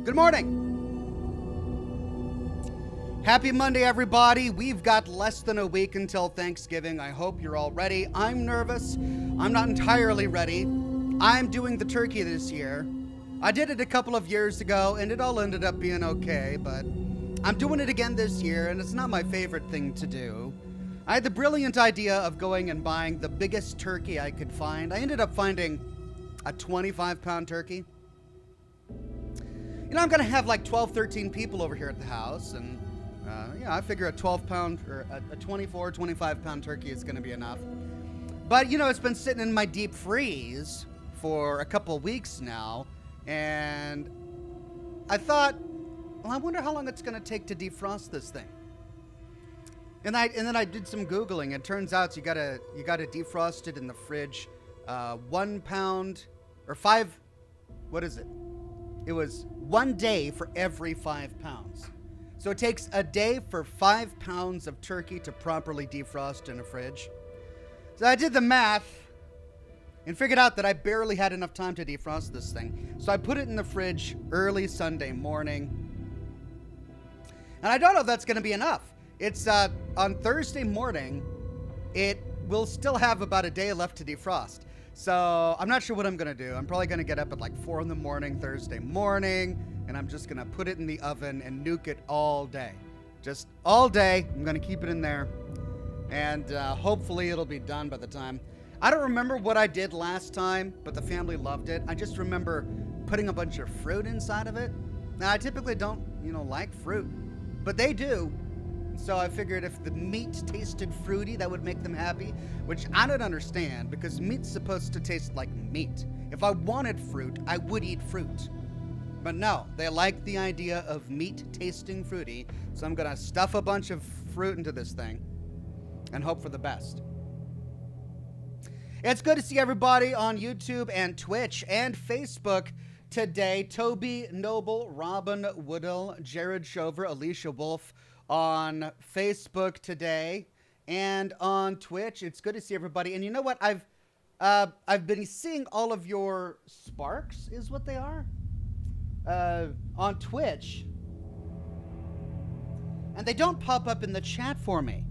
Good morning. Happy Monday, everybody. We've got less than a week until Thanksgiving. I hope you're all ready. I'm nervous. I'm not entirely ready. I'm doing the turkey this year. I did it a couple of years ago, and it all ended up being okay, but I'm doing it again this year, and it's not my favorite thing to do. I had the brilliant idea of going and buying the biggest turkey I could find. I ended up finding a 25-pound turkey. You know, I'm going to have like 12, 13 people over here at the house, and I figure a 12-pound or a 24, 25-pound turkey is going to be enough. But, you know, it's been sitting in my deep freeze for a couple weeks now, and I thought, well, I wonder how long it's going to take to defrost this thing. And then I did some Googling. It turns out you gotta defrost it in the fridge 1 pound or 5. What is it? It was 1 day for every 5 pounds. So it takes a day for 5 pounds of turkey to properly defrost in a fridge. So I did the math and figured out that I barely had enough time to defrost this thing. So I put it in the fridge early Sunday morning. And I don't know if that's going to be enough. It's on Thursday morning, it will still have about a day left to defrost. So I'm not sure what I'm going to do. I'm probably going to get up at like 4 in the morning Thursday morning, and I'm just going to put it in the oven and nuke it all day. Just all day. I'm going to keep it in there, and hopefully it'll be done by the time. I don't remember what I did last time, but the family loved it. I just remember putting a bunch of fruit inside of it. Now, I typically don't, like fruit, but they do. So I figured if the meat tasted fruity, that would make them happy, which I don't understand because meat's supposed to taste like meat. If I wanted fruit, I would eat fruit. But no, they like the idea of meat tasting fruity, so I'm going to stuff a bunch of fruit into this thing and hope for the best. It's good to see everybody on YouTube and Twitch and Facebook today. Toby Noble, Robin Woodall, Jared Shover, Alicia Wolf, on Facebook today and on Twitch. It's good to see everybody. And you know what? I've been seeing all of your sparks, is what they are, on Twitch. And they don't pop up in the chat for me.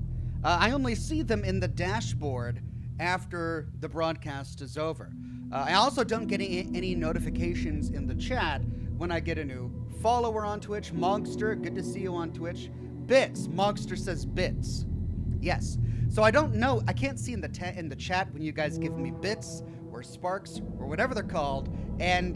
I only see them in the dashboard after the broadcast is over. I also don't get any notifications in the chat when I get a new follower on Twitch. Mogster, good to see you on Twitch. Bits. Mogster says bits. Yes. So I don't know. I can't see in the chat when you guys give me bits or sparks or whatever they're called, and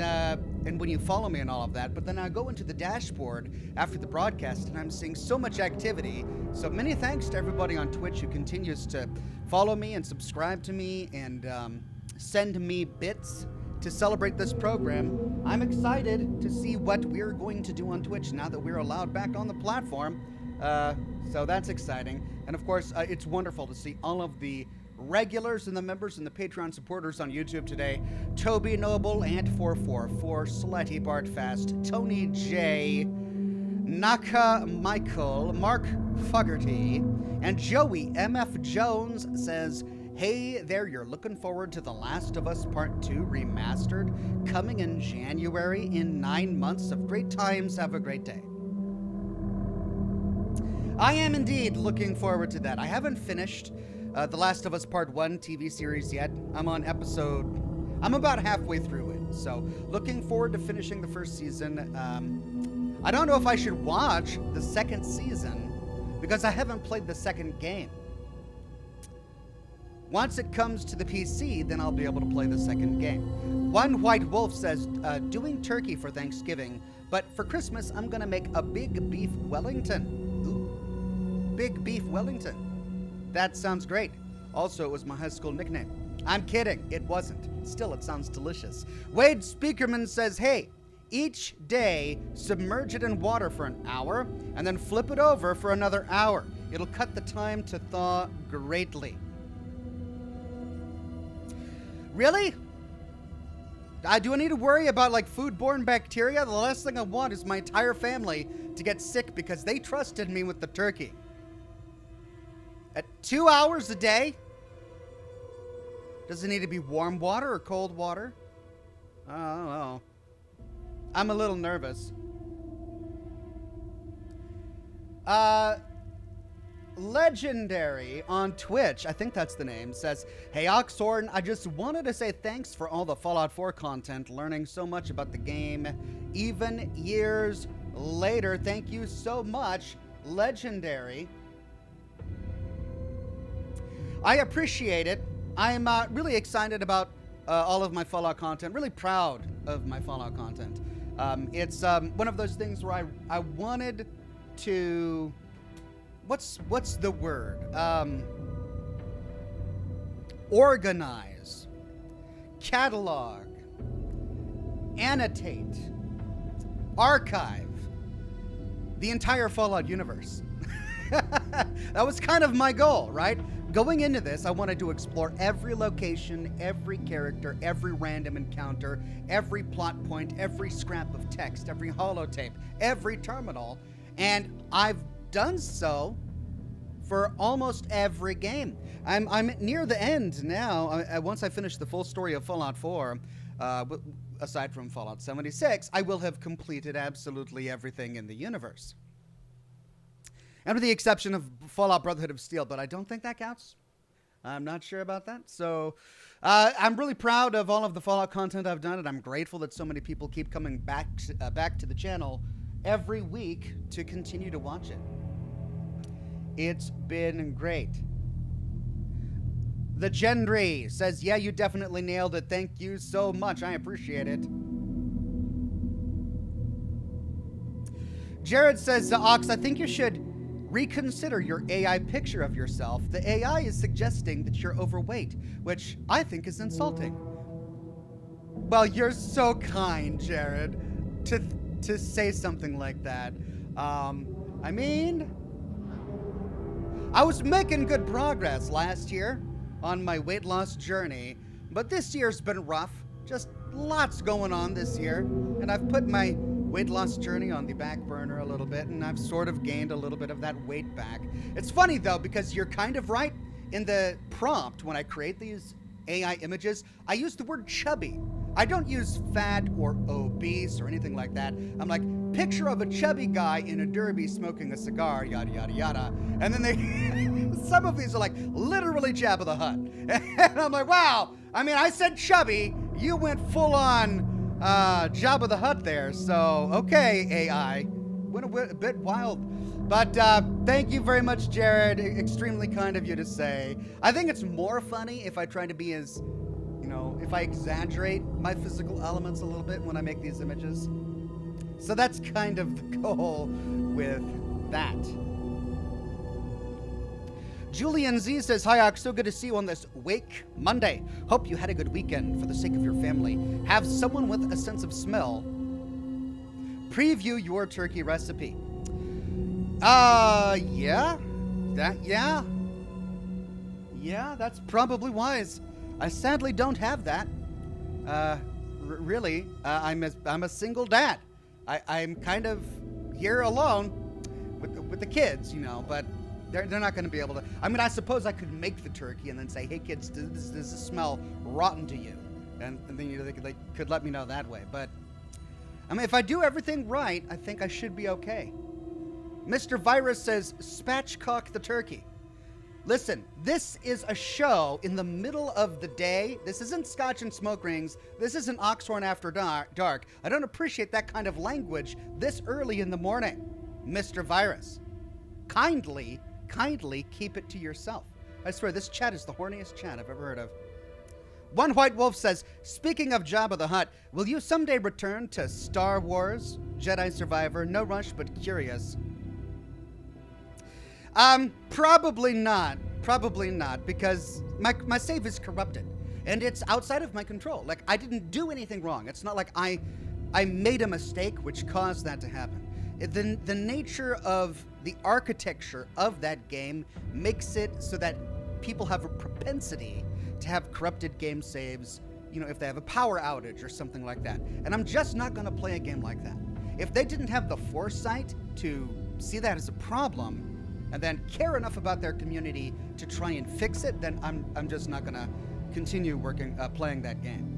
when you follow me and all of that. But then I go into the dashboard after the broadcast, and I'm seeing so much activity. So many thanks to everybody on Twitch who continues to follow me and subscribe to me and send me bits to celebrate this program. I'm excited to see what we're going to do on Twitch now that we're allowed back on the platform. So that's exciting. And of course, it's wonderful to see all of the regulars and the members and the Patreon supporters on YouTube today. Toby Noble, Ant444, Sletty Bartfast, Tony J, Naka Michael, Mark Fogarty, and Joey MF Jones says, hey there, you're looking forward to The Last of Us Part 2 Remastered coming in January in 9 months of great times. Have a great day. I am indeed looking forward to that. I haven't finished The Last of Us Part 1 TV series yet. I'm about halfway through it. So looking forward to finishing the first season. I don't know if I should watch the second season because I haven't played the second game. Once it comes to the PC, then I'll be able to play the second game. One White Wolf says, doing turkey for Thanksgiving, but for Christmas, I'm going to make a big beef Wellington. Ooh, big beef Wellington. That sounds great. Also, it was my high school nickname. I'm kidding. It wasn't. Still, it sounds delicious. Wade Speakerman says, hey, each day, submerge it in water for an hour and then flip it over for another hour. It'll cut the time to thaw greatly. Really? Do I need to worry about like foodborne bacteria? The last thing I want is my entire family to get sick because they trusted me with the turkey. At 2 hours a day? Does it need to be warm water or cold water? I don't know. I'm a little nervous. Legendary on Twitch, I think that's the name, says, "Hey Oxhorn, I just wanted to say thanks for all the Fallout 4 content, learning so much about the game, even years later. Thank you so much, Legendary." I appreciate it. I'm really excited about all of my Fallout content, really proud of my Fallout content. It's one of those things where I wanted to... What's the word? Organize, catalog, annotate, archive the entire Fallout universe. That was kind of my goal, right? Going into this, I wanted to explore every location, every character, every random encounter, every plot point, every scrap of text, every holotape, every terminal, and I've done so for almost every game. I'm near the end now. Once I finish the full story of Fallout 4, aside from Fallout 76, I will have completed absolutely everything in the universe. And with the exception of Fallout Brotherhood of Steel, but I don't think that counts. I'm not sure about that. So I'm really proud of all of the Fallout content I've done, and I'm grateful that so many people keep coming back to the channel every week to continue to watch it. It's been great. The Gendry says, "Yeah, you definitely nailed it. Thank you so much. I appreciate it." Jared says, "Ox, I think you should reconsider your AI picture of yourself. The AI is suggesting that you're overweight, which I think is insulting." Well, you're so kind, Jared, to say something like that. I mean, I was making good progress last year on my weight loss journey, but this year's been rough. Just lots going on this year, and I've put my weight loss journey on the back burner a little bit, and I've sort of gained a little bit of that weight back. It's funny though, because you're kind of right. In the prompt when I create these AI images, I use the word chubby. I don't use fat or obese or anything like that. I'm like, picture of a chubby guy in a derby smoking a cigar, yada yada yada. And then they some of these are like literally Jabba the Hutt. And I'm like, wow, I mean, I said chubby, you went full on Jabba the Hutt there. So okay, AI, went a bit wild. But thank you very much, Jared. Extremely kind of you to say. I think it's more funny if I try to be as, you know, if I exaggerate my physical elements a little bit when I make these images. So that's kind of the goal with that. Julian Z says, "Hi, Ox, so good to see you on this Wake Monday. Hope you had a good weekend for the sake of your family. Have someone with a sense of smell preview your turkey recipe." Yeah, that's probably wise. I sadly don't have that. Really, I'm a single dad. I'm kind of here alone with the kids, you know, but they're not going to be able to. I mean, I suppose I could make the turkey and then say, "Hey kids, does this smell rotten to you?" And then they could let me know that way. But I mean, if I do everything right, I think I should be okay. Mr. Virus says, "Spatchcock the turkey." Listen, this is a show in the middle of the day. This isn't Scotch and Smoke Rings. This isn't Oxhorn After Dark. I don't appreciate that kind of language this early in the morning. Mr. Virus, kindly keep it to yourself. I swear, this chat is the horniest chat I've ever heard of. One White Wolf says, "Speaking of Jabba the Hutt, will you someday return to Star Wars? Jedi Survivor, no rush, but curious." Probably not. Probably not, because my save is corrupted, and it's outside of my control. Like, I didn't do anything wrong. It's not like I made a mistake which caused that to happen. The nature of the architecture of that game makes it so that people have a propensity to have corrupted game saves, you know, if they have a power outage or something like that. And I'm just not going to play a game like that. If they didn't have the foresight to see that as a problem and then care enough about their community to try and fix it, then I'm just not going to continue playing that game.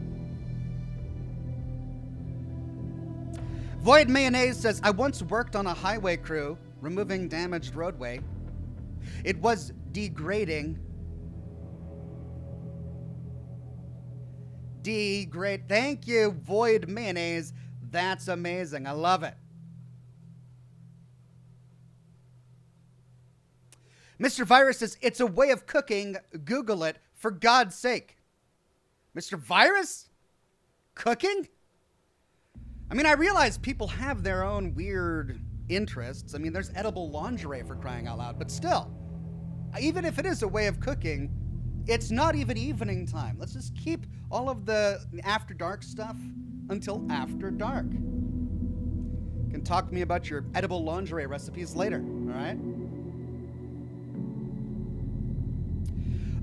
Void Mayonnaise says, "I once worked on a highway crew removing damaged roadway. It was degrading. Thank you, Void Mayonnaise. That's amazing. I love it. Mr. Virus says, it's a way of cooking. Google it, for God's sake. Mr. Virus? Cooking? I mean, I realize people have their own weird interests. I mean, there's edible lingerie, for crying out loud. But still, even if it is a way of cooking, it's not even evening time. Let's just keep all of the after dark stuff until after dark. You can talk to me about your edible lingerie recipes later, all right?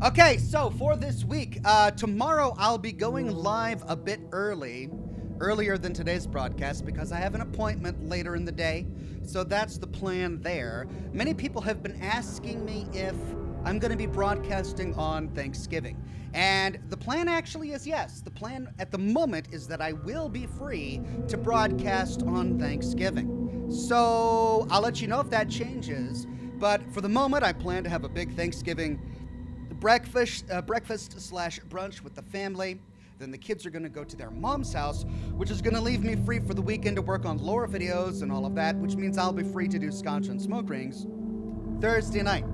Okay, so for this week, tomorrow I'll be going live a bit earlier than today's broadcast, because I have an appointment later in the day. So that's the plan there. Many people have been asking me if I'm going to be broadcasting on Thanksgiving. And the plan actually is yes. The plan at the moment is that I will be free to broadcast on Thanksgiving. So I'll let you know if that changes. But for the moment, I plan to have a big Thanksgiving breakfast/brunch with the family. Then the kids are going to go to their mom's house, which is going to leave me free for the weekend to work on lore videos and all of that, which means I'll be free to do scotch and smoke rings Thursday night.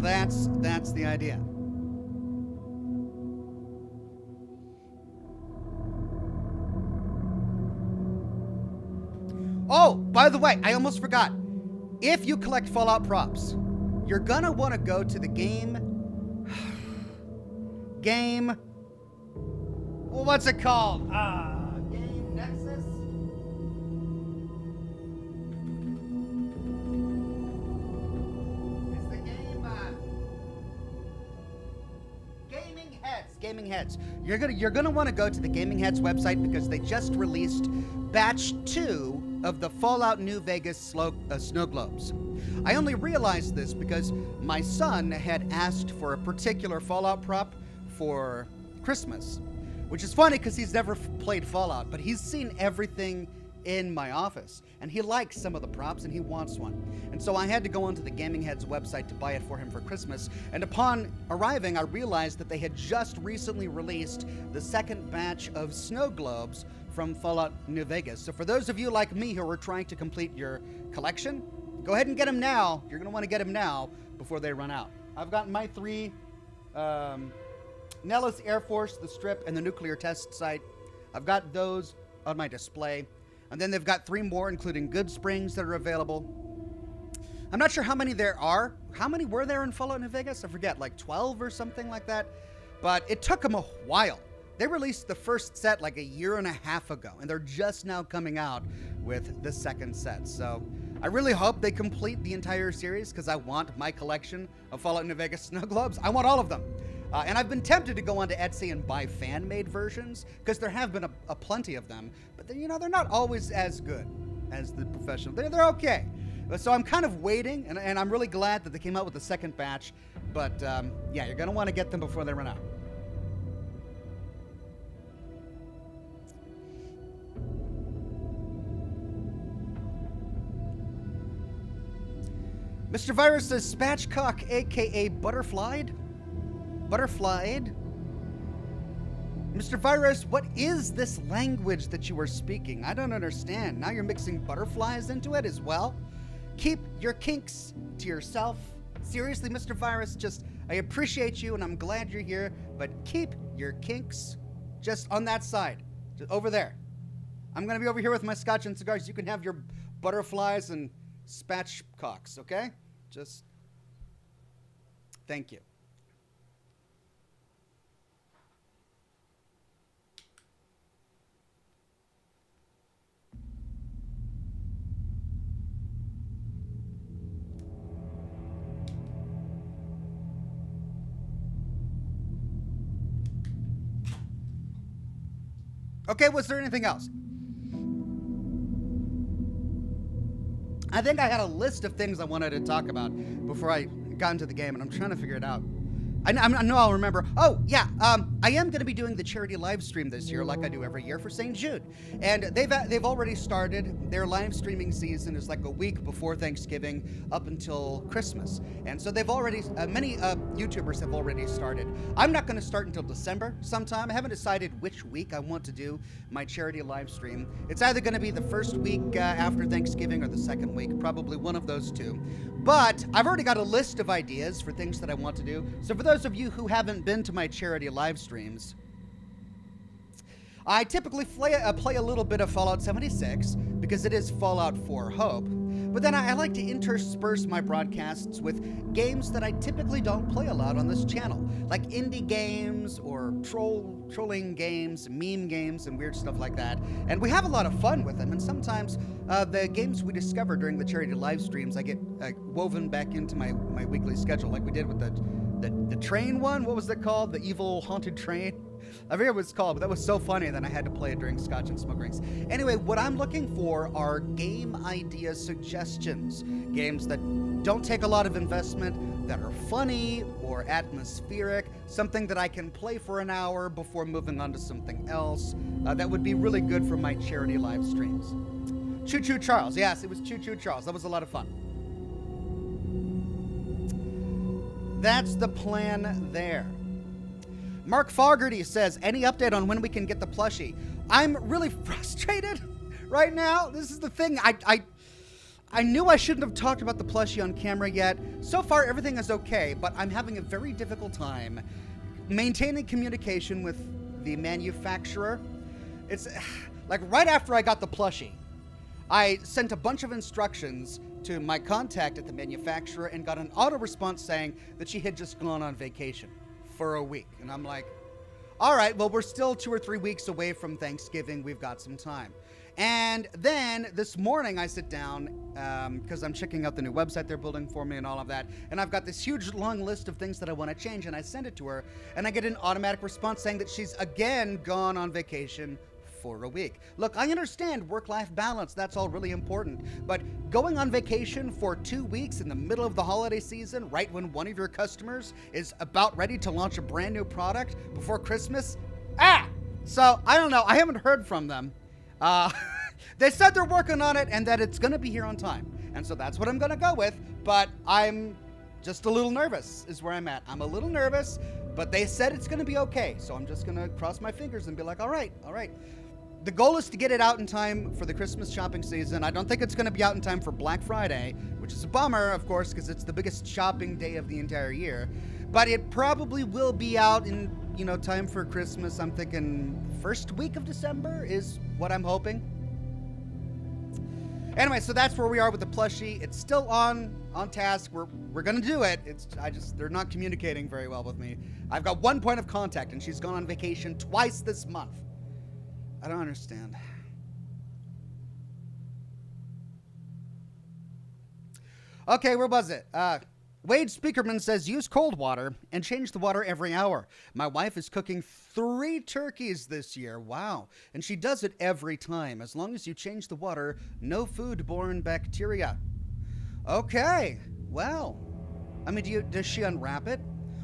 That's the idea. Oh, by the way, I almost forgot. If you collect Fallout props, you're going to want to go to the game... Well, what's it called? Game Nexus? It's the game, Gaming Heads. You're gonna want to go to the Gaming Heads website, because they just released batch 2 of the Fallout New Vegas snow globes. I only realized this because my son had asked for a particular Fallout prop for Christmas, which is funny because he's never played Fallout, but he's seen everything in my office, and he likes some of the props, and he wants one. And so I had to go onto the Gaming Heads website to buy it for him for Christmas, and upon arriving, I realized that they had just recently released the second batch of snow globes from Fallout New Vegas. So for those of you like me who are trying to complete your collection, go ahead and get them now. You're going to want to get them now before they run out. I've got my 3... Nellis Air Force, the Strip, and the Nuclear Test Site. I've got those on my display. And then they've got 3 more, including Good Springs, that are available. I'm not sure how many there are. How many were there in Fallout New Vegas? I forget, like 12 or something like that. But it took them a while. They released the first set like a year and a half ago, and they're just now coming out with the second set. So I really hope they complete the entire series, because I want my collection of Fallout New Vegas snow globes. I want all of them. And I've been tempted to go onto Etsy and buy fan-made versions, because there have been a plenty of them. But they're not always as good as the professional. They're okay. So I'm kind of waiting, and I'm really glad that they came out with the second batch. But yeah, you're going to want to get them before they run out. Mr. Virus says, Spatchcock, a.k.a. Butterflied? Butterflied? Mr. Virus, what is this language that you are speaking? I don't understand. Now you're mixing butterflies into it as well? Keep your kinks to yourself. Seriously, Mr. Virus, I appreciate you and I'm glad you're here, but keep your kinks just on that side, just over there. I'm going to be over here with my scotch and cigars. You can have your butterflies and spatchcocks, okay? Thank you. Okay, was there anything else? I think I had a list of things I wanted to talk about before I got into the game, and I'm trying to figure it out. I know I'll remember. Oh, yeah. I am going to be doing the charity live stream this year, like I do every year for St. Jude. And they've already started. Their live streaming season is like a week before Thanksgiving up until Christmas. And so they've already, many YouTubers have already started. I'm not going to start until December sometime. I haven't decided which week I want to do my charity live stream. It's either going to be the first week after Thanksgiving or the second week, probably one of those two. But I've already got a list of ideas for things that I want to do. So for those of you who haven't been to my charity live streams, I typically play a little bit of Fallout 76 because it is Fallout 4 Hope. But then I like to intersperse my broadcasts with games that I typically don't play a lot on this channel, like indie games or trolling games, meme games, and weird stuff like that. And we have a lot of fun with them. And sometimes the games we discover during the charity live streams, I get woven back into my weekly schedule, like we did with the train one. What was it called? The evil haunted train. I forget what it's called, but that was so funny that I had to play it during Scotch and Smoke Rings. Anyway, what I'm looking for are game idea suggestions. Games that don't take a lot of investment, that are funny or atmospheric, something that I can play for an hour before moving on to something else. That would be really good for my charity live streams. Choo Choo Charles. Yes, it was Choo Choo Charles. That was a lot of fun. That's the plan there. Mark Fogarty says, any update on when we can get the plushie? I'm really frustrated right now. This is the thing. I knew I shouldn't have talked about the plushie on camera yet. So far, everything is okay, but I'm having a very difficult time maintaining communication with the manufacturer. It's like right after I got the plushie, I sent a bunch of instructions to my contact at the manufacturer and got an auto response saying that she had just gone on vacation for a week. And I'm like, all right, well, we're still 2 or 3 weeks away from Thanksgiving. We've got some time. And then this morning I sit down because I'm checking out the new website they're building for me and all of that. And I've got this huge long list of things that I want to change. And I send it to her and I get an automatic response saying that she's again gone on vacation for a week. Look, I understand work-life balance. That's all really important. But going on vacation for 2 weeks in the middle of the holiday season, right when one of your customers is about ready to launch a brand new product before Christmas? So, I don't know. I haven't heard from them. They said they're working on it and that it's going to be here on time. And so that's what I'm going to go with. But I'm just a little nervous is where I'm at. I'm a little nervous, but they said it's going to be okay. So I'm just going to cross my fingers and be like, all right. The goal is to get it out in time for the Christmas shopping season. I don't think it's going to be out in time for Black Friday, which is a bummer, of course, because it's the biggest shopping day of the entire year. But it probably will be out in, time for Christmas. I'm thinking first week of December is what I'm hoping. Anyway, so that's where we are with the plushie. It's still on task. We're going to do it. They're not communicating very well with me. I've got one point of contact, and she's gone on vacation twice this month. I don't understand. Okay, where was it? Wade Speakerman says, use cold water and change the water every hour. My wife is cooking 3 turkeys this year. Wow. And she does it every time. As long as you change the water, no foodborne bacteria. Okay. Well, does she unwrap it?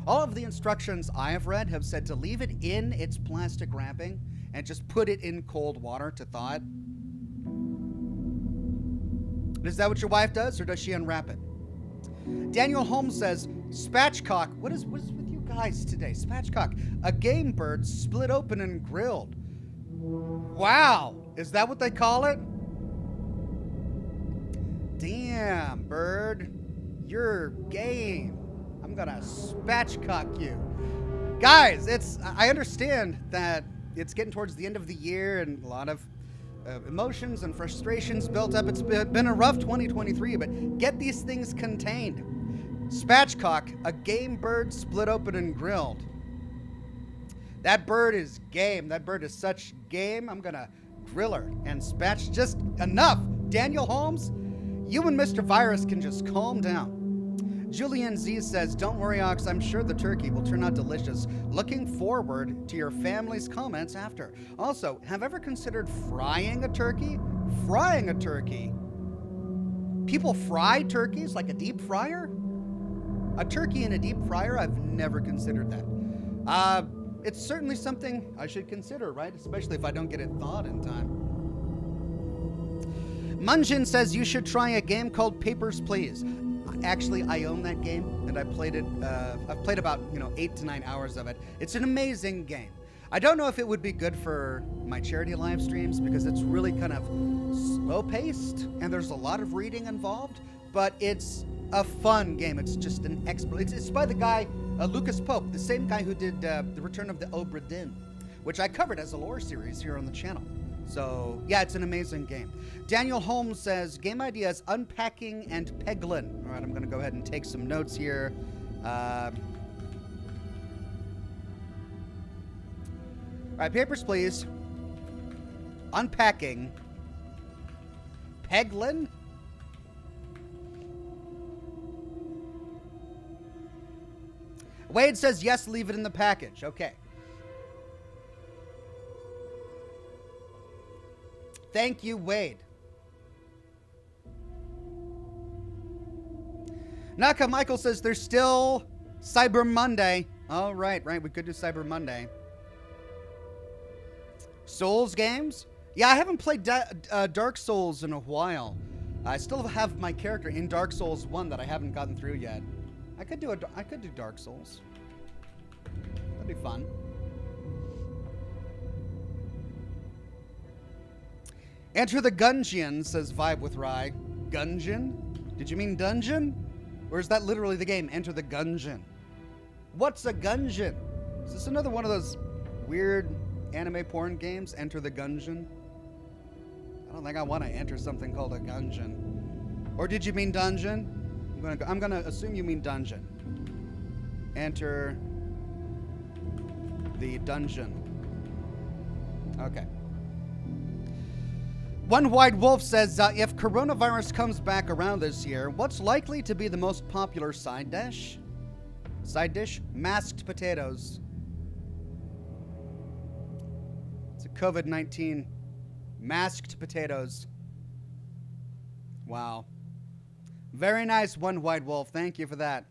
All of the instructions I have read have said to leave it in its plastic wrapping and just put it in cold water to thaw it. Is that what your wife does, or does she unwrap it? Daniel Holmes says, spatchcock. What is with you guys today? Spatchcock. A game bird split open and grilled. Wow. Is that what they call it? Damn, bird. You're game. I'm gonna spatchcock you. Guys, I understand that it's getting towards the end of the year and a lot of emotions and frustrations built up. It's been a rough 2023, but get these things contained. Spatchcock, a game bird split open and grilled. That bird is game. That bird is such game. I'm going to grill her and spatch just enough. Daniel Holmes, you and Mr. Virus can just calm down. Julian Z says, don't worry, Ox. I'm sure the turkey will turn out delicious. Looking forward to your family's comments after. Also, have ever considered frying a turkey? Frying a turkey? People fry turkeys like a deep fryer? A turkey in a deep fryer? I've never considered that. It's certainly something I should consider, right? Especially if I don't get it thawed in time. Munjin says you should try a game called Papers, Please. Actually, I own that game, and I played it. I've played about 8 to 9 hours of it. It's an amazing game. I don't know if it would be good for my charity live streams because it's really kind of slow-paced, and there's a lot of reading involved. But it's a fun game. It's just an expert. It's by the guy Lucas Pope, the same guy who did The Return of the Obra Dinn, which I covered as a lore series here on the channel. So, yeah, it's an amazing game. Daniel Holmes says, game ideas, unpacking and peglin. All right, I'm going to go ahead and take some notes here. All right, Papers, Please. Unpacking. Peglin. Wade says, yes, leave it in the package. Okay. Thank you, Wade. Naka Michael says there's still Cyber Monday. All right, we could do Cyber Monday. Souls games? Yeah, I haven't played Dark Souls in a while. I still have my character in Dark Souls 1 that I haven't gotten through yet. I could do Dark Souls. That'd be fun. Enter the Gungeon, says Vibe with Rye. Gungeon? Did you mean dungeon? Or is that literally the game, Enter the Gungeon? What's a Gungeon? Is this another one of those weird anime porn games, Enter the Gungeon? I don't think I want to enter something called a Gungeon. Or did you mean dungeon? I'm gonna assume you mean dungeon. Enter the dungeon. Okay. One White Wolf says, if coronavirus comes back around this year, what's likely to be the most popular side dish? Side dish? Masked potatoes. It's a COVID-19. Masked potatoes. Wow. Very nice, One White Wolf. Thank you for that.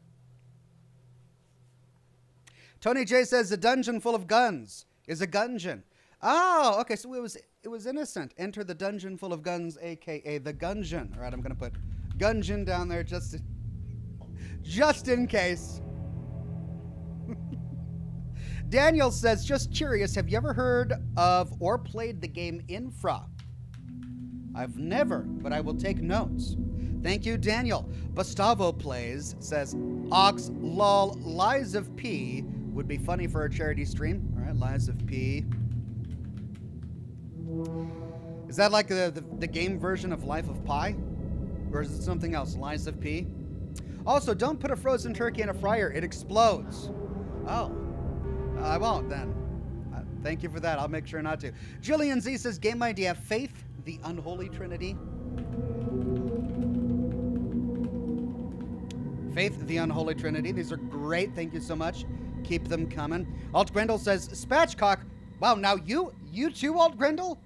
Tony J says, a dungeon full of guns is a gungeon. Oh, okay, so it was innocent. Enter the dungeon full of guns, a.k.a. the gungeon. All right, I'm going to put gungeon down there just in case. Daniel says, just curious, have you ever heard of or played the game Infra? I've never, but I will take notes. Thank you, Daniel. Gustavo Plays says, Ox, lol, Lies of P would be funny for a charity stream. All right, Lies of P. Is that like the game version of Life of Pi? Or is it something else? Lies of P? Also, don't put a frozen turkey in a fryer. It explodes. Oh. I won't then. Thank you for that. I'll make sure not to. Jillian Z says, game idea, Faith, the Unholy Trinity. Faith, the Unholy Trinity. These are great. Thank you so much. Keep them coming. Alt Grendel says, spatchcock. Wow, now you too, Alt Grendel?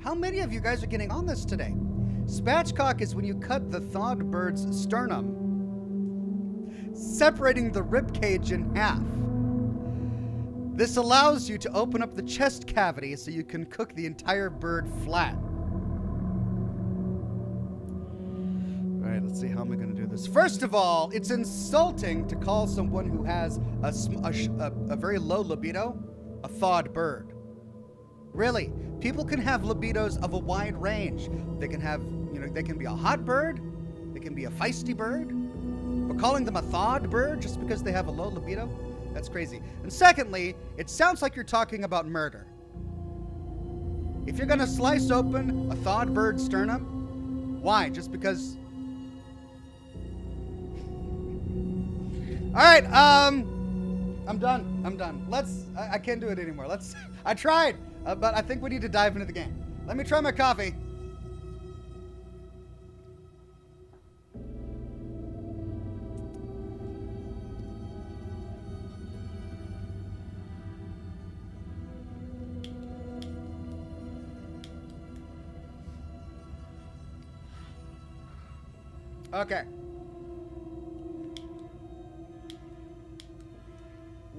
How many of you guys are getting on this today? Spatchcock is when you cut the thawed bird's sternum, separating the rib cage in half. This allows you to open up the chest cavity so you can cook the entire bird flat. All right, let's see how am I going to do this. First of all, it's insulting to call someone who has a very low libido a thawed bird. Really, people can have libidos of a wide range. They can have, they can be a hot bird, they can be a feisty bird, but calling them a thawed bird just because they have a low libido, that's crazy. And secondly, it sounds like you're talking about murder. If you're gonna slice open a thawed bird's sternum, why? Just because? All right, I'm done. I can't do it anymore. I tried. But I think we need to dive into the game. Let me try my coffee. Okay.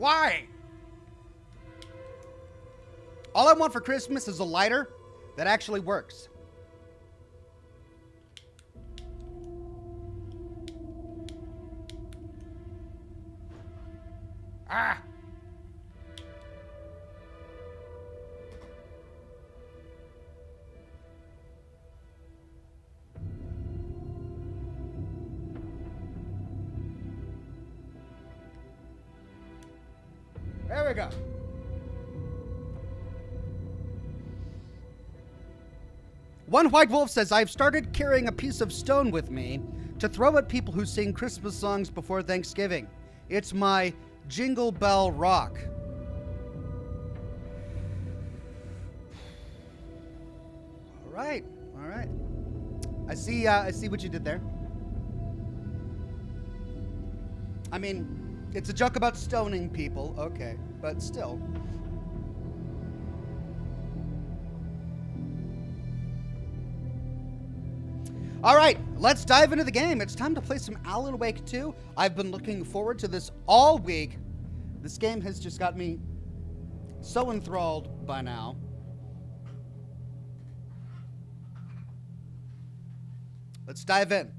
Why? All I want for Christmas is a lighter that actually works. Ah! There we go. One white wolf says, I've started carrying a piece of stone with me to throw at people who sing Christmas songs before Thanksgiving. It's my Jingle Bell Rock. All right. All right. I see what you did there. I mean, it's a joke about stoning people, okay, but still. All right, let's dive into the game. It's time to play some Alan Wake 2. I've been looking forward to this all week. This game has just got me so enthralled by now. Let's dive in.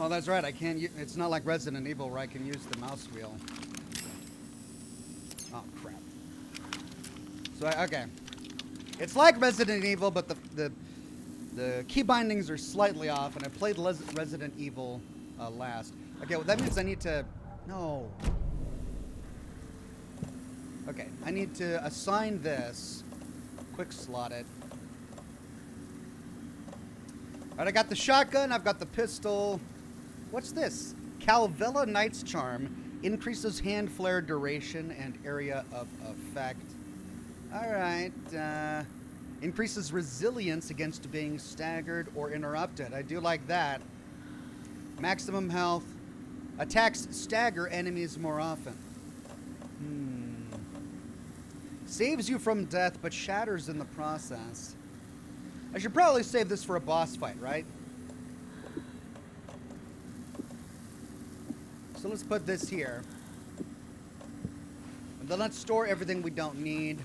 Oh, that's right. I can't. It's not like Resident Evil where I can use the mouse wheel. Oh crap. So okay, it's like Resident Evil, but the key bindings are slightly off, and I played Resident Evil last. Okay, well that means I need to. No. Okay, I need to assign this. Quick slot it. All right, I got the shotgun. I've got the pistol. What's this? Calvilla Knight's Charm increases hand flare duration and area of effect. All right. Increases resilience against being staggered or interrupted. I do like that. Maximum health. Attacks stagger enemies more often. Saves you from death, but shatters in the process. I should probably save this for a boss fight, right? So let's put this here. And then let's store everything we don't need.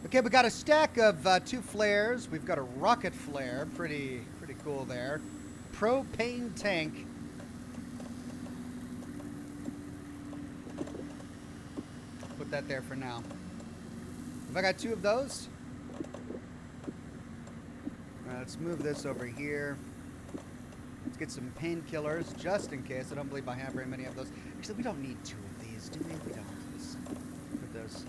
Okay, we got a stack of 2 flares. We've got a rocket flare. Pretty cool there. Propane tank. Put that there for now. Have I got 2 of those? All right, let's move this over here. Let's get some painkillers just in case. I don't believe I have very many of those. Actually, we don't need 2 of these, do we? We don't. Let's put those.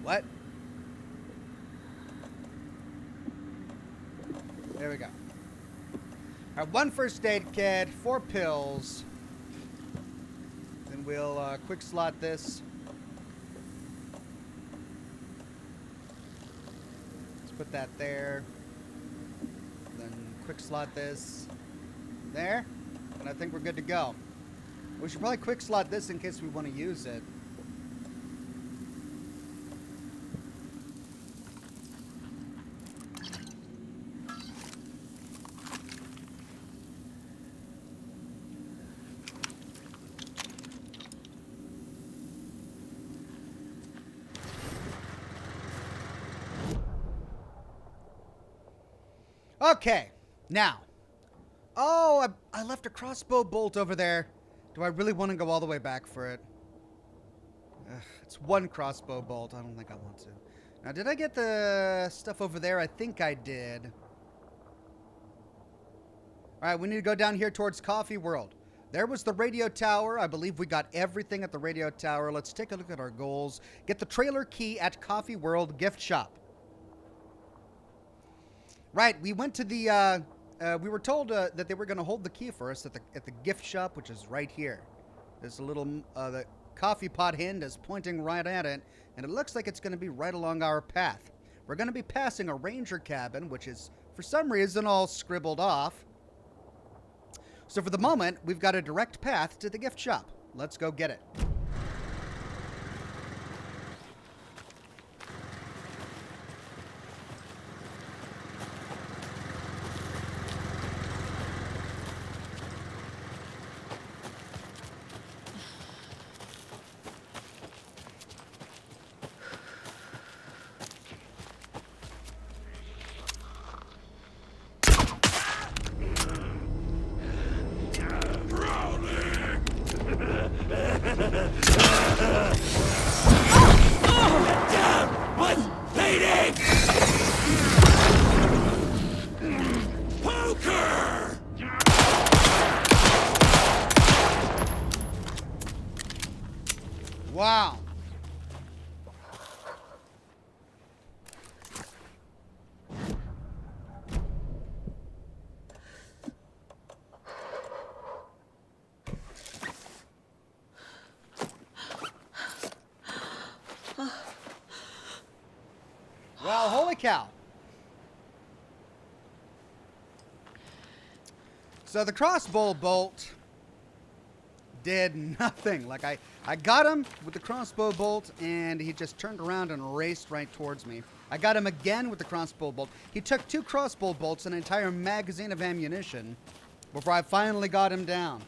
What? There we go. All right, 1 first aid kit, 4 pills. Then we'll quick slot this. Let's put that there. Then quick slot this there. And I think we're good to go. We should probably quick slot this in case we want to use it. Okay, now. Oh, I left a crossbow bolt over there. Do I really want to go all the way back for it? It's 1 crossbow bolt. I don't think I want to. Now, did I get the stuff over there? I think I did. All right, we need to go down here towards Coffee World. There was the radio tower. I believe we got everything at the radio tower. Let's take a look at our goals. Get the trailer key at Coffee World gift shop. Right, we went to the, we were told that they were going to hold the key for us at the gift shop, which is right here. There's a little, the coffee pot hand is pointing right at it, and it looks like it's going to be right along our path. We're going to be passing a ranger cabin, which is, for some reason, all scribbled off. So for the moment, we've got a direct path to the gift shop. Let's go get it. Wow. Wow, holy cow. So the crossbow bolt did nothing. Like I got him with the crossbow bolt and he just turned around and raced right towards me. I got him again with the crossbow bolt. He took 2 crossbow bolts and an entire magazine of ammunition before I finally got him down.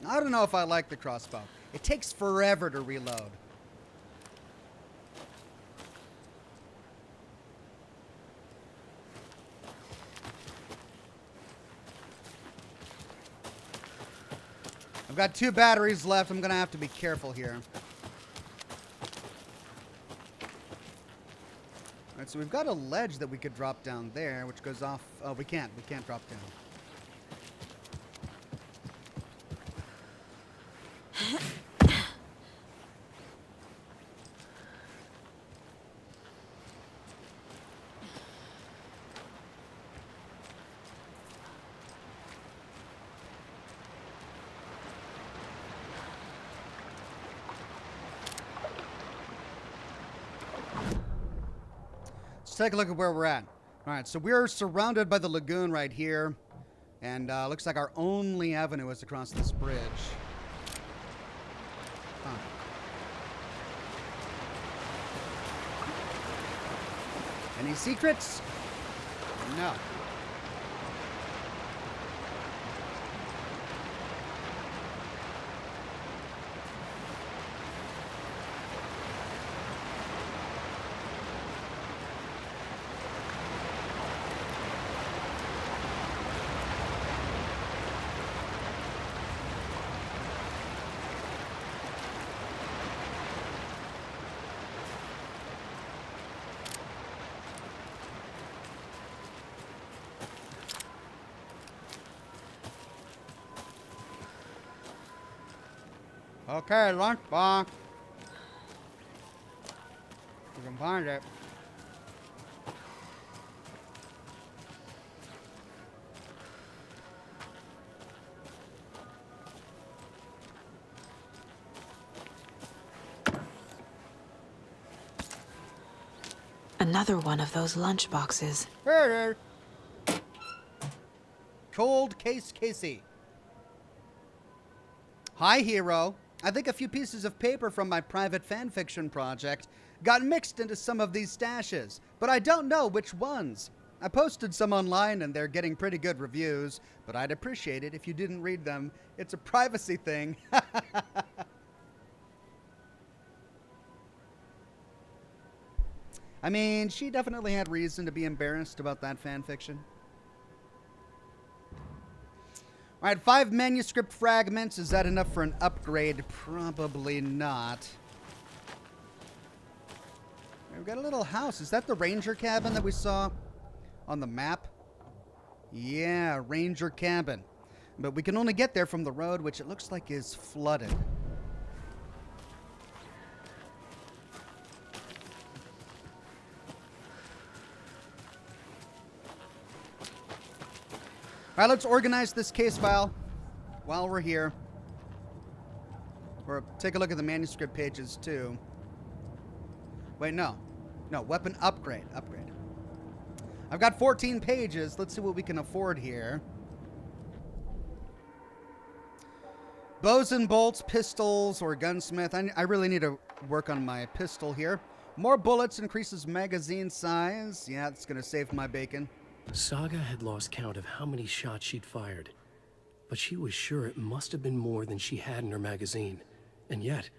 I don't know if I like the crossbow. It takes forever to reload. I've got 2 batteries left. I'm going to have to be careful here. All right, so we've got a ledge that we could drop down there, which goes off. Oh, we can't. We can't drop down. Let's take a look at where we're at. All right, so we're surrounded by the lagoon right here, and looks like our only avenue is across this bridge. Huh. Any secrets? No. Okay, lunchbox. You can find it. Another one of those lunch boxes. Here it is. Cold Case Casey. Hi, hero. I think a few pieces of paper from my private fanfiction project got mixed into some of these stashes, but I don't know which ones. I posted some online and they're getting pretty good reviews, but I'd appreciate it if you didn't read them. It's a privacy thing. I mean, she definitely had reason to be embarrassed about that fanfiction. All right, 5 manuscript fragments. Is that enough for an upgrade? Probably not. We've got a little house. Is that the ranger cabin that we saw on the map? Yeah, ranger cabin. But we can only get there from the road, which it looks like is flooded. All right, let's organize this case file while we're here. Or take a look at the manuscript pages, too. Wait, no. No, weapon upgrade. Upgrade. I've got 14 pages. Let's see what we can afford here. Bows and bolts, pistols, or gunsmith. I really need to work on my pistol here. More bullets increases magazine size. Yeah, it's going to save my bacon. Saga had lost count of how many shots she'd fired, but she was sure it must have been more than she had in her magazine. And yet,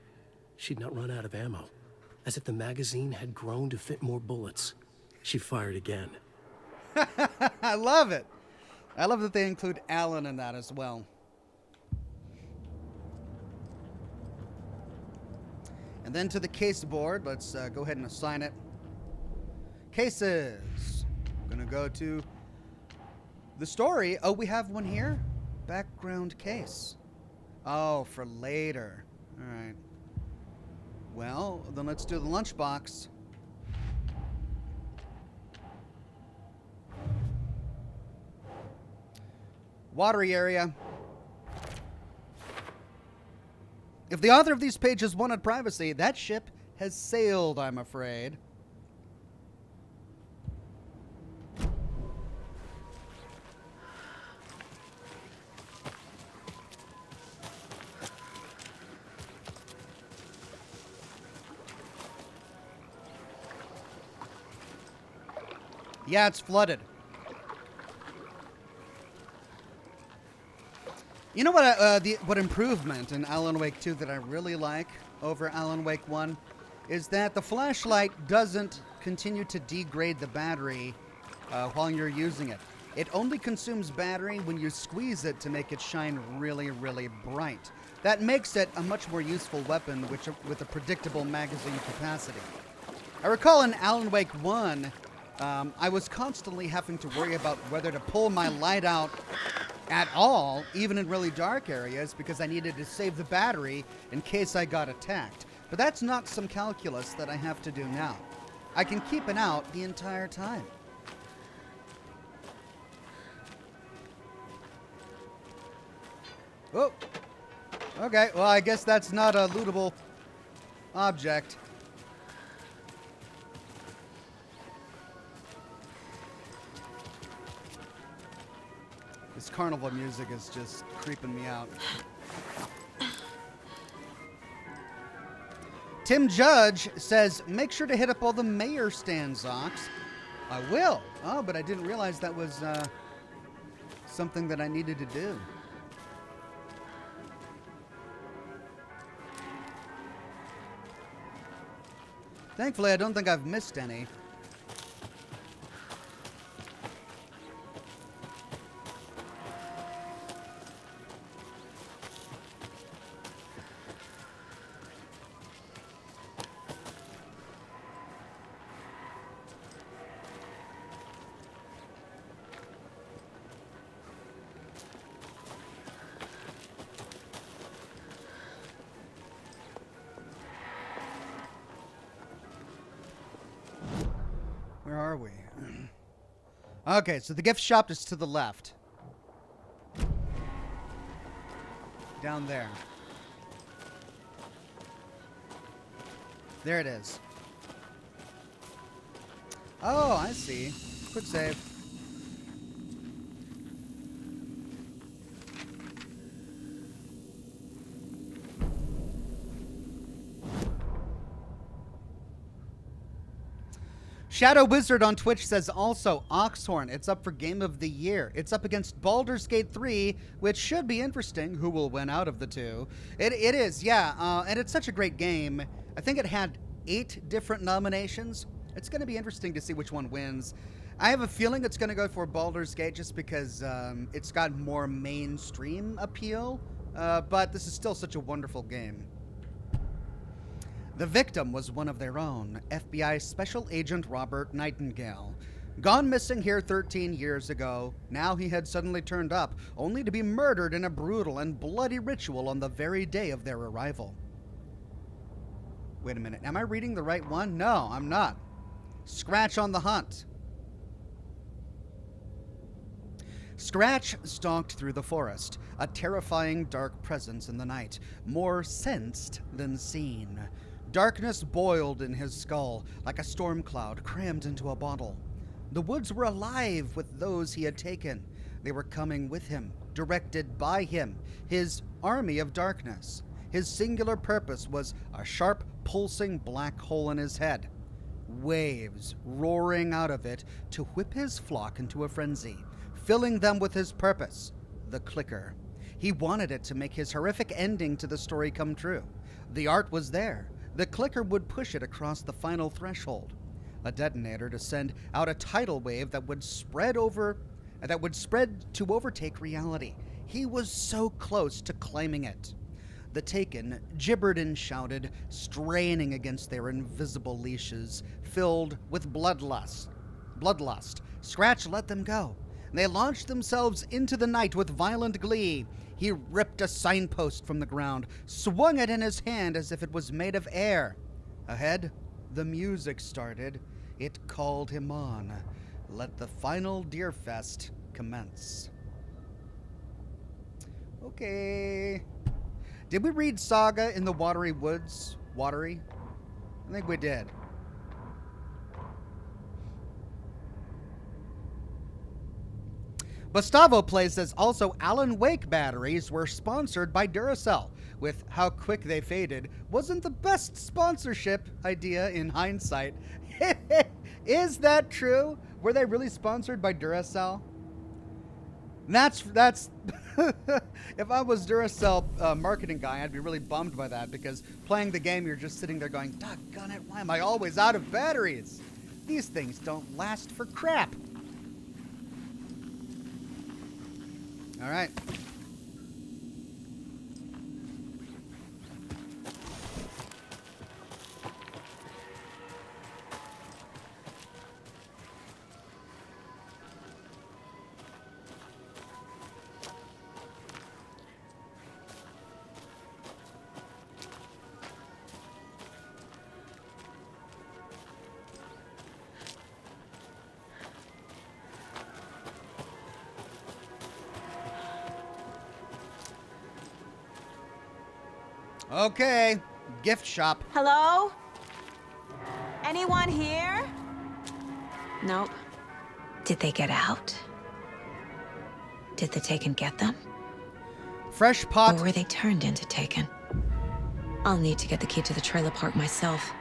she'd not run out of ammo. As if the magazine had grown to fit more bullets. She fired again. I love it. I love that they include Alan in that as well. And then to the case board. Let's go ahead and assign it. Cases. I'm going to go to the story. Oh, we have one here. Background case. Oh, for later. All right. Well, then let's do the lunchbox. Watery area. If the author of these pages wanted privacy, that ship has sailed, I'm afraid. Yeah, it's flooded. You know what? What improvement in Alan Wake 2 that I really like over Alan Wake 1 is that the flashlight doesn't continue to degrade the battery while you're using it. It only consumes battery when you squeeze it to make it shine really, really bright. That makes it a much more useful weapon with a predictable magazine capacity. I recall in Alan Wake 1, I was constantly having to worry about whether to pull my light out at all, even in really dark areas, because I needed to save the battery in case I got attacked. But that's not some calculus that I have to do now. I can keep it out the entire time. Oh, okay, well, I guess that's not a lootable object. This carnival music is just creeping me out. Tim Judge says, make sure to hit up all the mayor stands, Ox. I will. Oh, but I didn't realize that was something that I needed to do. Thankfully, I don't think I've missed any. Where are we? Okay, so the gift shop is to the left. Down there. There it is. Oh, I see. Quick save. Shadow Wizard on Twitch says also, Oxhorn, it's up for Game of the Year. It's up against Baldur's Gate 3, which should be interesting. Who will win out of the two? It is, yeah. And it's such a great game. I think it had 8 different nominations. It's going to be interesting to see which one wins. I have a feeling it's going to go for Baldur's Gate just because it's got more mainstream appeal. But this is still such a wonderful game. The victim was one of their own, FBI Special Agent Robert Nightingale, Gone missing here 13 years ago, now he had suddenly turned up, only to be murdered in a brutal and bloody ritual on the very day of their arrival. Wait a minute, am I reading the right one? No, I'm not. Scratch on the hunt. Scratch stalked through the forest, a terrifying dark presence in the night, more sensed than seen. Darkness boiled in his skull like a storm cloud crammed into a bottle. The woods were alive with those he had taken. They were coming with him, directed by him, his army of darkness. His singular purpose was a sharp, pulsing black hole in his head. Waves roaring out of it to whip his flock into a frenzy, filling them with his purpose, the clicker. He wanted it to make his horrific ending to the story come true. The art was there. The clicker would push it across the final threshold. A detonator to send out a tidal wave that would spread to overtake reality. He was so close to claiming it. The Taken gibbered and shouted, straining against their invisible leashes, filled with bloodlust. Scratch let them go. They launched themselves into the night with violent glee. He ripped a signpost from the ground, swung it in his hand as if it was made of air. Ahead, the music started. It called him on. Let the final Deer Fest commence. Okay. Did we read Saga in the Watery Woods? Watery? I think we did. Gustavo Play says also Alan Wake batteries were sponsored by Duracell. With how quick they faded, wasn't the best sponsorship idea in hindsight. Is that true? Were they really sponsored by Duracell? That's if I was Duracell marketing guy, I'd be really bummed by that, because playing the game, you're just sitting there going, doggone it, why am I always out of batteries? These things don't last for crap. All right. Okay, gift shop. Hello? Anyone here? Nope. Did they get out? Did the Taken get them? Fresh pot. Or were they turned into Taken? I'll need to get the key to the trailer park myself.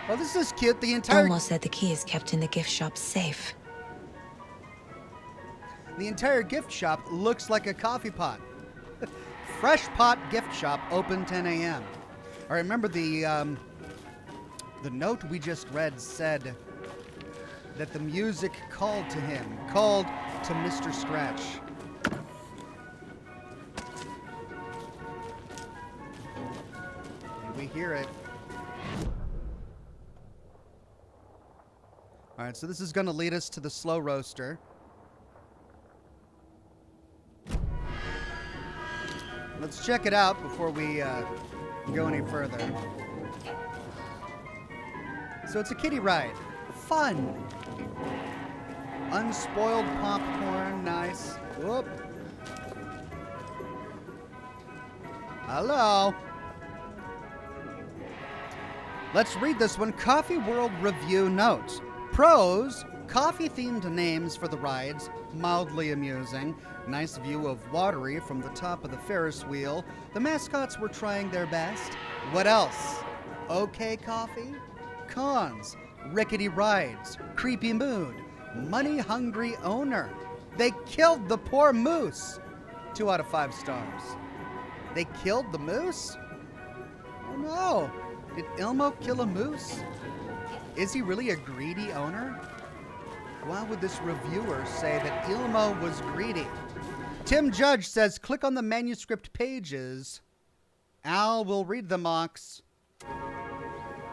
Well, this is cute. The entire Elmo said the key is kept in the gift shop safe. The entire gift shop looks like a coffee pot. Fresh Pot Gift Shop, open 10 a.m. I remember the note we just read said that the music called to him, called to Mr. Scratch. And we hear it. All right, so this is going to lead us to the slow roaster. Let's check it out before we go any further. So it's a kiddie ride. Fun. Unspoiled popcorn. Nice. Whoop. Hello. Let's read this one. Coffee World Review notes. Pros, coffee-themed names for the rides, mildly amusing. Nice view of Watery from the top of the Ferris wheel. The mascots were trying their best. What else? Okay coffee? Cons, rickety rides, creepy mood, money-hungry owner. They killed the poor moose. 2 out of 5 stars. They killed the moose? Oh no. Did Elmo kill a moose? Is he really a greedy owner? Why would this reviewer say that Elmo was greedy? Tim Judge says, click on the manuscript pages. Al will read the mocks.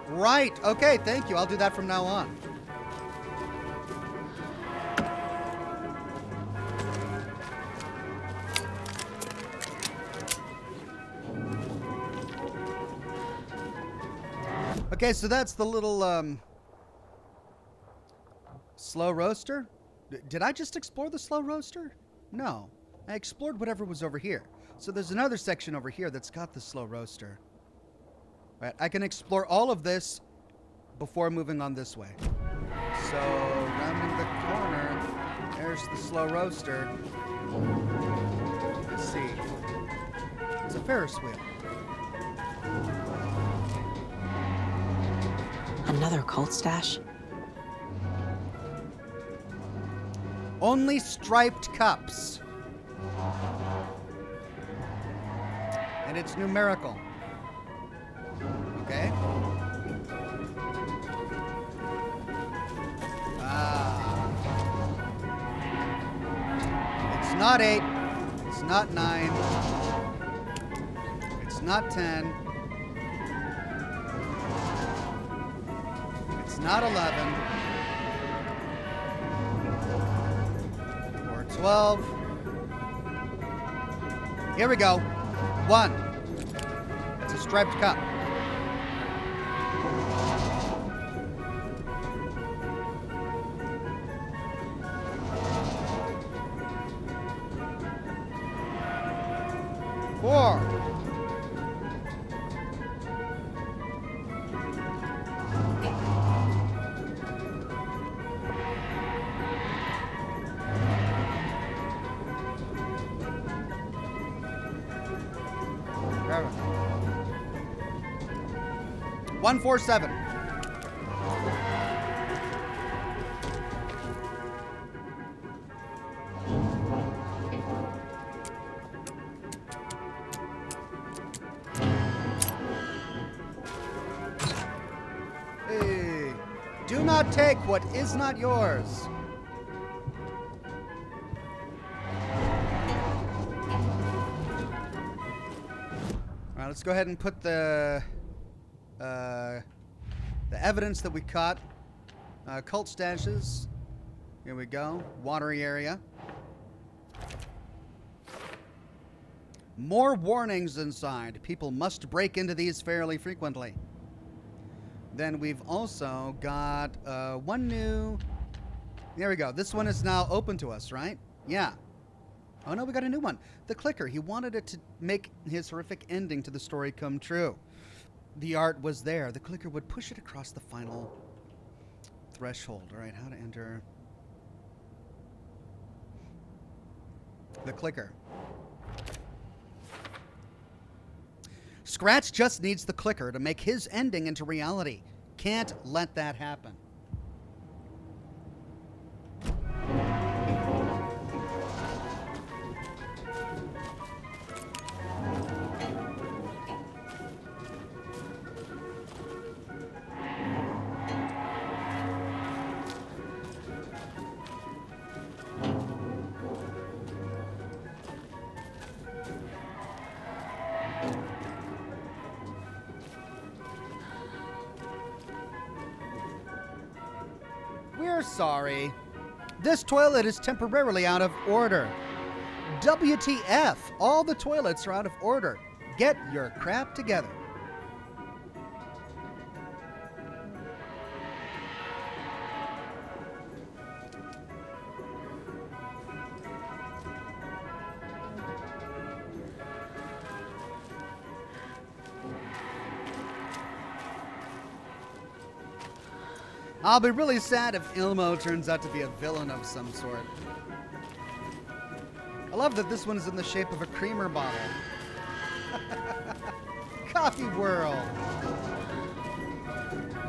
Right. Okay, thank you. I'll do that from now on. Okay, so that's the little slow roaster. Did I just explore the slow roaster? No. I explored whatever was over here. So there's another section over here that's got the slow roaster. Right, I can explore all of this before moving on this way. So, rounding the corner, there's the slow roaster. Let's see. It's a Ferris wheel. Another cult stash? Only striped cups. And it's numerical. Okay. It's not 8. It's not 9. It's not 10. It's not 11. Or 12. Here we go. 1. It's a striped cup. Four. Grab it. 147. Hey, do not take what is not yours. All right, let's go ahead and put the evidence that we caught. Cult stashes. Here we go. Watery area. More warnings inside. People must break into these fairly frequently. Then we've also got one new... There we go. This one is now open to us, right? Yeah. Oh, no, we got a new one. The clicker. He wanted it to make his horrific ending to the story come true. The art was there. The clicker would push it across the final threshold. All right, how to enter... The clicker. Scratch just needs the clicker to make his ending into reality. Can't let that happen. We're sorry. This toilet is temporarily out of order. WTF! All the toilets are out of order. Get your crap together. I'll be really sad if Ilmo turns out to be a villain of some sort. I love that this one is in the shape of a creamer bottle. Coffee World.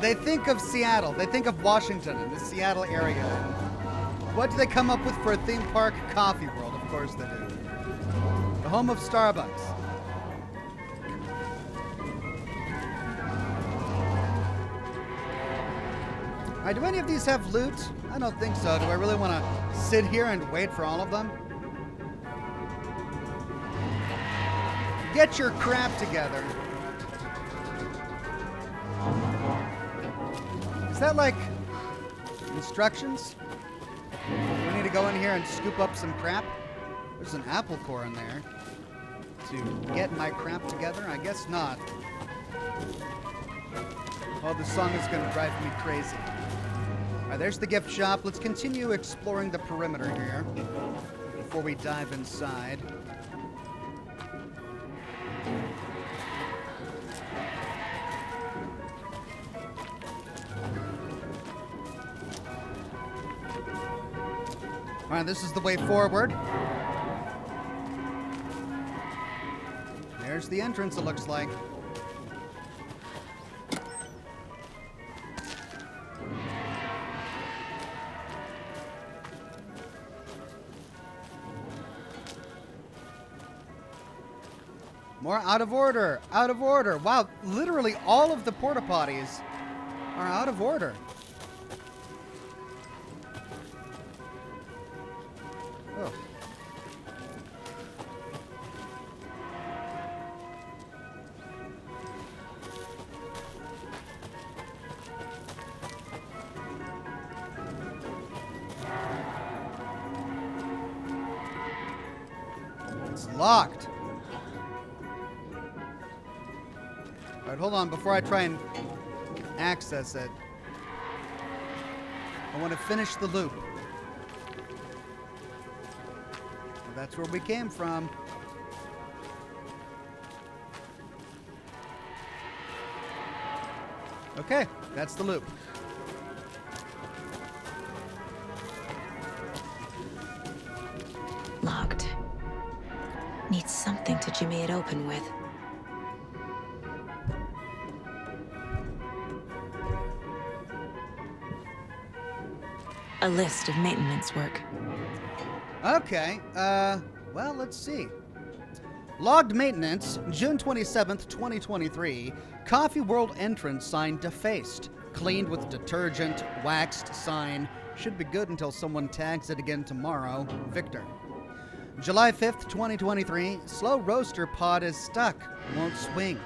They think of Seattle. They think of Washington and the Seattle area. What do they come up with for a theme park? Coffee World. Of course they do. The home of Starbucks. Do any of these have loot? I don't think so. Do I really want to sit here and wait for all of them? Get your crap together. Is that like instructions? Do I need to go in here and scoop up some crap? There's an apple core in there. To get my crap together? I guess not. Oh, this song is going to drive me crazy. All right, there's the gift shop. Let's continue exploring the perimeter here before we dive inside. All right, this is the way forward. There's the entrance, it looks like. More out of order, out of order. Wow, literally all of the porta potties are out of order. Oh. It's locked. All right, hold on. Before I try and access it, I want to finish the loop. That's where we came from. Okay, that's the loop. Locked. Needs something to jimmy it open with. A list of maintenance work. Okay, well, let's see. Logged maintenance, June 27th, 2023. Coffee World entrance sign defaced. Cleaned with detergent, waxed sign. Should be good until someone tags it again tomorrow. Victor. July 5th, 2023. Slow roaster pod is stuck. Won't swing.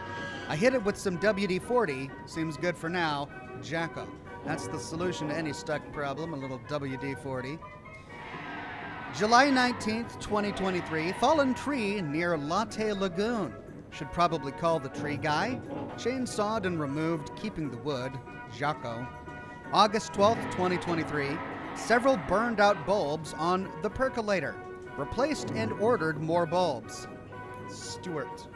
I hit it with some WD-40. Seems good for now. Jacko. That's the solution to any stuck problem, a little WD-40. July 19th, 2023. Fallen tree near Latte Lagoon. Should probably call the tree guy. Chainsawed and removed, keeping the wood. Jacko. August 12th, 2023. Several burned out bulbs on the percolator. Replaced and ordered more bulbs. Stuart.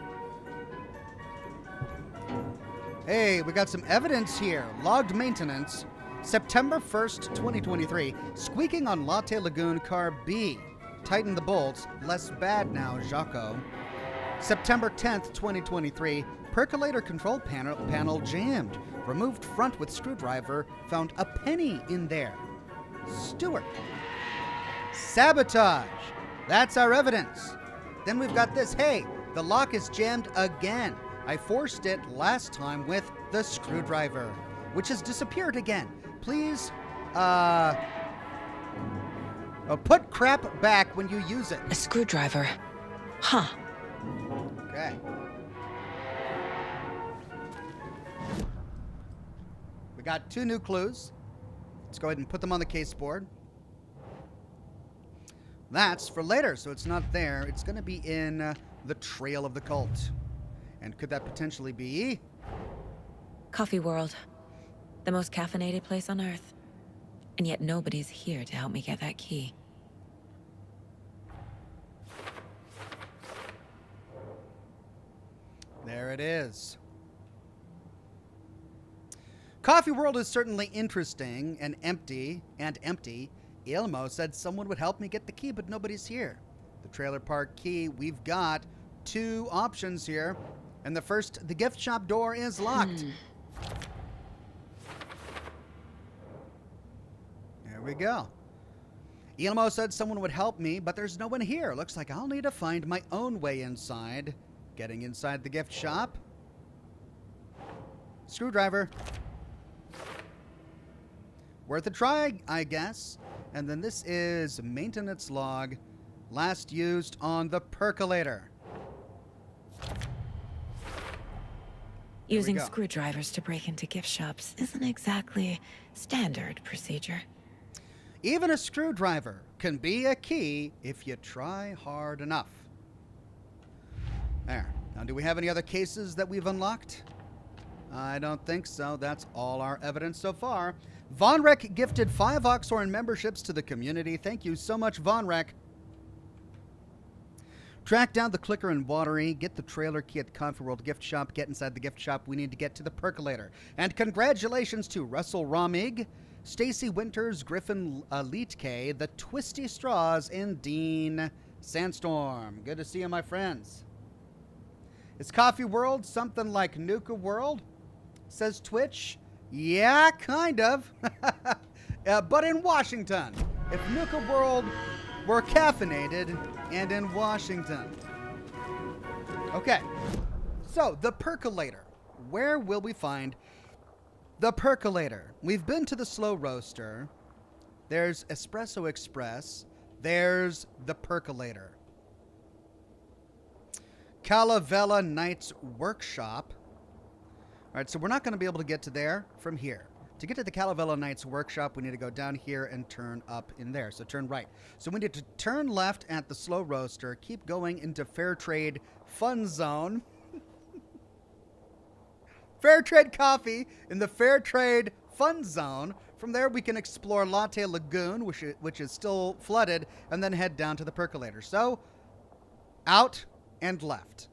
Hey, we got some evidence here. Logged maintenance. September 1st, 2023. Squeaking on Latte Lagoon car B. Tighten the bolts. Less bad now, Jacko. September 10th, 2023. Percolator control panel jammed. Removed front with screwdriver. Found a penny in there. Stuart. Sabotage. That's our evidence. Then we've got this. Hey, the lock is jammed again. I forced it last time with the screwdriver, which has disappeared again. Please, put crap back when you use it. A screwdriver. Huh. Okay. We got 2 new clues. Let's go ahead and put them on the case board. That's for later, so it's not there. It's going to be in the Trail of the Cult. And could that potentially be? Coffee World. The most caffeinated place on Earth. And yet nobody's here to help me get that key. There it is. Coffee World is certainly interesting and empty. Ilmo said someone would help me get the key, but nobody's here. The trailer park key, we've got 2 options here. And the first, the gift shop door is locked. There we go. Ilmo said someone would help me, but there's no one here. Looks like I'll need to find my own way inside. Getting inside the gift shop. Screwdriver. Worth a try, I guess. And then this is maintenance log. Last used on the percolator. Using screwdrivers to break into gift shops isn't exactly standard procedure. Even a screwdriver can be a key if you try hard enough. There. Now, do we have any other cases that we've unlocked? I don't think so. That's all our evidence so far. Vonrek gifted 5 Oxhorn memberships to the community. Thank you so much, Vonrek. Track down the clicker and watery. Get the trailer key at the Coffee World gift shop. Get inside the gift shop. We need to get to the percolator. And congratulations to Russell Romig, Stacy Winters, Griffin Leetke, the Twisty Straws, and Dean Sandstorm. Good to see you, my friends. Is Coffee World something like Nuka World? Says Twitch. Yeah, kind of. But in Washington. If Nuka World were caffeinated and in Washington. Okay. So, the percolator. Where will we find the percolator? We've been to the Slow Roaster. There's Espresso Express. There's the percolator. Calavella Knights Workshop. All right, so we're not going to be able to get to there from here. To get to the Calavella Knights Workshop, we need to go down here and turn up in there. So turn right. So we need to turn left at the Slow Roaster, keep going into Fair Trade Fun Zone. Fair Trade Coffee in the Fair Trade Fun Zone. From there, we can explore Latte Lagoon, which is still flooded, and then head down to the percolator. So, out and left.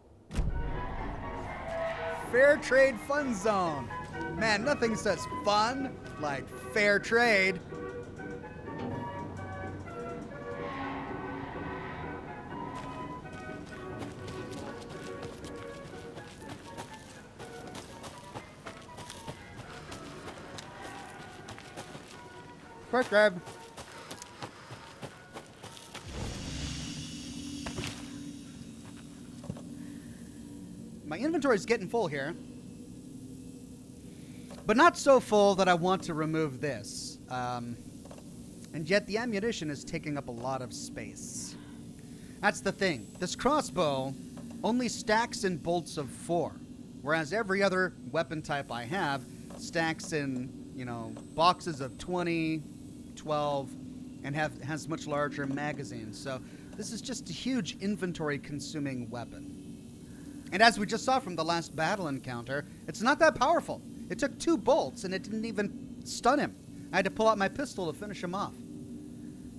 Fair Trade Fun Zone. Man, nothing says fun like fair trade. Quick grab. My inventory is getting full here. But not so full that I want to remove this. And yet the ammunition is taking up a lot of space. That's the thing. This crossbow only stacks in bolts of 4. Whereas every other weapon type I have stacks in, you know, boxes of 20, 12, and has much larger magazines. So this is just a huge inventory consuming weapon. And as we just saw from the last battle encounter, it's not that powerful. It took 2 bolts, and it didn't even stun him. I had to pull out my pistol to finish him off.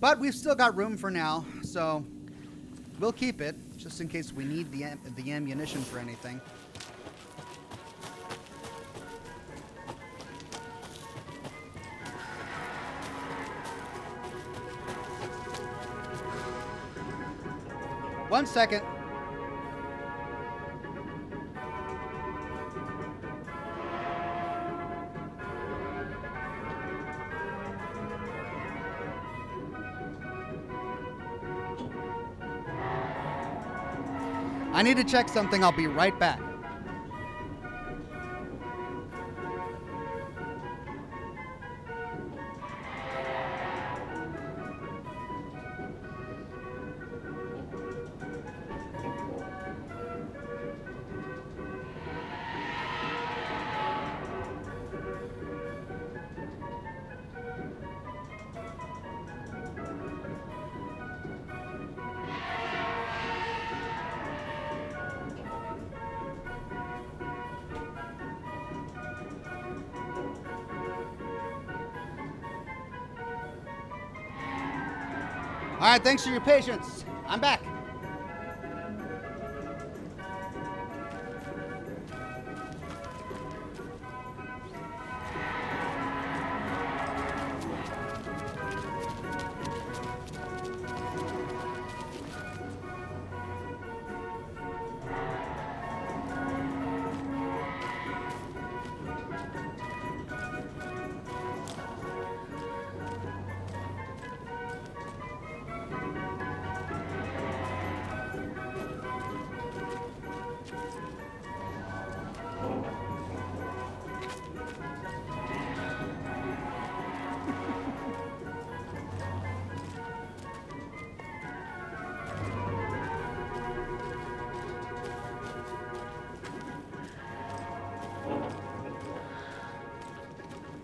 But we've still got room for now, so we'll keep it, just in case we need the ammunition for anything. One second. I need to check something. I'll be right back. All right, thanks for your patience. I'm back.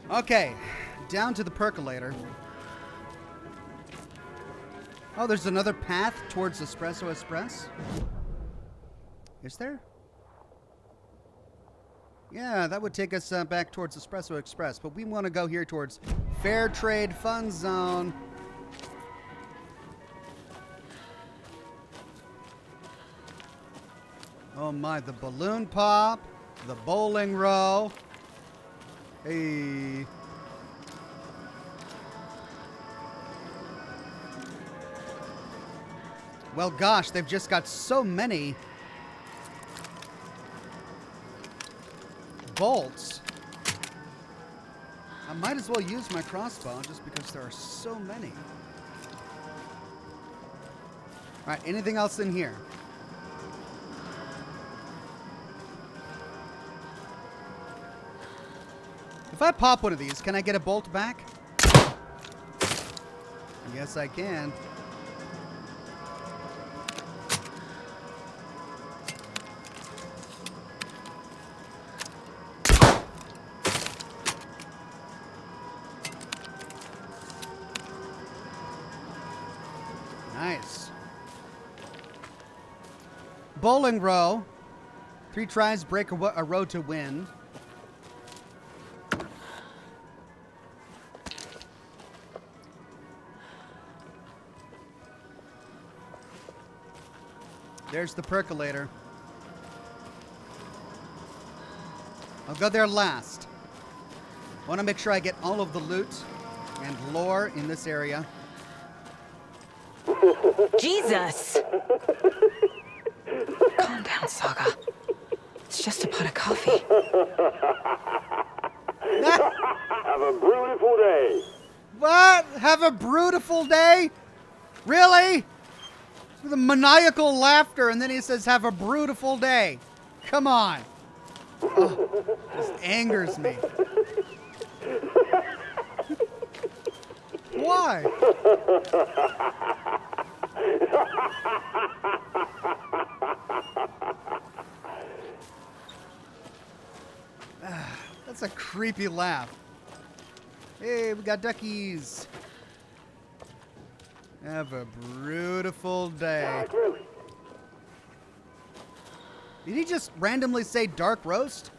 Okay, down to the percolator. Oh, there's another path towards Espresso Express. Is there? Yeah, that would take us back towards Espresso Express, but we want to go here towards Fair Trade Fun Zone. Oh my, the balloon pop, the bowling row. Hey. Well, gosh, they've just got so many bolts. I might as well use my crossbow just because there are so many. All right, anything else in here? If I pop one of these, can I get a bolt back? Yes, I can. Nice. Bowling row. 3 tries, break a row to win. There's the percolator. I'll go there last. I want to make sure I get all of the loot and lore in this area. Jesus! Calm down, Saga. It's just a pot of coffee. Have a beautiful day. What? Have a beautiful day? Really? With a maniacal laughter, and then he says, have a beautiful day. Come on. Oh, this angers me. Why? That's a creepy laugh. Hey, we got duckies. Have a beautiful day. Did he just randomly say dark roast?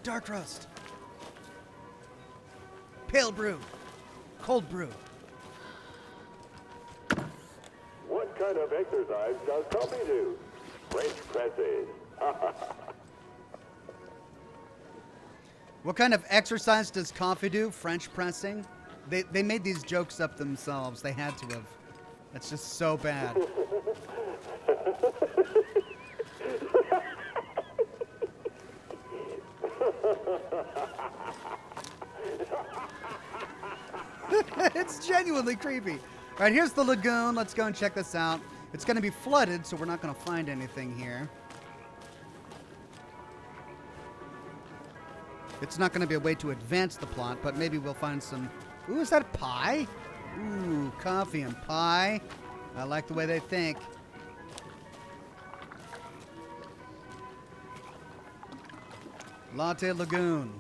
Dark roast. Pale brew. Cold brew. What kind of exercise does coffee do? French presses. What kind of exercise does coffee do? French pressing? They made these jokes up themselves. They had to have. That's just so bad. It's genuinely creepy. All right, here's the lagoon. Let's go and check this out. It's going to be flooded, so we're not going to find anything here. It's not going to be a way to advance the plot, but maybe we'll find some... Ooh, is that pie? Ooh, coffee and pie. I like the way they think. Latte Lagoon.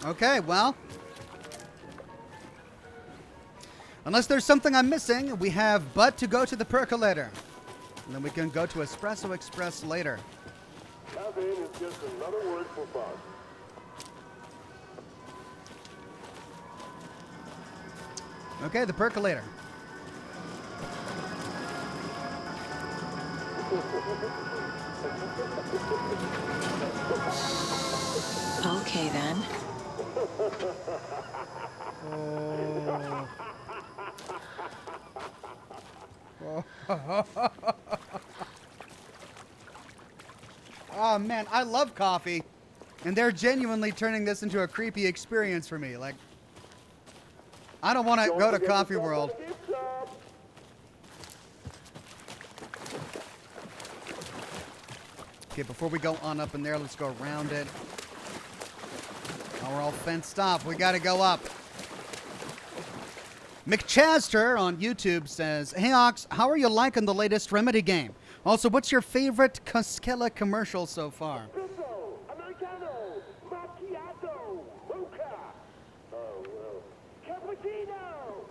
Okay, well, unless there's something I'm missing, we have but to go to the percolator. And then we can go to Espresso Express later. Caffeine is just another word for fun. Okay, the percolator. Okay, then. Oh man, I love coffee, and they're genuinely turning this into a creepy experience for me. Like, I don't want to go to Coffee World. Okay, before we go on up in there, let's go around it. Now we're all fenced off. We gotta go up. McChaster on YouTube says, "Hey Ox, how are you liking the latest Remedy game? Also, what's your favorite Cascella commercial so far?" Americano, macchiato, mocha. Oh, well. Cappuccino.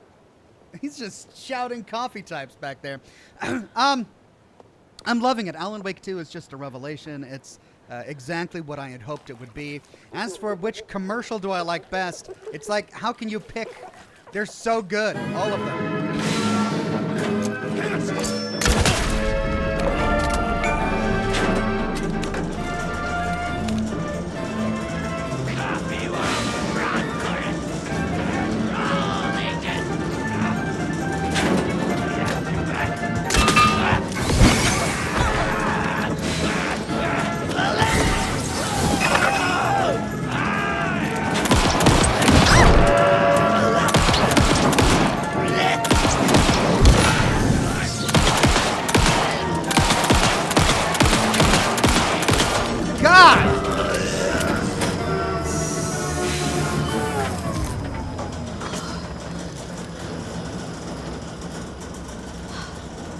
He's just shouting coffee types back there. I'm loving it. Alan Wake 2 is just a revelation. It's exactly what I had hoped it would be. As for which commercial do I like best, it's like, how can you pick? They're so good, all of them.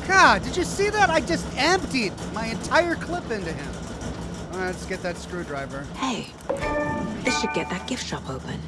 God, did you see that? I just emptied my entire clip into him. All right, let's get that screwdriver. Hey, this should get that gift shop open.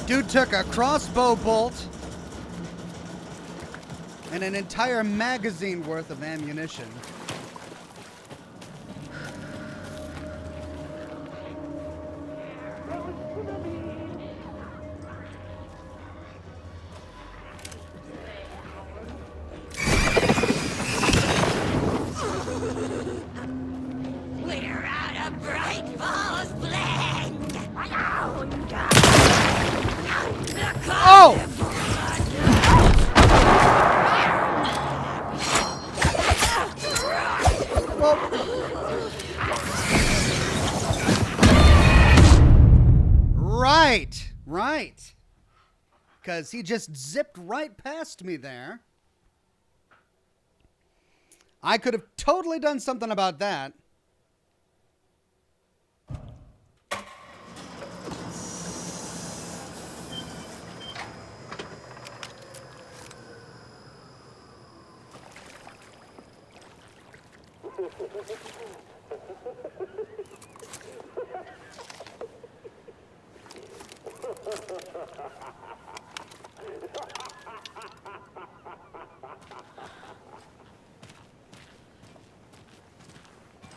Dude took a crossbow bolt and an entire magazine worth of ammunition. We're out of bright falls blend. Oh! Right. Because he just zipped right past me there. I could have totally done something about that.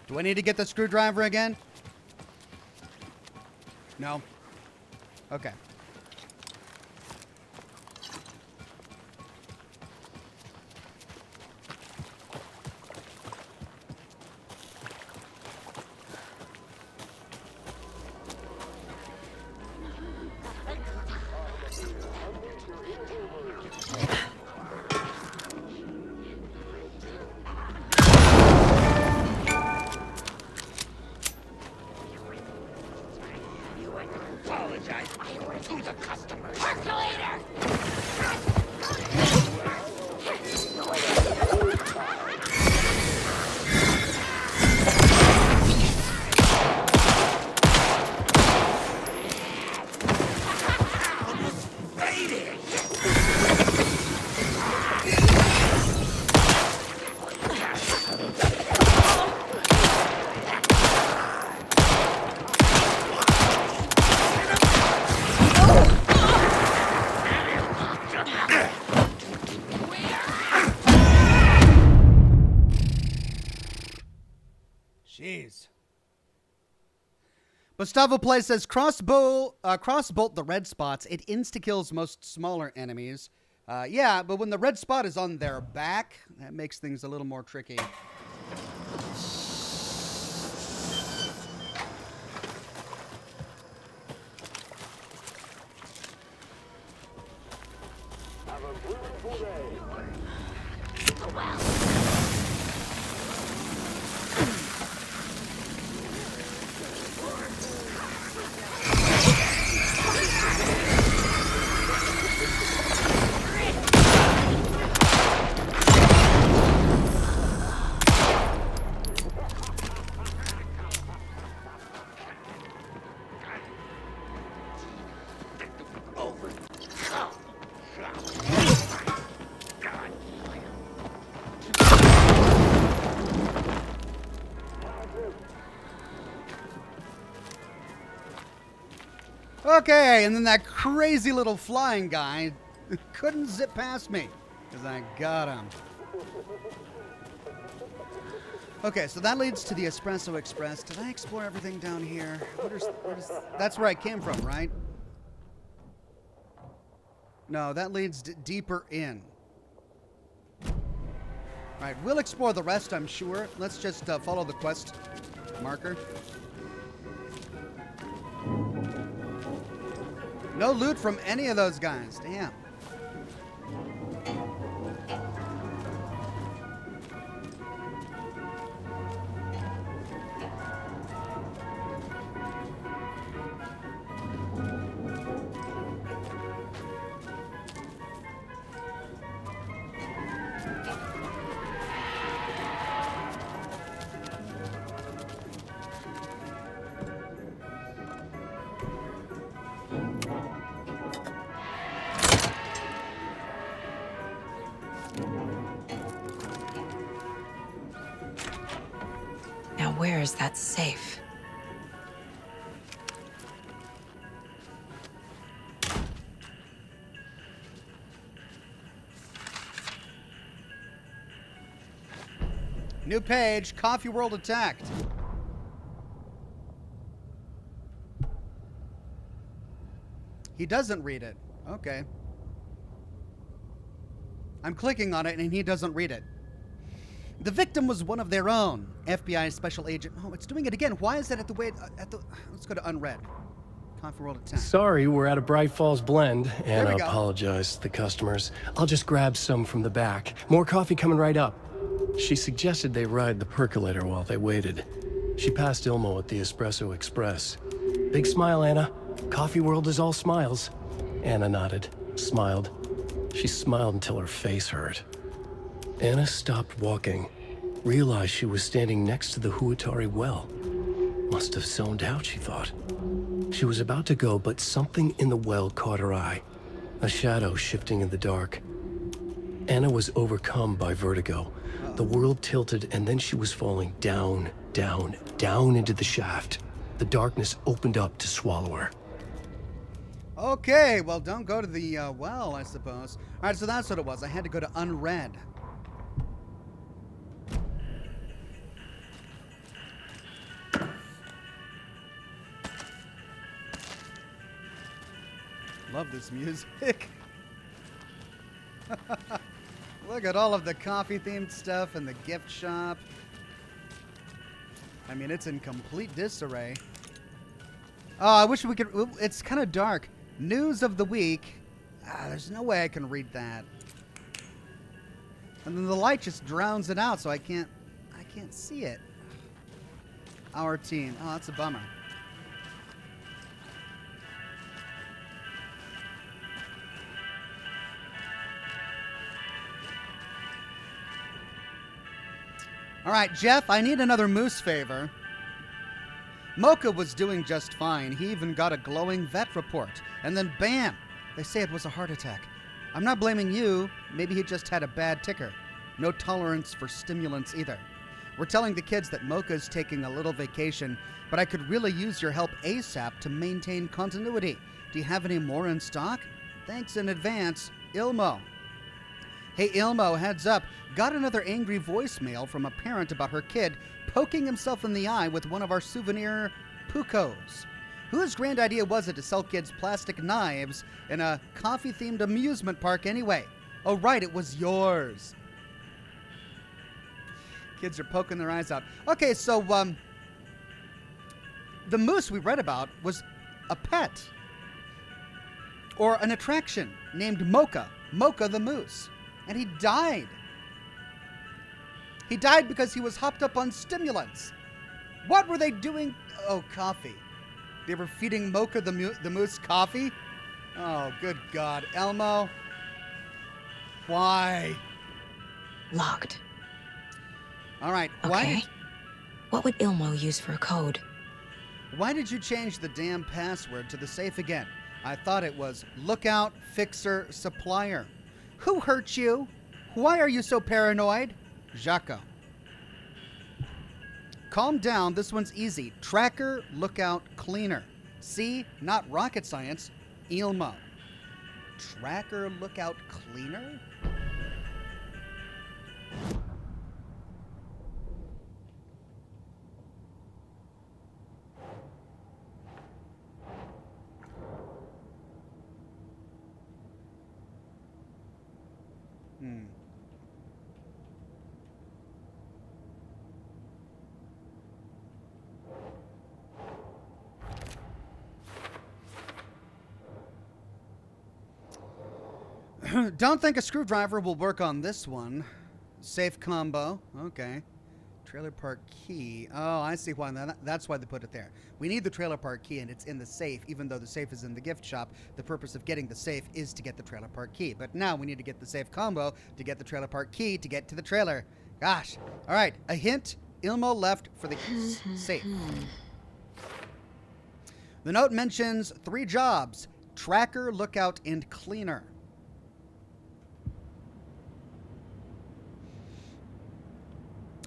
Do I need to get the screwdriver again? No? Okay. Gustavo Play says, crossbolt the red spots. It insta-kills most smaller enemies. Yeah, but when the red spot is on their back, that makes things a little more tricky. Have a beautiful day. Okay, and then that crazy little flying guy couldn't zip past me because I got him. Okay, so that leads to the Espresso Express. Did I explore everything down here? That's where I came from, right? No, that leads deeper in. All right, we'll explore the rest, I'm sure. Let's just follow the quest marker. No loot from any of those guys. Damn. Now where is that safe? New page, Coffee World attacked. He doesn't read it. Okay. I'm clicking on it and he doesn't read it. The victim was one of their own. FBI special agent. Oh, it's doing it again. Why is that at the way let's go to unread. Coffee World attack. Sorry, we're out of Bright Falls Blend, and I we go. apologize to the customers. I'll just grab some from the back. More coffee coming right up. She suggested they ride the percolator while they waited. She passed Ilmo at the Espresso Express. Big smile, Anna. Coffee World is all smiles. Anna nodded, smiled. She smiled until her face hurt. Anna stopped walking, realized she was standing next to the Huatari well. Must have zoned out, she thought. She was about to go, but something in the well caught her eye. A shadow shifting in the dark. Anna was overcome by vertigo. The world tilted, and then she was falling down, down, down into the shaft. The darkness opened up to swallow her. Okay, well, don't go to the well, I suppose. All right, so that's what it was. I had to go to unread. Love this music. Look at all of the coffee-themed stuff and the gift shop. I mean, it's in complete disarray. Oh, I wish we could... It's kind of dark. News of the week. There's no way I can read that. And then the light just drowns it out, so I can't see it. Our team. Oh, that's a bummer. All right, Jeff, I need another moose favor. Mocha was doing just fine. He even got a glowing vet report. And then bam, they say it was a heart attack. I'm not blaming you. Maybe he just had a bad ticker. No tolerance for stimulants either. We're telling the kids that Mocha's taking a little vacation, but I could really use your help ASAP to maintain continuity. Do you have any more in stock? Thanks in advance, Ilmo. Hey, Ilmo, heads up. Got another angry voicemail from a parent about her kid poking himself in the eye with one of our souvenir Pucos. Whose grand idea was it to sell kids plastic knives in a coffee-themed amusement park anyway? Oh, right, it was yours. Kids are poking their eyes out. Okay, so, the moose we read about was a pet. Or an attraction named Mocha. Mocha the moose. And he died. He died because he was hopped up on stimulants. What were they doing? Oh, coffee. They were feeding Mocha the moose coffee? Oh, good God. Elmo? Why? Locked. All right. Okay. What would Ilmo use for a code? Why did you change the damn password to the safe again? I thought it was Lookout, Fixer, Supplier. Who hurt you? Why are you so paranoid? Jaco. Calm down. This one's easy. Tracker, Lookout, Cleaner. See? Not rocket science. Ilmo. Tracker, Lookout, Cleaner? Don't think a screwdriver will work on this one. Safe combo. Okay. Trailer park key. Oh, I see why. That's why they put it there. We need the trailer park key, and it's in the safe, even though the safe is in the gift shop. The purpose of getting the safe is to get the trailer park key. But now we need to get the safe combo to get the trailer park key to get to the trailer. Gosh. All right. A hint. Ilmo left for the safe. The note mentions 3 jobs. Tracker, Lookout, and Cleaner.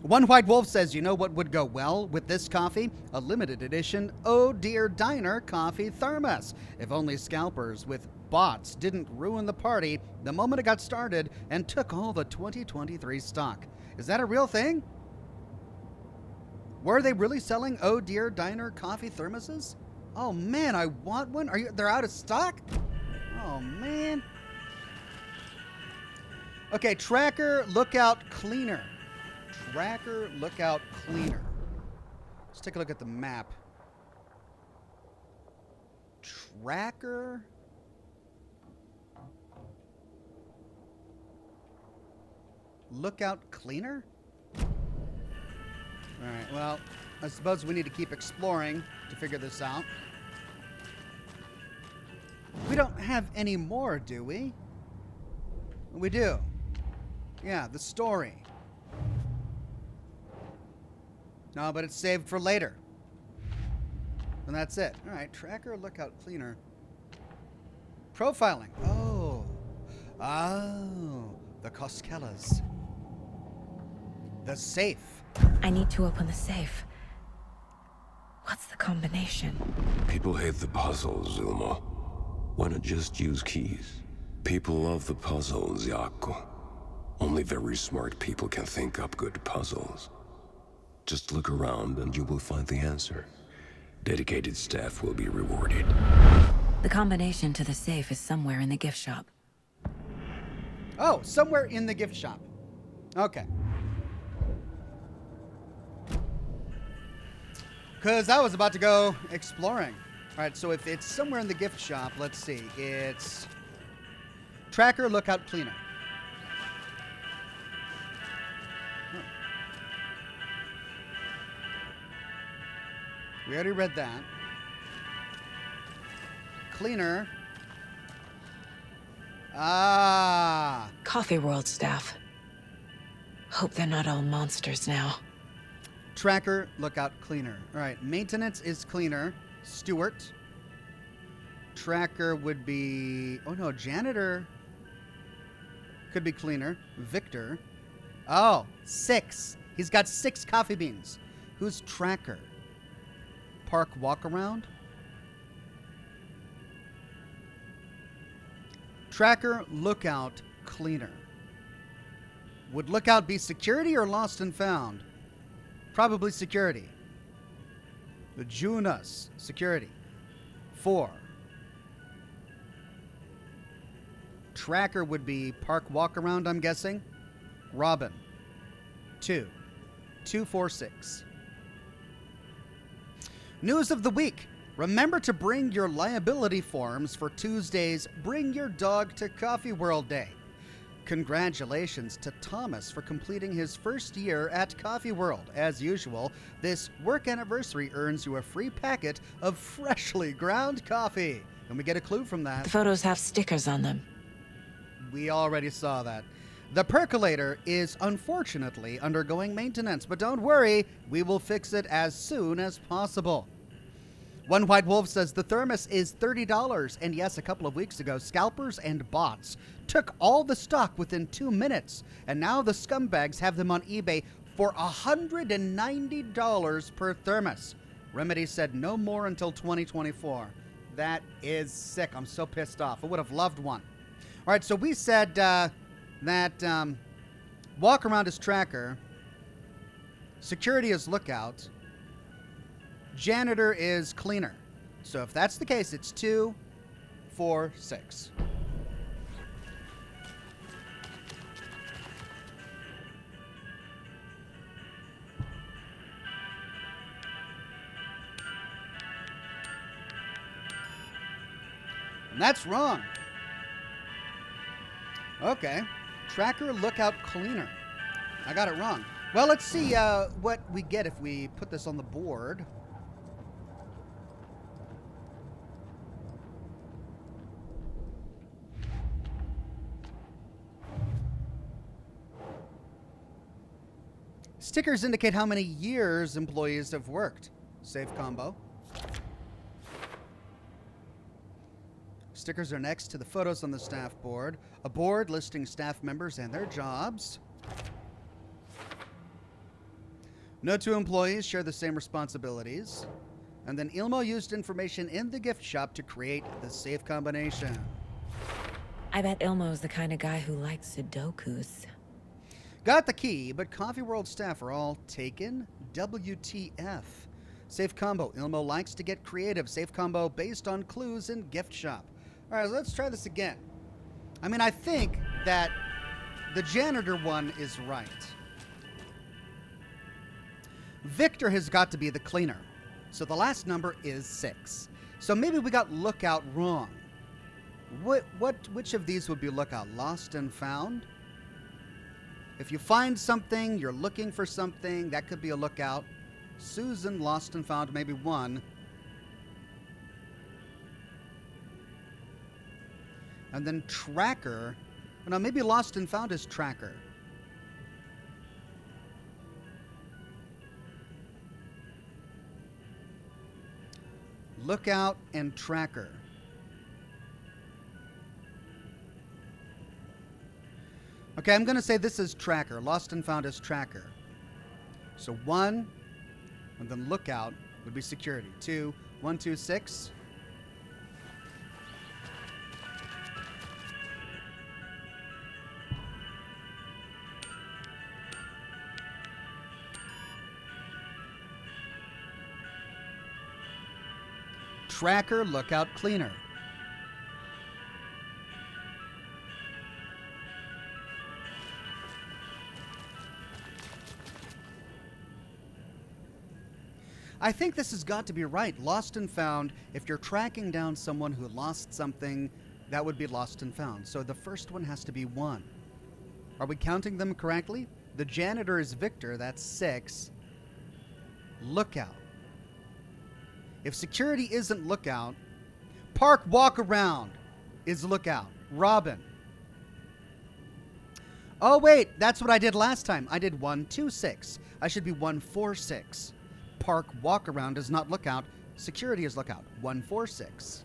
One White Wolf says, you know what would go well with this coffee? A limited edition Oh Dear Diner coffee thermos. If only scalpers with bots didn't ruin the party the moment it got started and took all the 2023 stock. Is that a real thing? Were they really selling Oh Dear Diner coffee thermoses? Oh man, I want one. They're out of stock? Oh man. Okay, Tracker, Lookout, Cleaner. Tracker, Lookout, Cleaner. Let's take a look at the map. Tracker. Lookout, Cleaner? Alright, well, I suppose we need to keep exploring to figure this out. We don't have any more, do we? We do. Yeah, the story. No, but it's saved for later. And that's it. All right, Tracker, Lookout, Cleaner. Profiling. Oh. Oh. The Koskellas. The safe. I need to open the safe. What's the combination? People hate the puzzles, Ilmo. Why not just use keys? People love the puzzles, Jaco. Only very smart people can think up good puzzles. Just look around and you will find the answer. Dedicated staff will be rewarded. The combination to the safe is somewhere in the gift shop. Oh, somewhere in the gift shop. Okay. Because I was about to go exploring. All right, so if it's somewhere in the gift shop, let's see. It's Tracker, Lookout, Cleaner. We already read that. Cleaner. Ah. Coffee World staff. Hope they're not all monsters now. Tracker, Lookout, Cleaner. All right, maintenance is Cleaner. Stewart. Tracker would be... Oh, no, janitor could be Cleaner. Victor. Oh, 6. He's got 6 coffee beans. Who's Tracker? Park walk-around? Tracker, Lookout, Cleaner. Would Lookout be security or lost and found? Probably security. The Junas, security. 4. Tracker would be park walk around, I'm guessing. Robin. 2. 246. News of the week. Remember to bring your liability forms for Tuesday's Bring Your Dog to Coffee World Day. Congratulations to Thomas for completing his first year at Coffee World. As usual, this work anniversary earns you a free packet of freshly ground coffee. And we get a clue from that. The photos have stickers on them. We already saw that. The percolator is unfortunately undergoing maintenance, but don't worry, we will fix it as soon as possible. One White Wolf says the thermos is $30, and yes, a couple of weeks ago, scalpers and bots took all the stock within 2 minutes, and now the scumbags have them on eBay for $190 per thermos. Remedy said no more until 2024. That is sick. I'm so pissed off. I would have loved one. All right, so we said that walk around is tracker, security is lookout, janitor is cleaner. So if that's the case, it's 2, 4, 6. And that's wrong. Okay. Tracker, lookout, cleaner. I got it wrong. Well, let's see what we get if we put this on the board. Stickers indicate how many years employees have worked. Safe combo. Stickers are next to the photos on the staff board. A board listing staff members and their jobs. No two employees share the same responsibilities. And then Ilmo used information in the gift shop to create the safe combination. I bet Ilmo's the kind of guy who likes Sudokus. Got the key, but Coffee World staff are all taken. WTF. Safe combo. Ilmo likes to get creative. Safe combo based on clues in gift shop. All right, let's try this again. I mean, I think that the janitor one is right. Victor has got to be the cleaner. So the last number is 6. So maybe we got lookout wrong. Which of these would be lookout? Lost and found? If you find something, you're looking for something, that could be a lookout. Susan, lost and found, maybe 1. And then tracker. No, maybe lost and found is tracker. Lookout and tracker. Okay, I'm going to say this is tracker. Lost and found is tracker. So 1, and then lookout would be security. 2, 1, 2, 6. Tracker, lookout, cleaner. I think this has got to be right. Lost and found. If you're tracking down someone who lost something, that would be lost and found. So the first one has to be 1. Are we counting them correctly? The janitor is Victor. That's 6. Lookout. If security isn't lookout, park walk around is lookout. Robin. Oh, wait. That's what I did last time. I did 1, 2, 6. I should be 1, 4, 6. Park walk around is not lookout. Security is lookout. 1, 4, 6.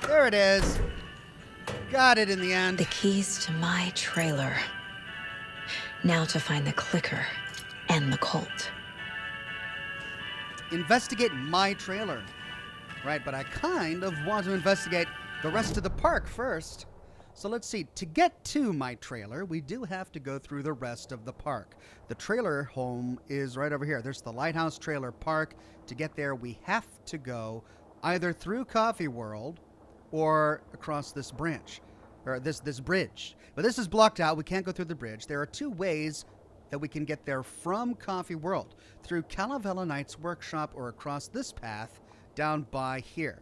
There it is. Got it in the end. The keys to my trailer. Now to find the clicker and the Colt. Investigate my trailer. Right, but I kind of want to investigate the rest of the park first. So let's see. To get to my trailer, we do have to go through the rest of the park. The trailer home is right over here. There's the Lighthouse Trailer Park. To get there, we have to go either through Coffee World or across this branch, or this bridge. But this is blocked out. We can't go through the bridge. There are two ways that we can get there from Coffee World: through Calavella Knight's workshop or across this path down by here.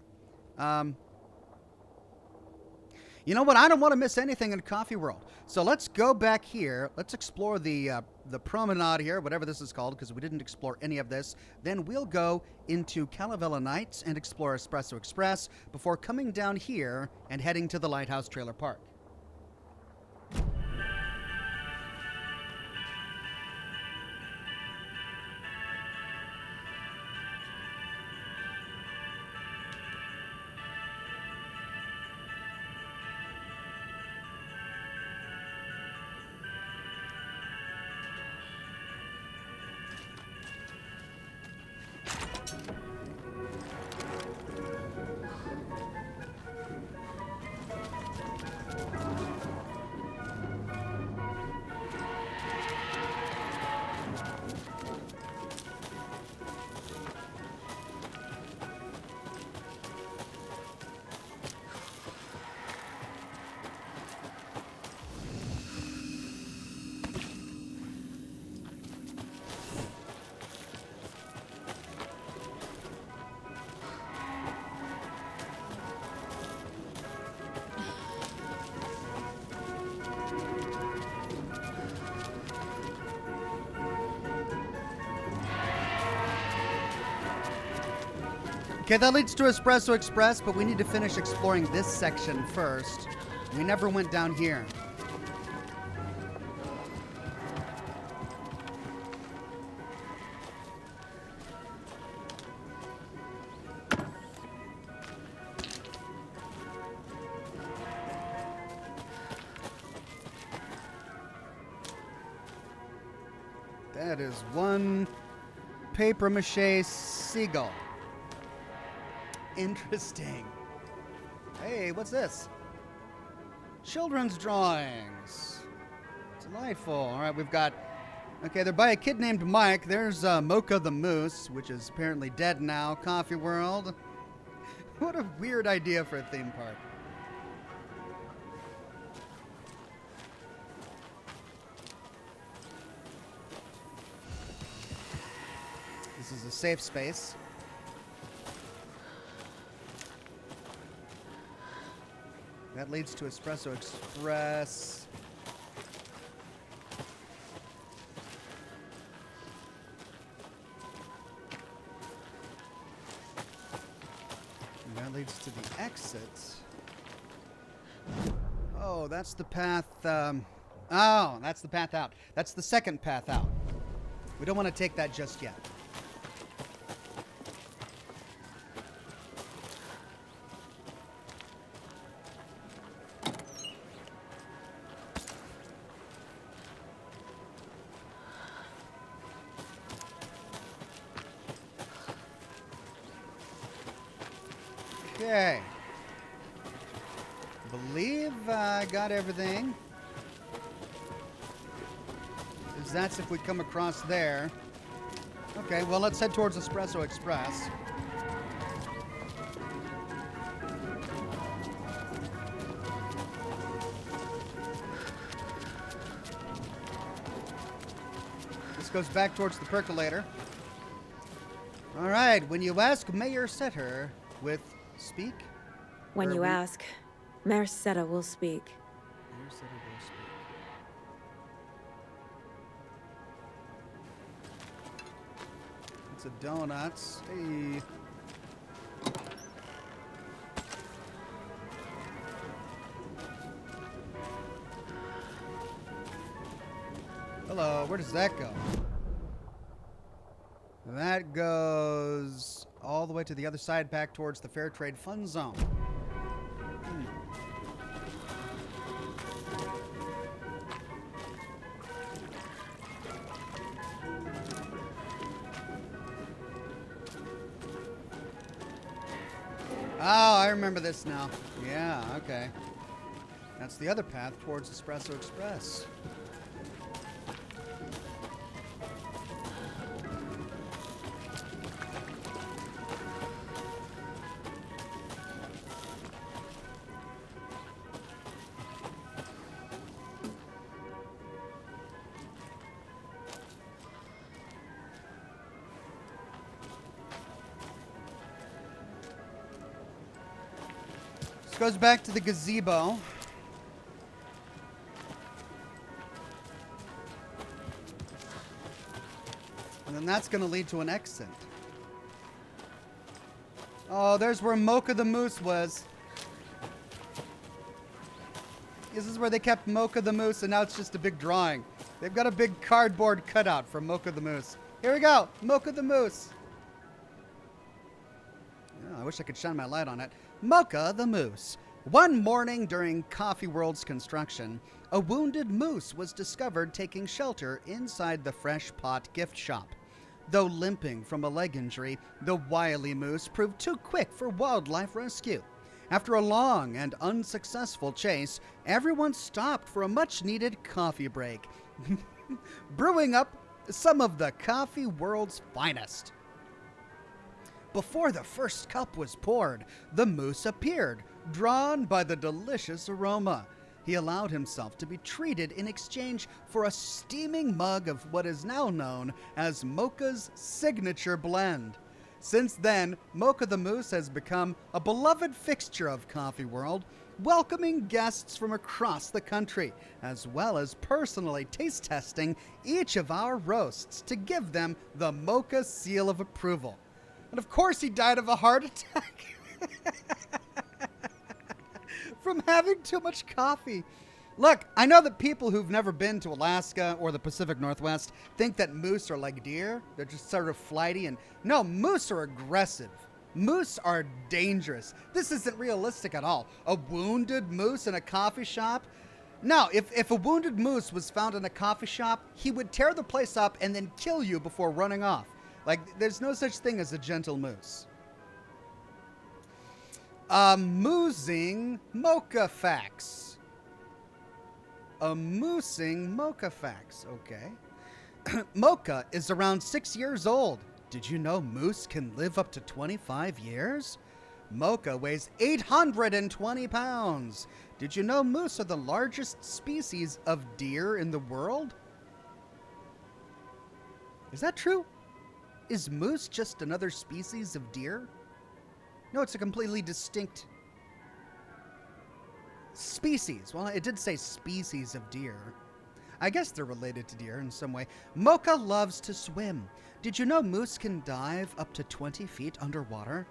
You know what? I don't want to miss anything in Coffee World. So let's go back here. Let's explore the promenade here, whatever this is called, because we didn't explore any of this. Then we'll go into Calavella Nights and explore Espresso Express before coming down here and heading to the Lighthouse Trailer Park. Okay, that leads to Espresso Express, but we need to finish exploring this section first. We never went down here. That is one paper mache seagull. Interesting. Hey, what's this? Children's drawings. Delightful. All right, we've got... Okay, they're by a kid named Mike. There's Mocha the Moose, which is apparently dead now. Coffee World. What a weird idea for a theme park. This is a safe space. That leads to Espresso Express. And that leads to the exit. Oh, that's the path. Oh, that's the path out. That's the second path out. We don't want to take that just yet. Okay. Believe I got everything. Because that's if we come across there. Okay, well, let's head towards Espresso Express. This goes back towards the percolator. All right, when you ask Mayor Setter with speak? When Or you we- ask, Mayor Seta will speak. Mayor Setter will speak. It's a donuts. Hey. Hello, where does that go? That goes all the way to the other side, back towards the Fair Trade Fund Zone. Oh, I remember this now. Yeah, okay. That's the other path towards Espresso Express. This goes back to the gazebo. And then that's going to lead to an exit. Oh, there's where Mocha the Moose was. This is where they kept Mocha the Moose, and now it's just a big drawing. They've got a big cardboard cutout for Mocha the Moose. Here we go, Mocha the Moose. Oh, I wish I could shine my light on it. Mocha the Moose. One morning during Coffee World's construction, a wounded moose was discovered taking shelter inside the Fresh Pot gift shop. Though limping from a leg injury, the wily moose proved too quick for wildlife rescue. After a long and unsuccessful chase, everyone stopped for a much-needed coffee break, brewing up some of the Coffee World's finest. Before the first cup was poured, the moose appeared, drawn by the delicious aroma. He allowed himself to be treated in exchange for a steaming mug of what is now known as Mocha's signature blend. Since then, Mocha the Moose has become a beloved fixture of Coffee World, welcoming guests from across the country, as well as personally taste testing each of our roasts to give them the Mocha seal of approval. And of course he died of a heart attack from having too much coffee. Look, I know that people who've never been to Alaska or the Pacific Northwest think that moose are like deer. They're just sort of flighty. And no, moose are aggressive. Moose are dangerous. This isn't realistic at all. A wounded moose in a coffee shop? No, if a wounded moose was found in a coffee shop, he would tear the place up and then kill you before running off. Like, there's no such thing as a gentle moose. Moosing Mocha facts. A moosing Mocha facts, okay. Mocha is around 6 years old. Did you know moose can live up to 25 years? Mocha weighs 820 pounds. Did you know moose are the largest species of deer in the world? Is that true? Is moose just another species of deer? No, it's a completely distinct species. Well, it did say species of deer. I guess they're related to deer in some way. Mocha loves to swim. Did you know moose can dive up to 20 feet underwater?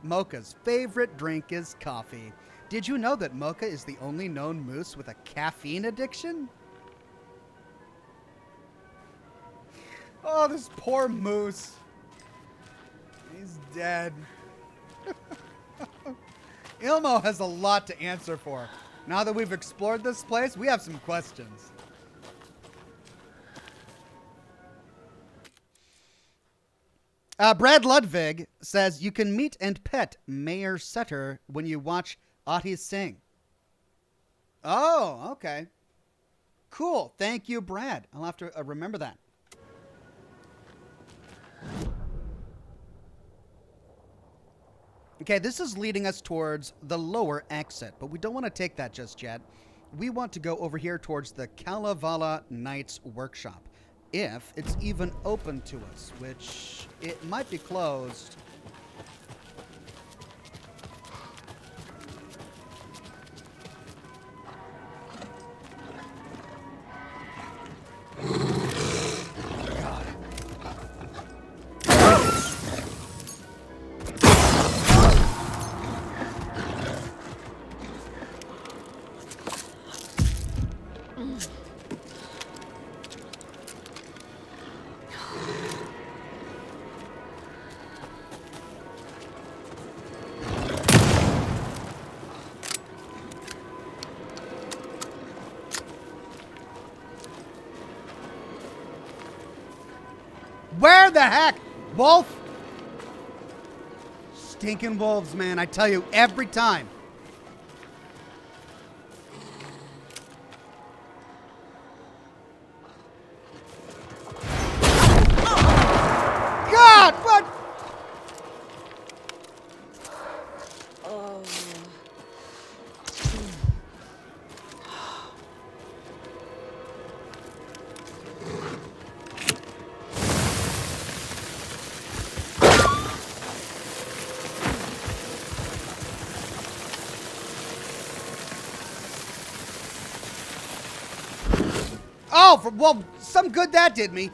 Mocha's favorite drink is coffee. Did you know that Mocha is the only known moose with a caffeine addiction? Oh, this poor moose. He's dead. Ilmo has a lot to answer for. Now that we've explored this place, we have some questions. Brad Ludwig says you can meet and pet Mayor Sutter when you watch Ati sing. Oh, okay. Cool. Thank you, Brad. I'll have to remember that. Okay, this is leading us towards the lower exit, but we don't want to take that just yet. We want to go over here towards the Kalevala Knights Workshop, if it's even open to us, which it might be closed. Where the heck? Wolf? Stinking wolves, man. I tell you, every time. Oh, well, some good that did me.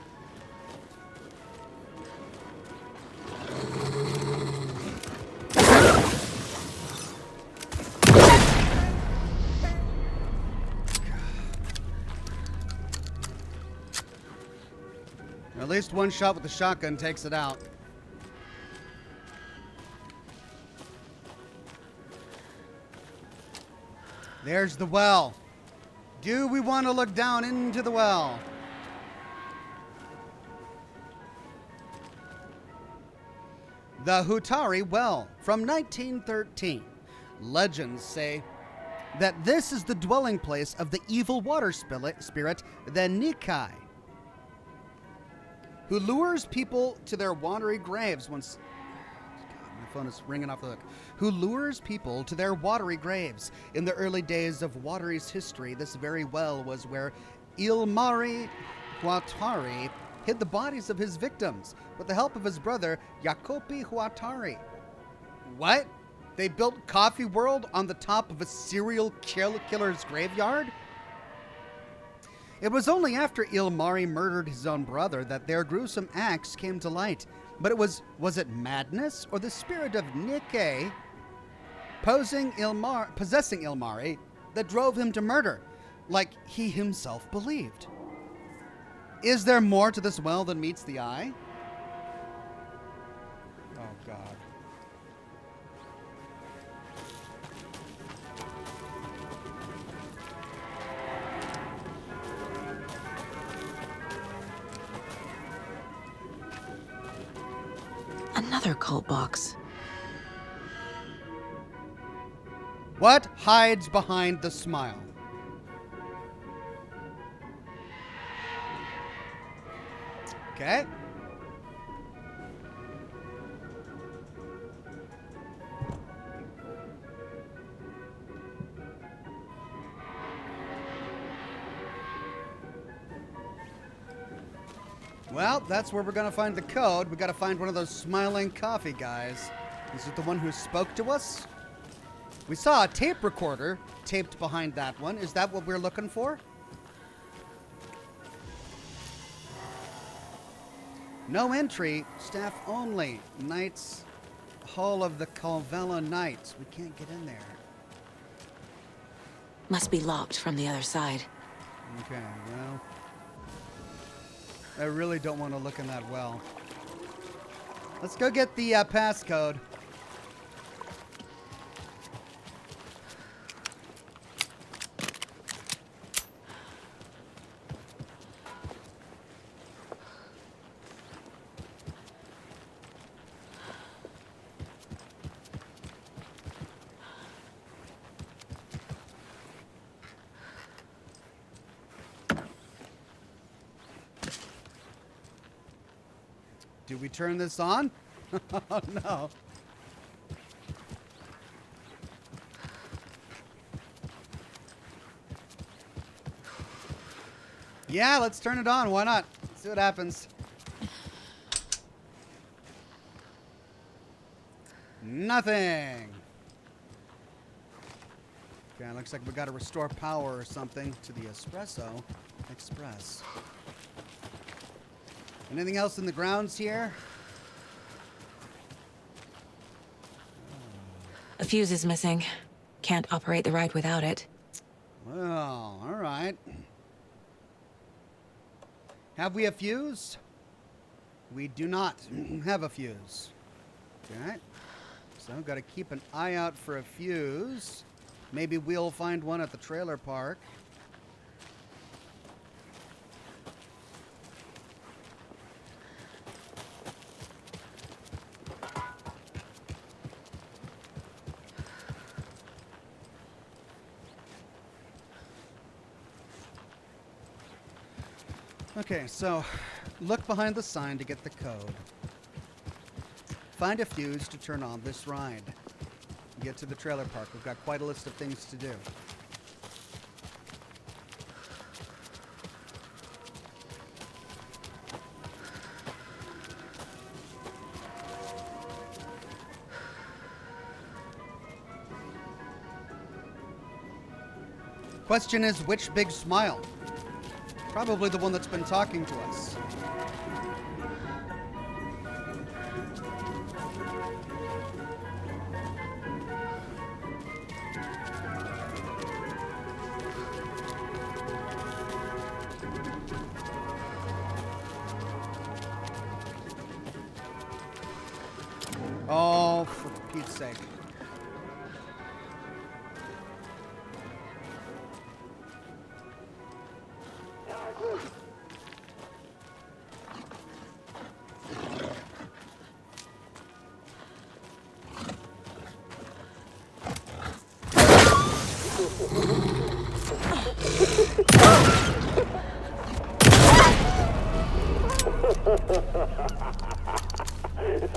At least one shot with the shotgun takes it out. There's the well. Do we want to look down into the well? The Hutari Well from 1913. Legends say that this is the dwelling place of the evil water spirit, the Nikai, who lures people to their watery graves once... God, my phone is ringing off the hook. Who lures people to their watery graves. In the early days of Watery's history, this very well was where Ilmari Huatari hid the bodies of his victims with the help of his brother, Jacopi Huatari. What? They built Coffee World on the top of a serial killer's graveyard? It was only after Ilmari murdered his own brother that their gruesome acts came to light. But was it madness or the spirit of Nikkei possessing Ilmari that drove him to murder, like he himself believed? Is there more to this well than meets the eye? Oh, God. Another cult box. What hides behind the smile? Okay. Well, that's where we're going to find the code. We got to find one of those smiling coffee guys. Is it the one who spoke to us? We saw a tape recorder taped behind that one. Is that what we're looking for? No entry, staff only. Knights, Hall of the Calvella Knights. We can't get in there. Must be locked from the other side. Okay, well, I really don't want to look in that well. Let's go get the passcode. Do we turn this on? Oh, no. Yeah, let's turn it on. Why not? Let's see what happens. Nothing. Okay, looks like we got to restore power or something to the Espresso Express. Anything else in the grounds here? A fuse is missing. Can't operate the ride without it. Well, all right. Have we a fuse? We do not have a fuse. Okay. So, got to keep an eye out for a fuse. Maybe we'll find one at the trailer park. Okay, so look behind the sign to get the code. Find a fuse to turn on this ride. Get to the trailer park. We've got quite a list of things to do. Question is, which big smile? Probably the one that's been talking to us. Oh, for Pete's sake.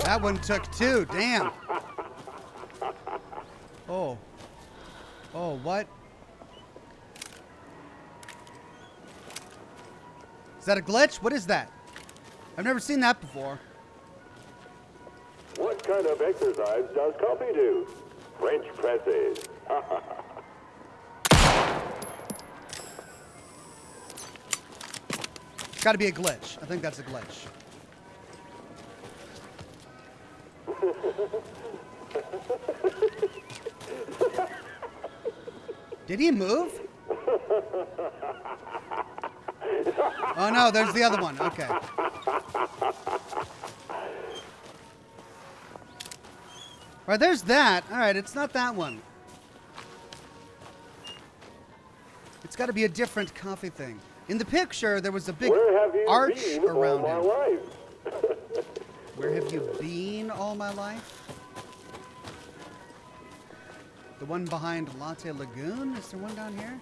That one took two, damn. Oh. Oh, what? Is that a glitch? What is that? I've never seen that before. What kind of exercise does coffee do? French presses. It's got to be a glitch. I think that's a glitch. Did he move? Oh no, there's the other one. Okay. Alright, there's that. Alright, it's not that one. It's got to be a different coffee thing. In the picture, there was a big Where have you arch been around all him. my life? Where have you been all my life? The one behind Latte Lagoon? Is there one down here?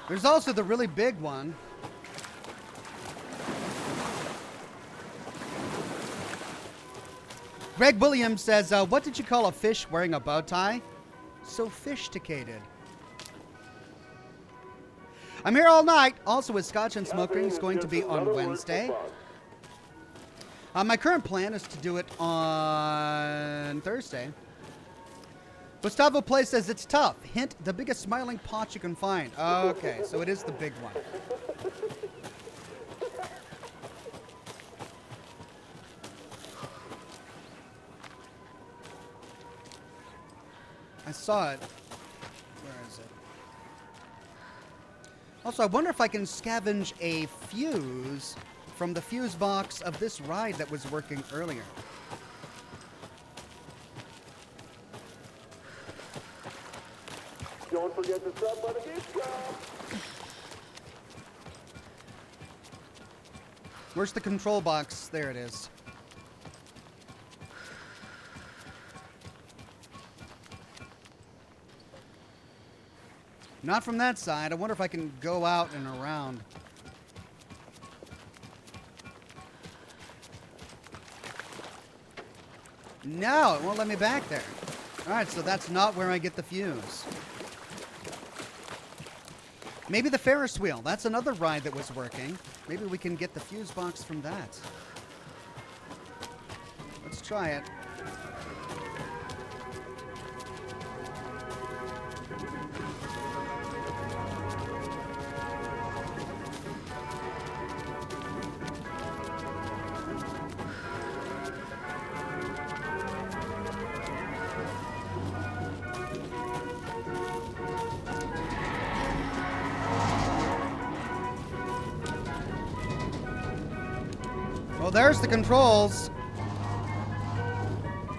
There's also the really big one. Greg Williams says, what did you call a fish wearing a bow tie? Sophisticated. I'm here all night. Also, with Scotch and Smoking is going to be on Wednesday. My current plan is to do it on Thursday. Gustavo Play says it's tough. Hint, the biggest smiling pot you can find. Okay, so it is the big one. I saw it. Where is it? Also, I wonder if I can scavenge a fuse from the fuse box of this ride that was working earlier. Don't forget to stop by the gift shop. Where's the control box? There it is. Not from that side. I wonder if I can go out and around. No, it won't let me back there. Alright, so that's not where I get the fuse. Maybe the Ferris wheel. That's another ride that was working. Maybe we can get the fuse box from that. Let's try it. Well, there's the controls.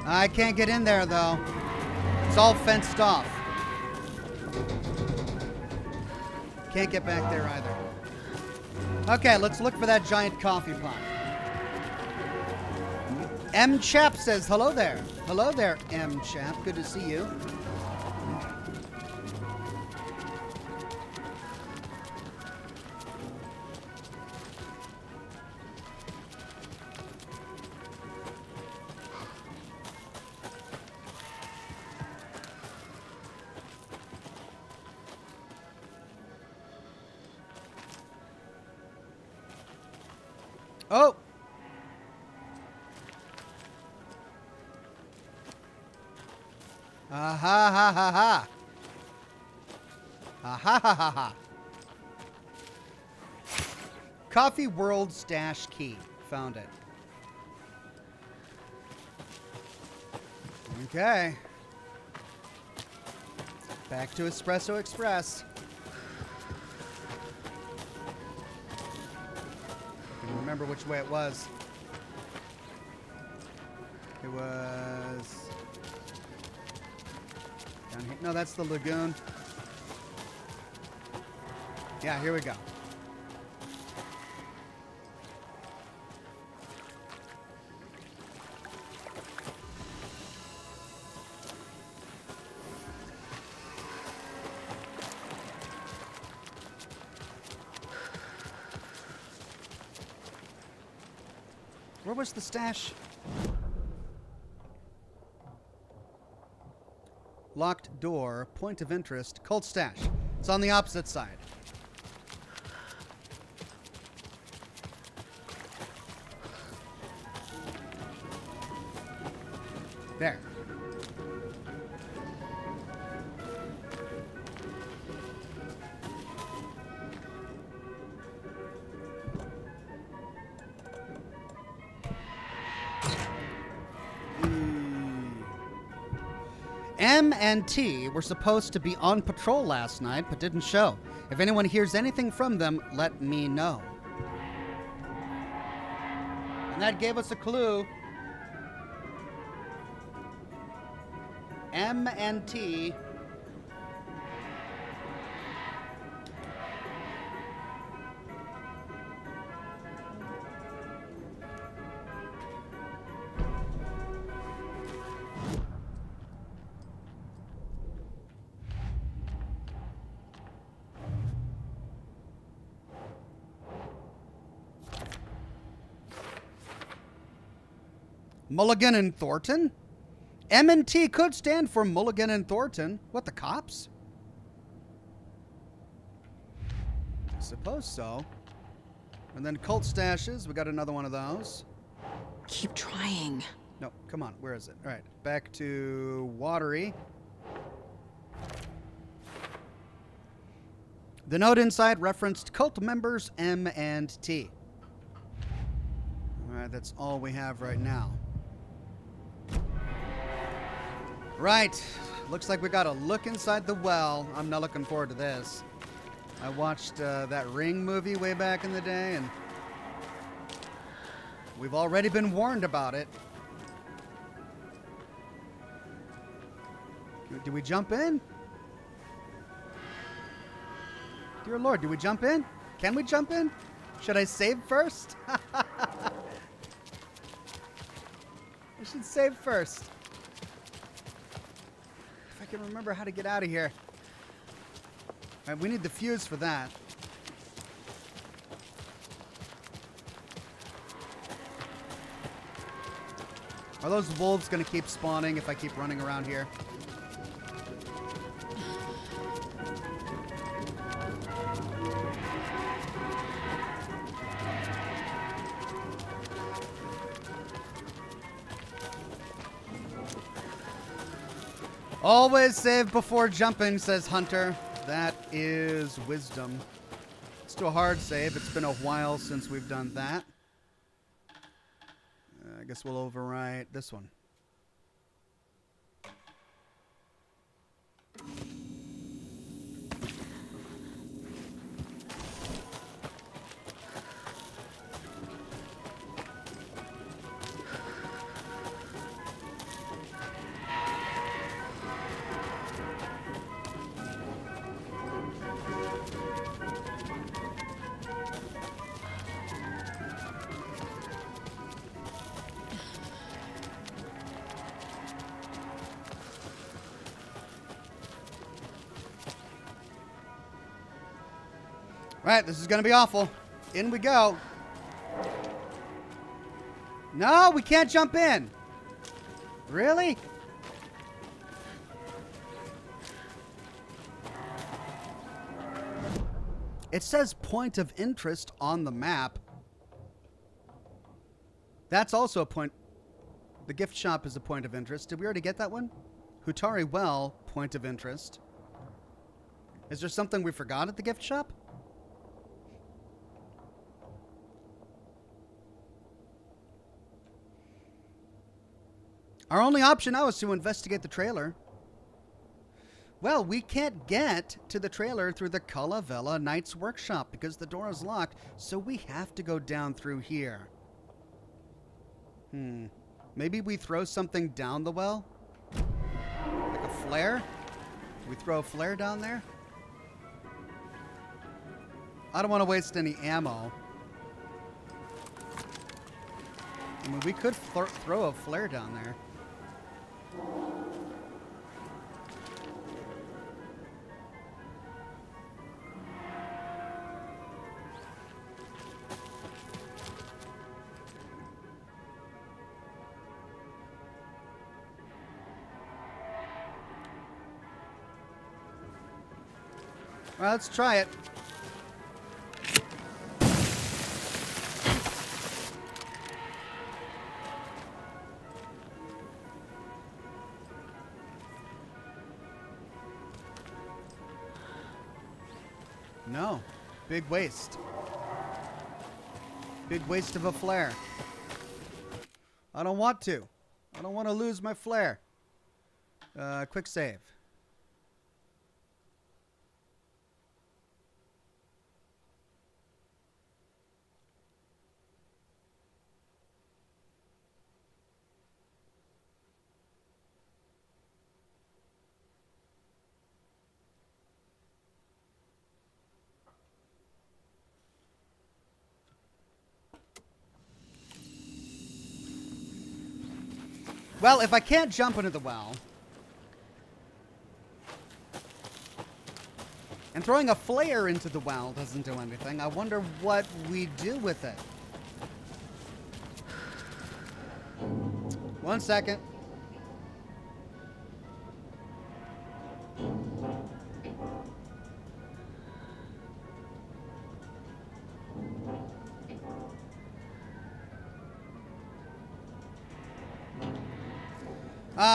I can't get in there, though. It's all fenced off. Can't get back there either. Okay, let's look for that giant coffee pot. M. Chap says, hello there. Hello there, M. Chap. Good to see you. Oh! Ah ha ha ha ha. Ah ha ha ha ha. Coffee World stash key. Found it. Okay. Back to Espresso Express. I don't remember which way it was. It was down here. No, that's the lagoon. Yeah, here we go. Where was the stash? Locked door, point of interest, cult stash. It's on the opposite side. There. M and T were supposed to be on patrol last night, but didn't show. If anyone hears anything from them, let me know. And that gave us a clue. M and T. Mulligan and Thornton? M&T could stand for Mulligan and Thornton. What, the cops? I suppose so. And then cult stashes. We got another one of those. Keep trying. No, come on. Where is it? All right. Back to Watery. The note inside referenced cult members M and T. All right. That's all we have right now. Right. Looks like we got a look inside the well. I'm not looking forward to this. I watched that Ring movie way back in the day, and we've already been warned about it. Do we jump in? Dear Lord, do we jump in? Can we jump in? Should I save first? I should save first. I can remember how to get out of here. All right, we need the fuse for that. Are those wolves going to keep spawning if I keep running around here? Always save before jumping, says Hunter. That is wisdom. Let's do a hard save. It's been a while since we've done that. I guess we'll overwrite this one. Right, this is going to be awful. In we go. No, we can't jump in. Really? It says point of interest on the map. That's also a point. The gift shop is a point of interest. Did we already get that one? Hutari Well, point of interest. Is there something we forgot at the gift shop? Our only option now is to investigate the trailer. Well, we can't get to the trailer through the Calavella Knight's Workshop because the door is locked, so we have to go down through here. Maybe we throw something down the well? Like a flare? Do we throw a flare down there? I don't want to waste any ammo. I mean, we could throw a flare down there. Well, let's try it. No. Big waste. Big waste of a flare. I don't want to. I don't want to lose my flare. Quick save. Well, if I can't jump into the well, and throwing a flare into the well doesn't do anything, I wonder what we do with it. 1 second.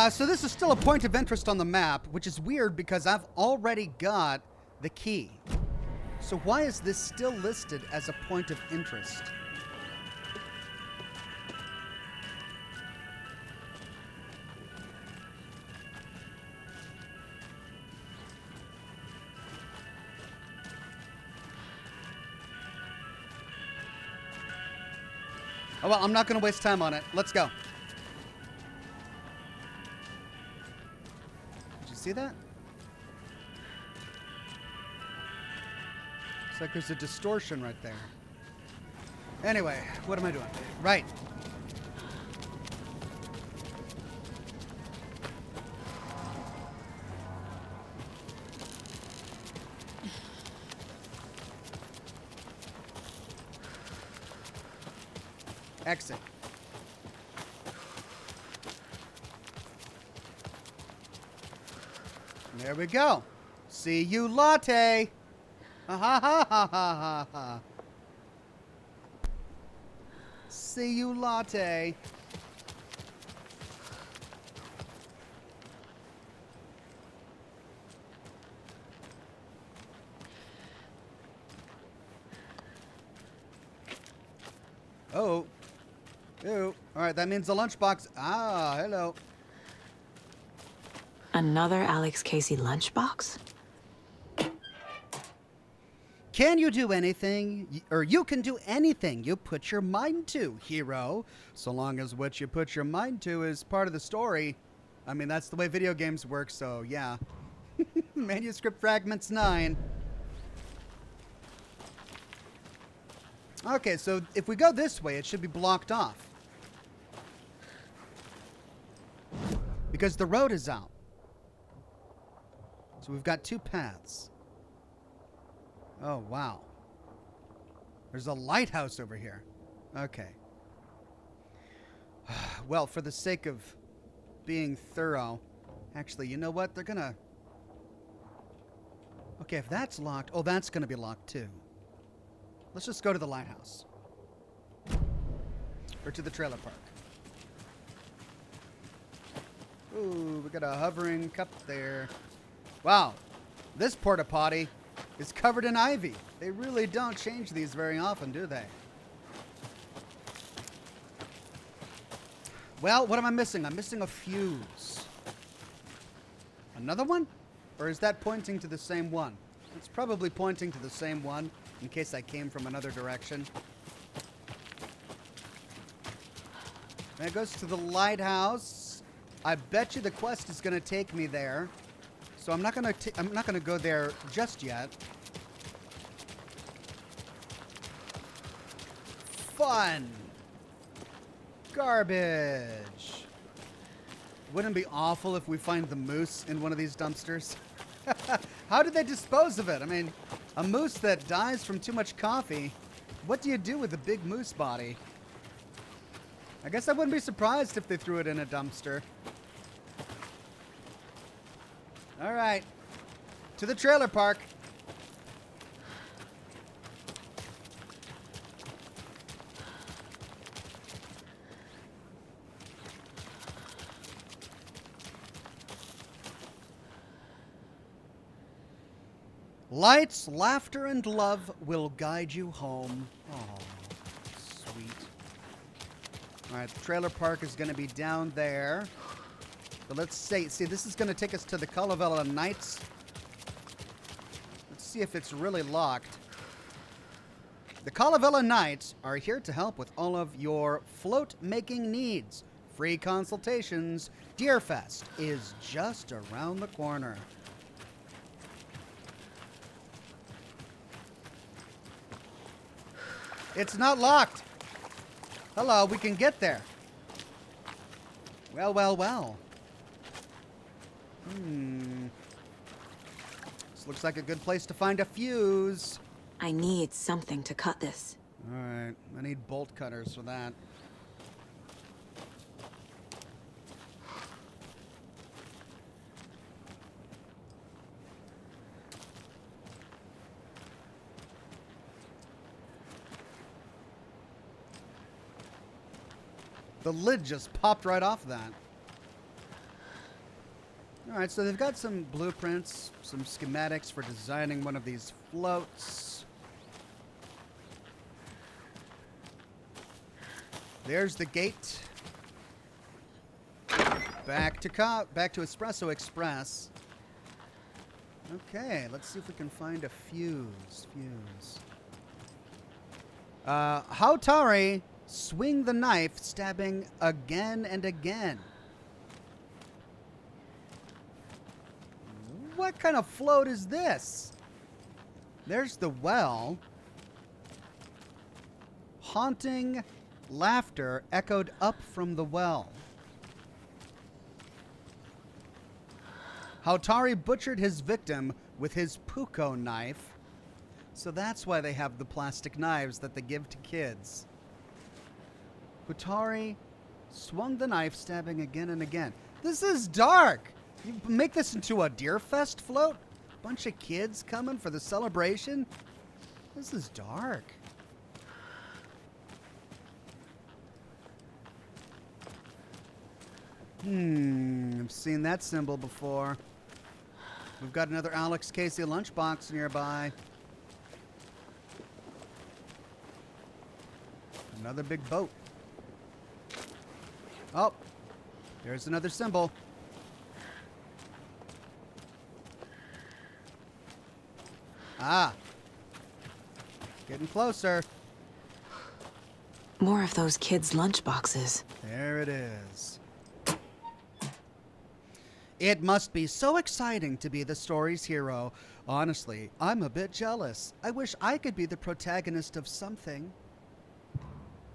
So this is still a point of interest on the map, which is weird because I've already got the key. So why is this still listed as a point of interest? Oh, well, I'm not going to waste time on it. Let's go. See that? It's like there's a distortion right there. Anyway, what am I doing? Right. Exit. There we go. See you latte. Ha ha ha ha ha ha. See you latte. Oh. Ew. All right, that means the lunchbox. Ah, hello. Another Alex Casey lunchbox? Can you do anything, or you can do anything you put your mind to, hero? So long as what you put your mind to is part of the story. I mean, that's the way video games work, so yeah. Manuscript Fragments 9. Okay, so if we go this way, it should be blocked off. Because the road is out. So we've got two paths. Oh, wow. There's a lighthouse over here. Okay. Well, for the sake of being thorough, actually, you know what? They're gonna... Okay, if that's locked... Oh, that's gonna be locked, too. Let's just go to the lighthouse. Or to the trailer park. Ooh, we got a hovering cup there. Wow. This porta potty is covered in ivy. They really don't change these very often, do they? Well, what am I missing? I'm missing a fuse. Another one? Or is that pointing to the same one? It's probably pointing to the same one, in case I came from another direction. That goes to the lighthouse. I bet you the quest is going to take me there. So I'm not going to go there just yet. Fun. Garbage. Wouldn't it be awful if we find the moose in one of these dumpsters? How did they dispose of it? I mean, a moose that dies from too much coffee. What do you do with a big moose body? I guess I wouldn't be surprised if they threw it in a dumpster. All right. To the trailer park. Lights, laughter, and love will guide you home. Oh, sweet. All right, the trailer park is going to be down there. But let's see, this is going to take us to the Calavella Knights. Let's see if it's really locked. The Calavella Knights are here to help with all of your float-making needs. Free consultations. Deerfest is just around the corner. It's not locked. Hello, we can get there. Well, well, well. This looks like a good place to find a fuse. I need something to cut this. All right, I need bolt cutters for that. The lid just popped right off that. All right, so they've got some blueprints, some schematics for designing one of these floats. There's the gate. Back to Espresso Express. Okay, let's see if we can find a fuse. Hautari, swing the knife, stabbing again and again. What kind of float is this? There's the well. Haunting laughter echoed up from the well. Hautari butchered his victim with his puko knife. So that's why they have the plastic knives that they give to kids. Hautari swung the knife, stabbing again and again. This is dark. You make this into a Deerfest float? Bunch of kids coming for the celebration? This is dark. I've seen that symbol before. We've got another Alex Casey lunchbox nearby. Another big boat. Oh, there's another symbol. Ah. Getting closer. More of those kids' lunchboxes. There it is. It must be so exciting to be the story's hero. Honestly, I'm a bit jealous. I wish I could be the protagonist of something.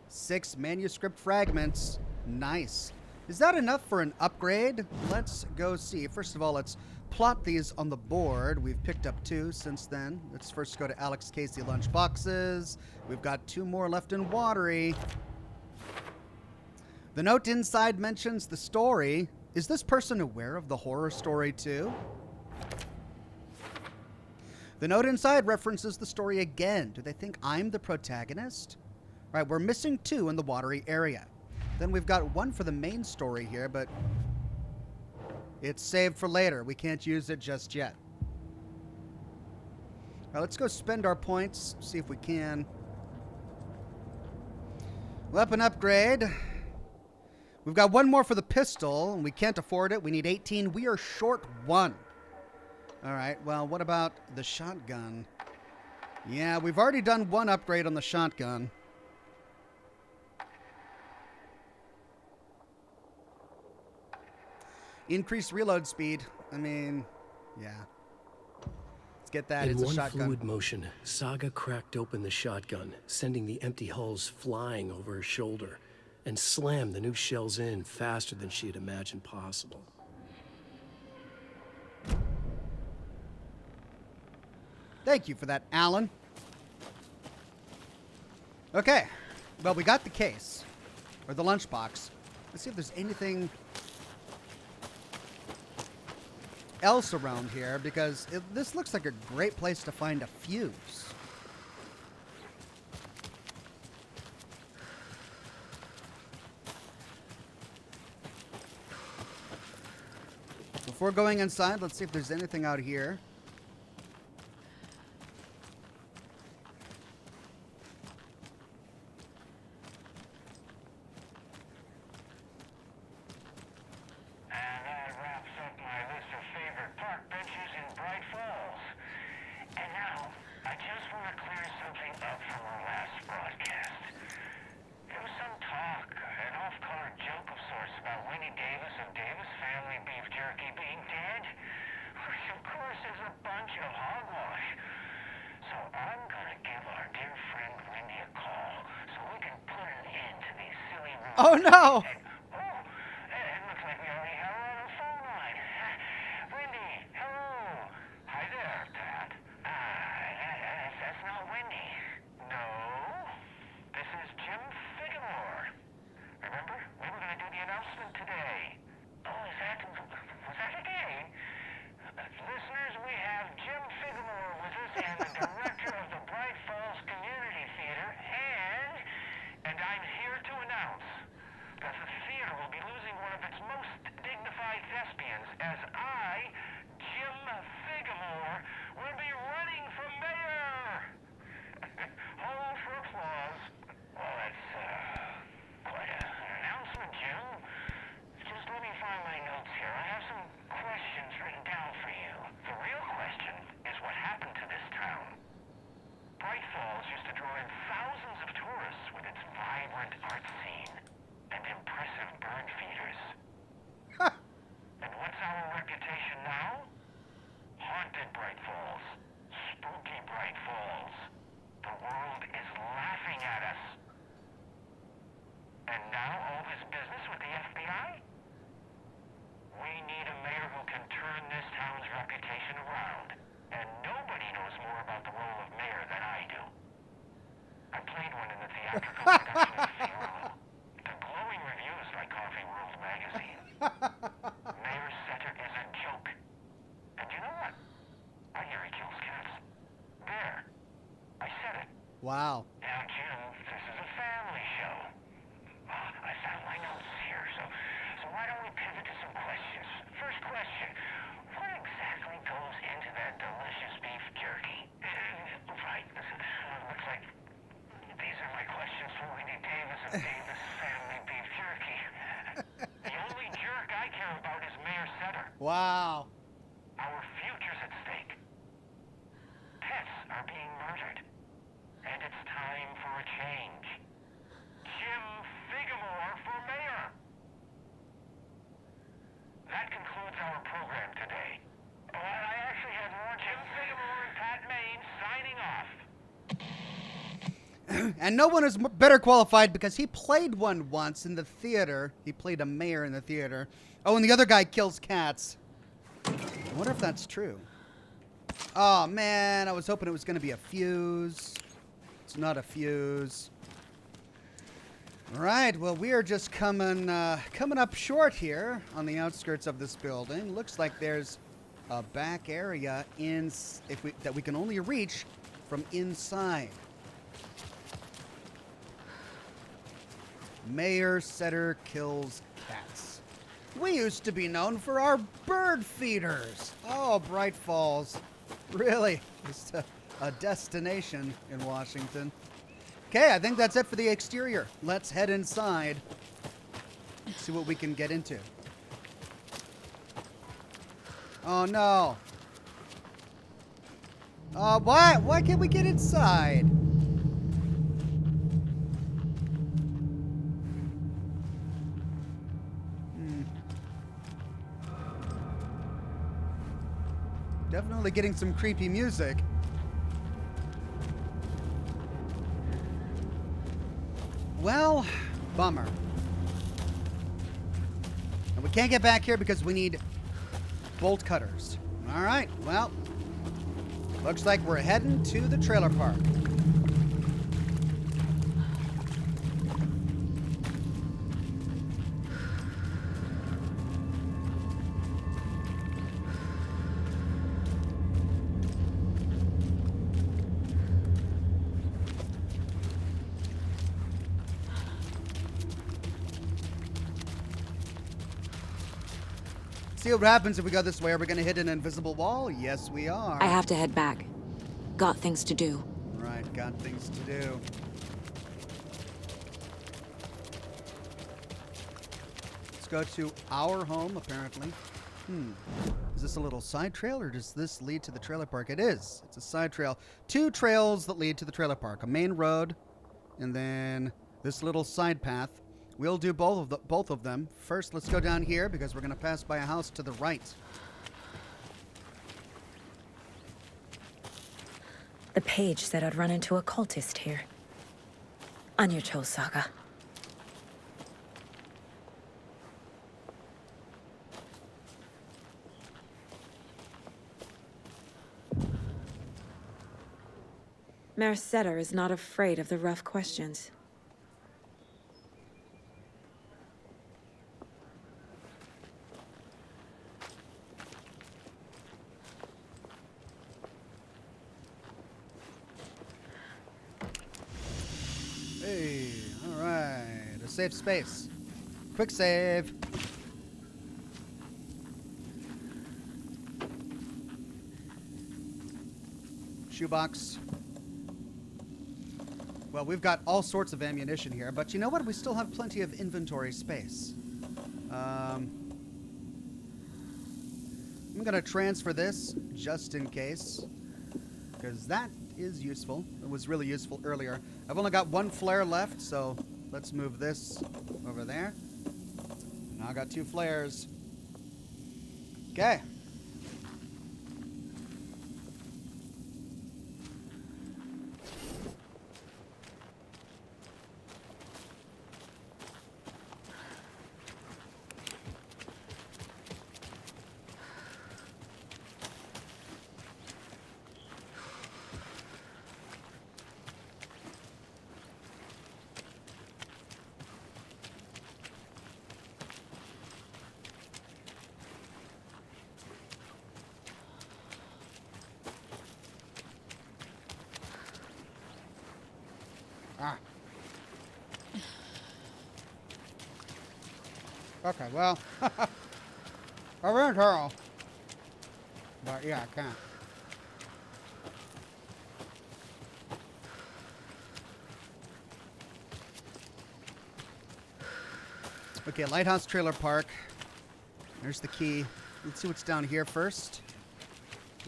6 manuscript fragments. Nice. Is that enough for an upgrade? Let's go see. First of all, let's plot these on the board. We've picked up 2 since then. Let's first go to Alex Casey lunchboxes. We've got 2 more left in Watery. The note inside mentions the story. Is this person aware of the horror story too? The note inside references the story again. Do they think I'm the protagonist? Right, we're missing 2 in the watery area. Then we've got 1 for the main story here, but it's saved for later. We can't use it just yet. All right, let's go spend our points, see if we can. Weapon upgrade. We've got 1 more for the pistol, and we can't afford it. We need 18. We are short 1. All right, well, what about the shotgun? Yeah, we've already done 1 upgrade on the shotgun. Increased reload speed. I mean, yeah. Let's get that. In It's a one shotgun. fluid motion, Saga cracked open the shotgun, sending the empty hulls flying over her shoulder, and slammed the new shells in faster than she had imagined possible. Thank you for that, Alan. Okay. Well, we got the case. Or the lunchbox. Let's see if there's anything else around here, because this looks like a great place to find a fuse. Before going inside, let's see if there's anything out here. Oh no! Oh, it looks like we already have her on the phone line. Wendy, hello. Hi there, Pat. That's not Wendy. No, this is Jim Figmore. Remember, we were going to do the announcement today. Oh, was that today? Listeners, we have Jim Figmore with us and the director of the Bright Falls Community Theater, and I'm here to announce that the theater will be losing one of its most dignified thespians as I, Jim Figmore, will be running for mayor. Hold for applause. Well, that's quite an announcement, Jim. Just let me find my notes here. I have some questions written down for you. The real question is what happened to this town. Bright Falls used to draw in thousands of tourists with its vibrant art scene and impressive bird feeders. And what's our reputation now? Haunted Bright Falls. Spooky Bright Falls. The world is laughing at us. And now all this business with the FBI? We need a mayor who can turn this town's reputation around. And nobody knows more about the role of mayor than I do. I played one in the theatrical production of Fiorello. The glowing reviews by Coffee World magazine. Mayor Setter is a joke. And you know what? I hear he kills cats. There. I said it. Wow. Now, Jim, this is a family show. I found my notes here, so why don't we pivot to some questions? First question. What exactly goes into that delicious beef jerky? Right. Looks like these are my questions for Wendy Davis of Davis Family Beef Jerky. The only jerk I care about is Mayor Setter. Wow. Our future's at stake. Pets are being murdered. And it's time for a change. Jim Figmore for mayor. That concludes our program today. Oh, I actually had more. Jim Figmore and Pat Maine signing off. And no one is better qualified because he played one once in the theater. He played a mayor in the theater. Oh, and the other guy kills cats. I wonder if that's true. Oh, man. I was hoping it was going to be a fuse. It's not a fuse. All right. Well, we are just coming up short here on the outskirts of this building. Looks like there's a back area that we can only reach from inside. Mayor Setter kills cats. We used to be known for our bird feeders. Oh, Bright Falls. Really? Just a destination in Washington. Okay, I think that's it for the exterior. Let's head inside. See what we can get into. Oh, no. Why? Why can't we get inside? Definitely getting some creepy music. Well, bummer. And we can't get back here because we need bolt cutters. All right, well, looks like we're heading to the trailer park. See what happens if we go this way. Are we going to hit an invisible wall? Yes, we are. I have to head back. Got things to do. Right, got things to do. Let's go to our home, apparently. Is this a little side trail, or does this lead to the trailer park? It is. It's a side trail. 2 trails that lead to the trailer park. A main road, and then this little side path. We'll do both of them. First, let's go down here because we're going to pass by a house to the right. The page said I'd run into a cultist here. On your Cho saga. Mayor Setter is not afraid of the rough questions. Hey, all right. A safe space. Quick save. Shoebox. Well, we've got all sorts of ammunition here, but you know what? We still have plenty of inventory space. I'm going to transfer this just in case, because that is useful. It was really useful earlier. I've only got 1 flare left, so let's move this over there. Now I got 2 flares. Okay. Ah. Okay, well, I ran Carl. But yeah, I can't. Okay, Lighthouse Trailer Park. There's the key. Let's see what's down here first.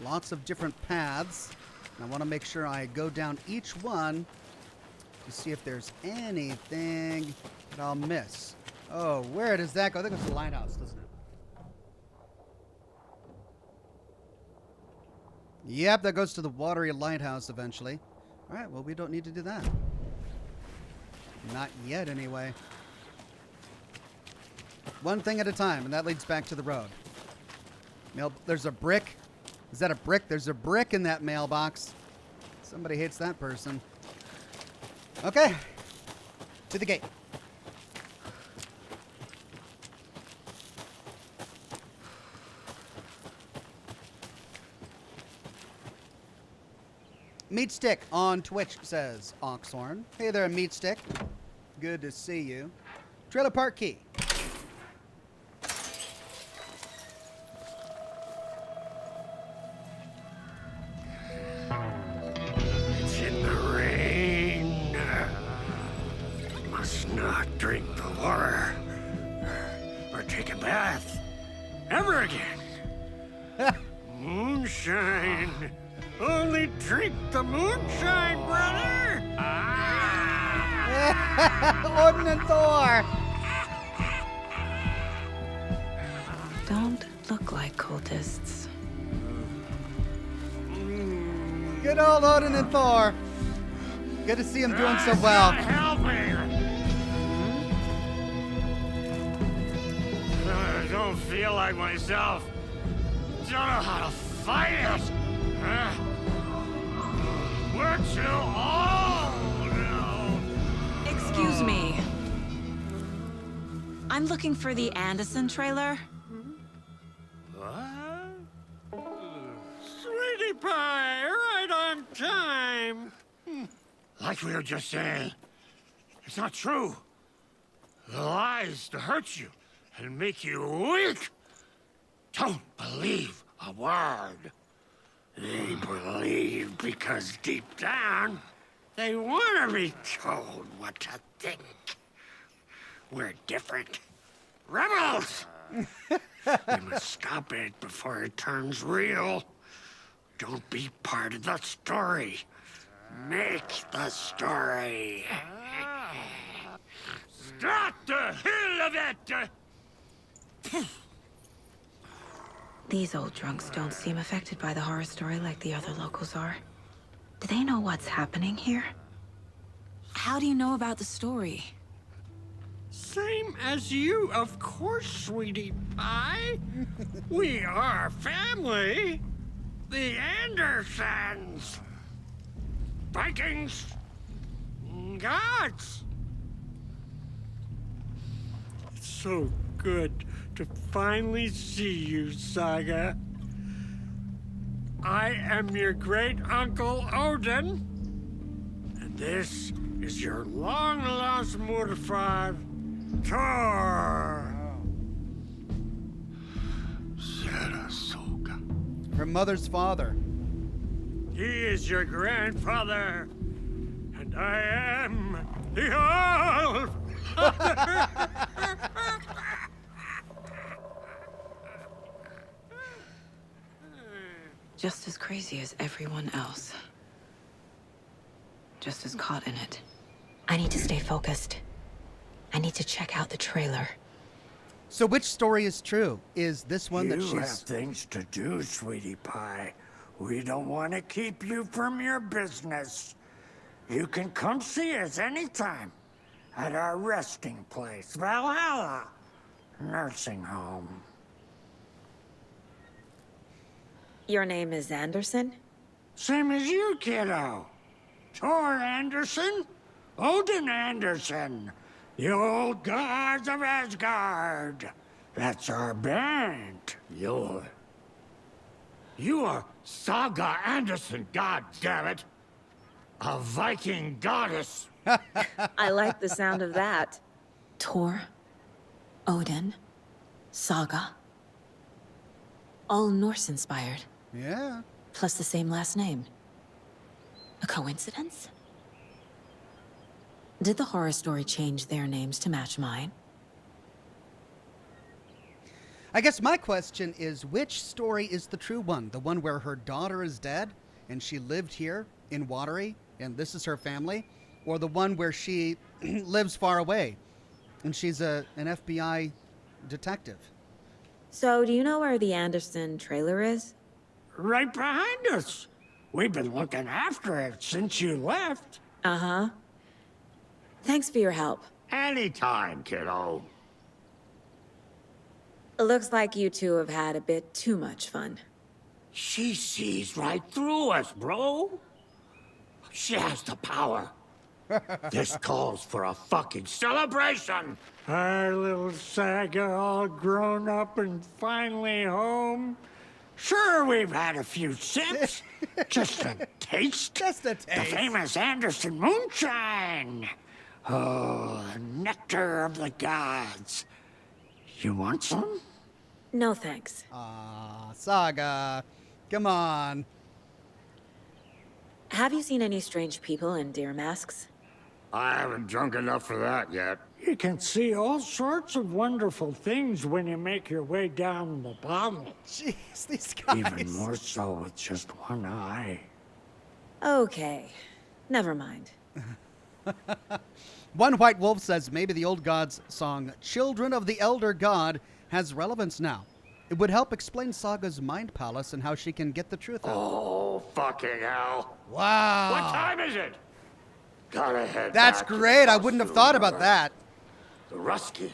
Lots of different paths. And I want to make sure I go down each one to see if there's anything that I'll miss. Oh, where does that go? I think it's the lighthouse, doesn't it? Yep, that goes to the watery lighthouse eventually. All right, well, we don't need to do that. Not yet, anyway. One thing at a time, and that leads back to the road. There's a brick. Is that a brick? There's a brick in that mailbox. Somebody hates that person. Okay, to the gate. Meat Stick on Twitch says Oxhorn. Hey there, Meat Stick. Good to see you. Trailer park key. It's in the rain. Must not drink the water or take a bath ever again. Moonshine. Only drink the moonshine, brother. Odin and Thor. Don't look like cultists. Good old Odin and Thor. Good to see him doing so well. Help me. I don't feel like myself. Don't know how to fight it. We're too old now. Excuse me. I'm looking for the Anderson trailer. What? Sweetie pie, right on time. Like we were just saying, it's not true. The lies to hurt you and make you weak. Don't believe a word. They believe because deep down, they want to be told what to think. We're different. Rebels! We must stop it before it turns real. Don't be part of the story. Make the story. Start the hell of it! These old drunks don't seem affected by the horror story like the other locals are. Do they know what's happening here? How do you know about the story? Same as you, of course, sweetie pie. We are family. The Andersons. Vikings. Gods. It's so good to finally see you, Saga. I am your great uncle Odin, and this is your long-lost mortified Thor. Sarasota. Her mother's father. He is your grandfather, and I am the All. Just as crazy as everyone else. Just as caught in it. I need to stay focused. I need to check out the trailer. So which story is true? Is this one that You have she's... things to do, sweetie pie. We don't want to keep you from your business. You can come see us anytime at our resting place, Valhalla Nursing Home. Your name is Anderson? Same as you, kiddo. Thor Anderson, Odin Anderson, the old gods of Asgard. That's our band. You are Saga Anderson, goddammit. A Viking goddess. I like the sound of that. Thor, Odin, Saga. All Norse-inspired. Yeah. Plus the same last name. A coincidence? Did the horror story change their names to match mine? I guess my question is, which story is the true one? The one where her daughter is dead and she lived here in Watery and this is her family? Or the one where she lives far away and she's an FBI detective? So, do you know where the Anderson trailer is? Right behind us. We've been looking after it since you left. Uh-huh. Thanks for your help. Anytime, kiddo. It looks like you two have had a bit too much fun. She sees right through us, bro. She has the power. This calls for a fucking celebration. Our little Saga all grown up and finally home. Sure, we've had a few sips. Just a taste. Just a The taste. famous Anderson moonshine. Oh, the nectar of the gods. You want some? No thanks. Saga. Come on. Have you seen any strange people in deer masks? I haven't drunk enough for that yet. You can see all sorts of wonderful things when you make your way down the bottom. Jeez, these guys. Even more so with just one eye. Okay. Never mind. One White Wolf says maybe the old gods song Children of the Elder God has relevance now. It would help explain Saga's mind palace and how she can get the truth out. Oh, fucking hell. Wow. What time is it? Gotta head That's back to great. the I wouldn't have Plushy thought about River. that. The Rusky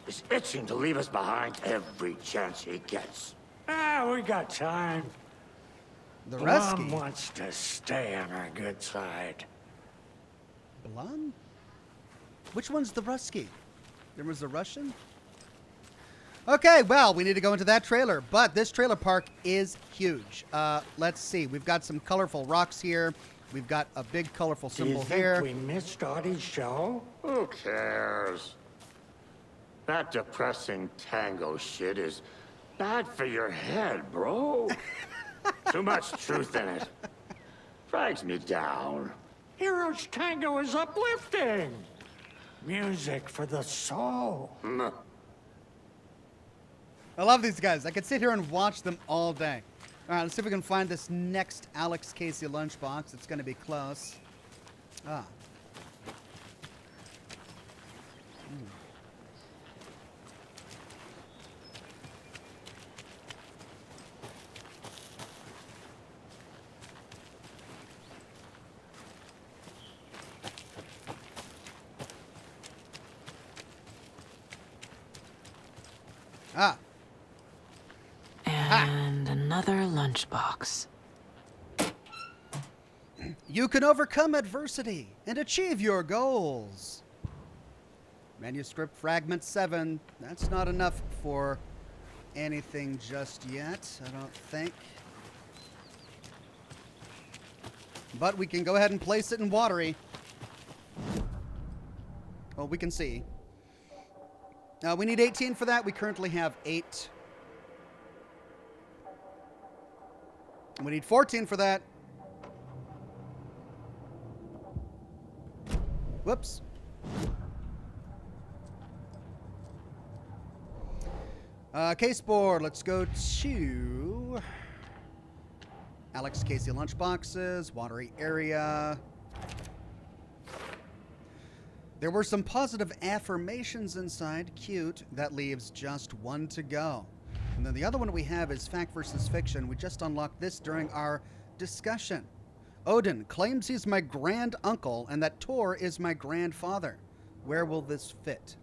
is itching to leave us behind every chance he gets. We got time. The Blum Rusky. wants to stay on our good side. Blum? Which one's the Rusky? There was a Russian? Okay, well, we need to go into that trailer, but this trailer park is huge. Let's see. We've got some colorful rocks here. We've got a big colorful Do you symbol think here. we missed Audie's show? Who cares? That depressing tango shit is bad for your head, bro. Too much truth in it. Drags me down. Heroes Tango is uplifting. Music for the soul. I love these guys. I could sit here and watch them all day. All right, let's see if we can find this next Alex Casey lunchbox. It's going to be close. Ah. Ah. And another lunchbox. You can overcome adversity and achieve your goals. Manuscript fragment 7. That's not enough for anything just yet, I don't think. But we can go ahead and place it in watery. Well, we can see. We need 18 for that. We currently have 8. We need 14 for that. Whoops. Case board. Let's go to Alex Casey lunchboxes, watery area. There were some positive affirmations inside. Cute. That leaves just 1 to go. And then the other one we have is fact versus fiction. We just unlocked this during our discussion. Odin claims he's my grand uncle and that Tor is my grandfather. Where will this fit?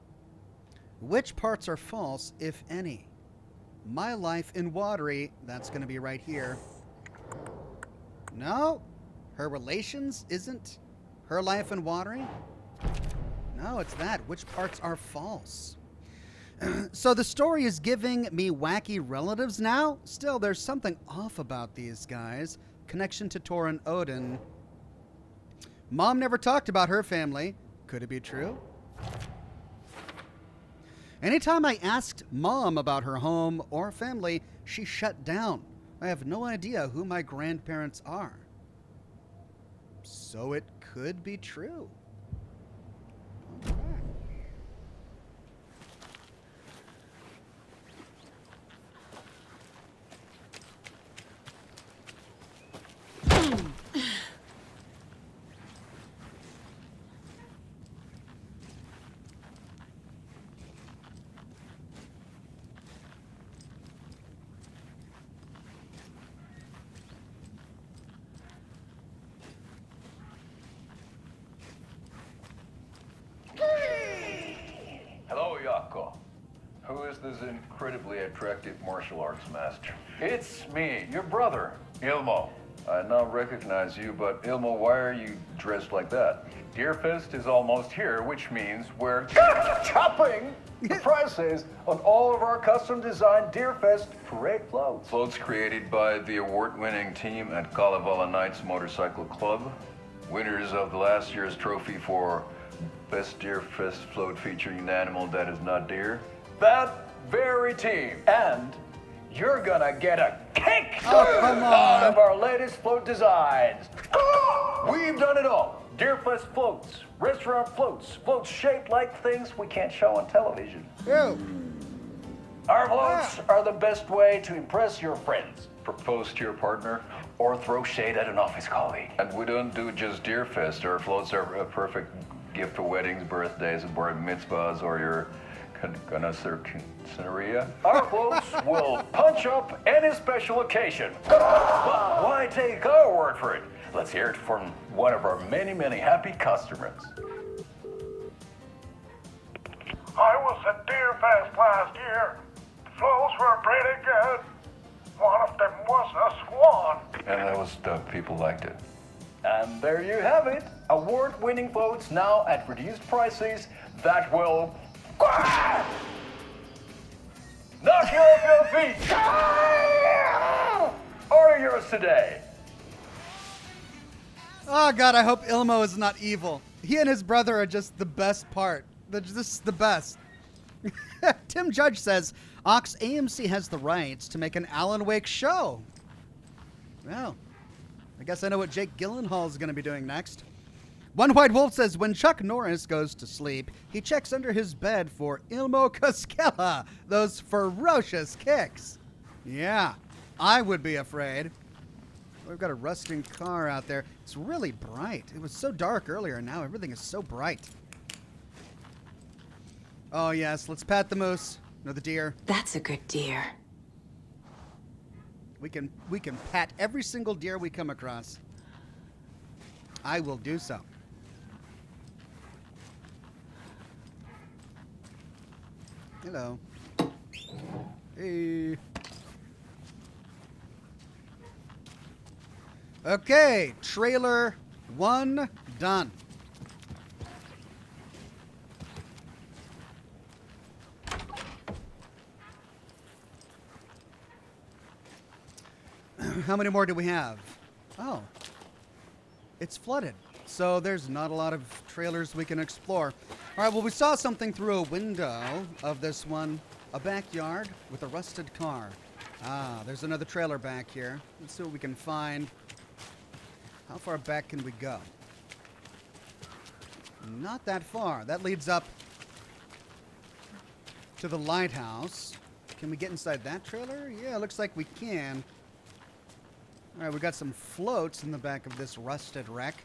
Which parts are false, if any? My life in watery. That's going to be right here. No. Her relations isn't her life in watery? No, it's that. Which parts are false? So the story is giving me wacky relatives now? Still, there's something off about these guys. Connection to Tor and Odin. Mom never talked about her family. Could it be true? Anytime I asked Mom about her home or family, she shut down. I have no idea who my grandparents are. So it could be true. Okay. Hello, Yako. Who is this incredibly attractive martial arts master? It's me, your brother, Ilmo. I now recognize you, but Ilmo, why are you dressed like that? Deerfest is almost here, which means we're chopping the prices on all of our custom-designed Deerfest parade floats. Floats created by the award-winning team at Kalevala Knights Motorcycle Club, winners of the last year's trophy for Best Deer Fest float featuring an animal that is not deer? That very team. And you're gonna get a kick come out on. of our latest float designs. We've done it all. Deer Fest floats, restaurant floats, floats shaped like things we can't show on television. Ew. Our floats are the best way to impress your friends, propose to your partner, or throw shade at an office colleague. And we don't do just Deer Fest. Our floats are a perfect gift for weddings, birthdays, bar mitzvahs, or your quinceañera. Our floats will punch up any special occasion. But why take our word for it? Let's hear it from one of our many, many happy customers. I was at Deer Fest last year. The floats were pretty good. One of them was a swan. And that was the people liked it. And there you have it. Award-winning floats now at reduced prices that will knock you off your feet. Order yours today. Oh god, I hope Ilmo is not evil. He and his brother are just the best part. They're just the best. Tim Judge says, Ox, AMC has the rights to make an Alan Wake show. Well, I guess I know what Jake Gyllenhaal is going to be doing next. One White Wolf says, when Chuck Norris goes to sleep, he checks under his bed for Ilmo Koskela, those ferocious kicks. Yeah, I would be afraid. We've got a rusting car out there. It's really bright. It was so dark earlier, and now everything is so bright. Oh, yes. Let's pat the moose. No, the deer. That's a good deer. We can pat every single deer we come across. I will do so. Hello. Hey. Okay, trailer 1 done. How many more do we have? Oh, it's flooded. So there's not a lot of trailers we can explore. All right, well, we saw something through a window of this one, a backyard with a rusted car. Ah, there's another trailer back here. Let's see what we can find. How far back can we go? Not that far. That leads up to the lighthouse. Can we get inside that trailer? Yeah, it looks like we can. All right, we got some floats in the back of this rusted wreck.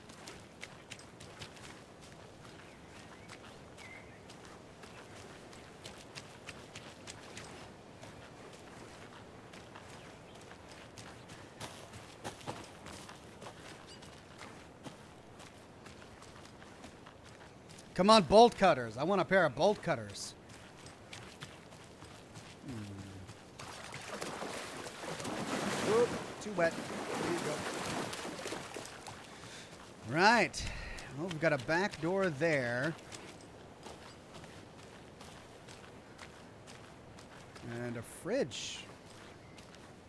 Come on, bolt cutters. I want a pair of bolt cutters. Oop, too wet. There you go. Right. Well, we've got a back door there. And a fridge.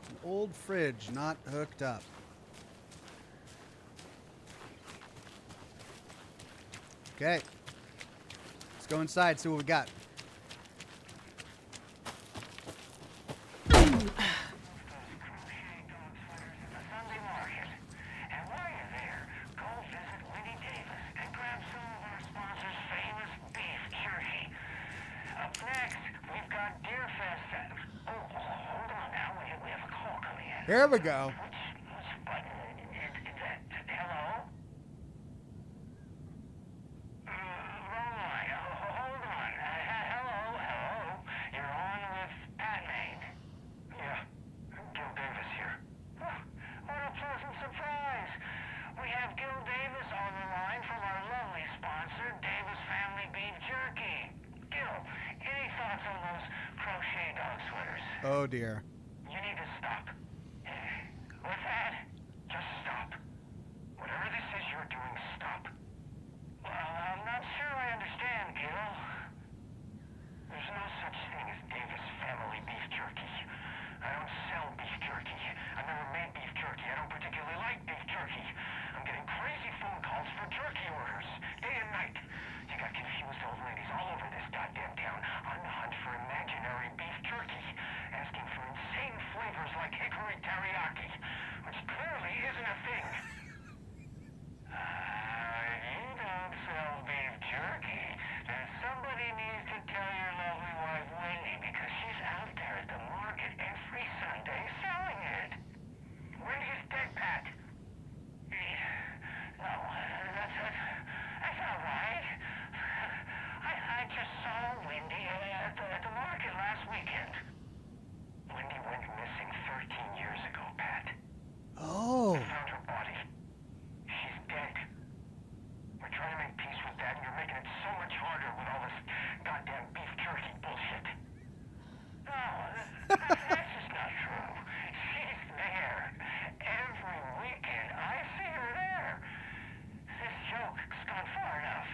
An old fridge not hooked up. Okay. Let's go inside, see what we got. Here we go. Oh dear. You need to stop. What's that? Just stop. Whatever this is you're doing, stop. Well, I'm not sure I understand, Gil. There's no such thing as Davis family beef jerky. I don't sell beef jerky. I've never made beef jerky. I don't particularly like beef jerky. I'm getting crazy phone calls for jerky orders, day and night. You flavors like hickory teriyaki, which clearly isn't a thing. You don't sell beef jerky, then somebody needs to tell your lovely wife Wendy, because she's out there at the market every Sunday selling it. Wendy is dead, Pat. No, that's not right. I just saw Wendy at the market last weekend. Wendy went missing 13 years ago, Pat. Oh. We found her body. She's dead. We're trying to make peace with that, and you're making it so much harder with all this goddamn beef jerky bullshit. No, that's just not true. She's there. Every weekend, I see her there. This joke's gone far enough.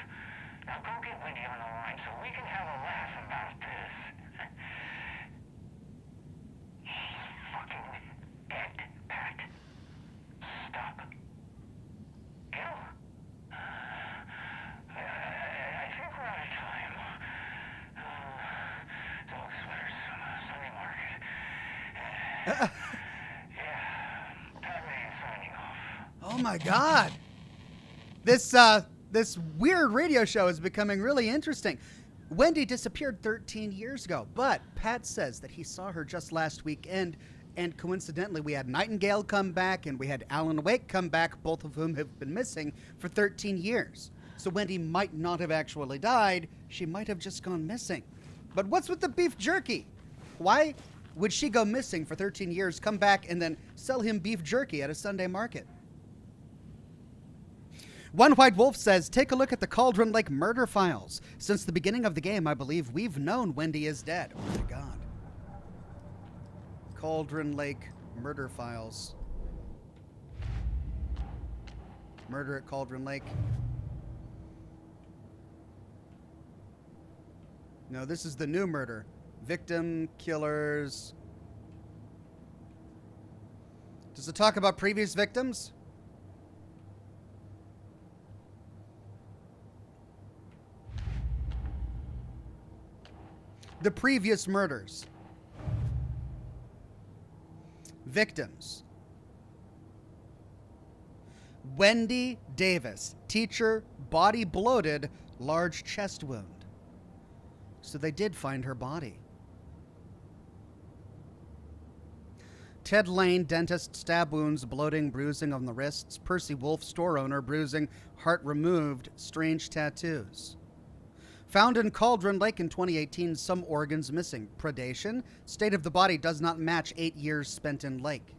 Now go get Wendy on the line so we can have a laugh about this. She's fucking dead, Pat. Stop. Gil? I think we're out of time. Dog sweaters, Sunday market. Yeah, Pat Maine signing off. Oh my God. This weird radio show is becoming really interesting. Wendy disappeared 13 years ago, but Pat says that he saw her just last weekend, and coincidentally we had Nightingale come back and we had Alan Wake come back, both of whom have been missing for 13 years. So Wendy might not have actually died, she might have just gone missing. But what's with the beef jerky? Why would she go missing for 13 years, come back, and then sell him beef jerky at a Sunday market? One White Wolf says, take a look at the Cauldron Lake murder files. Since the beginning of the game, I believe we've known Wendy is dead. Oh my God. Cauldron Lake murder files. Murder at Cauldron Lake. No, this is the new murder. Victim, killers. Does it talk about previous victims? The previous murders. Victims. Wendy Davis, teacher, body bloated, large chest wound. So they did find her body. Ted Lane, dentist, stab wounds, bloating, bruising on the wrists. Percy Wolf, store owner, bruising, heart removed, strange tattoos. Found in Cauldron Lake in 2018, some organs missing. Predation. State of the body does not match 8 years spent in lake.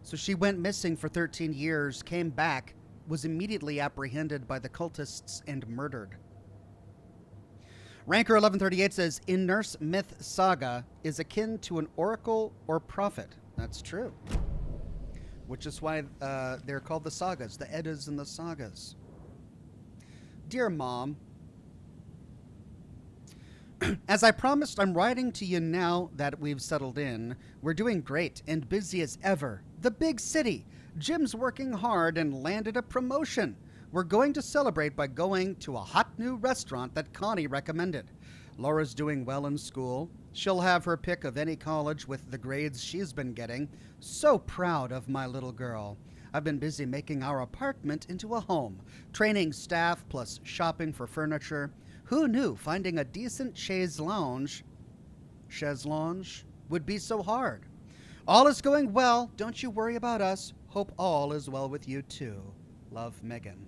So she went missing for 13 years, came back, was immediately apprehended by the cultists and murdered. Ranker 1138 says, in Norse myth, saga is akin to an oracle or prophet. That's true. Which is why they're called the sagas, the Eddas and the sagas. Dear Mom, as I promised, I'm writing to you now that we've settled in. We're doing great and busy as ever. The big city. Jim's working hard and landed a promotion. We're going to celebrate by going to a hot new restaurant that Connie recommended. Laura's doing well in school. She'll have her pick of any college with the grades she's been getting. So proud of my little girl. I've been busy making our apartment into a home, training staff plus shopping for furniture. Who knew finding a decent chaise lounge would be so hard? All is going well. Don't you worry about us. Hope all is well with you too. Love, Megan.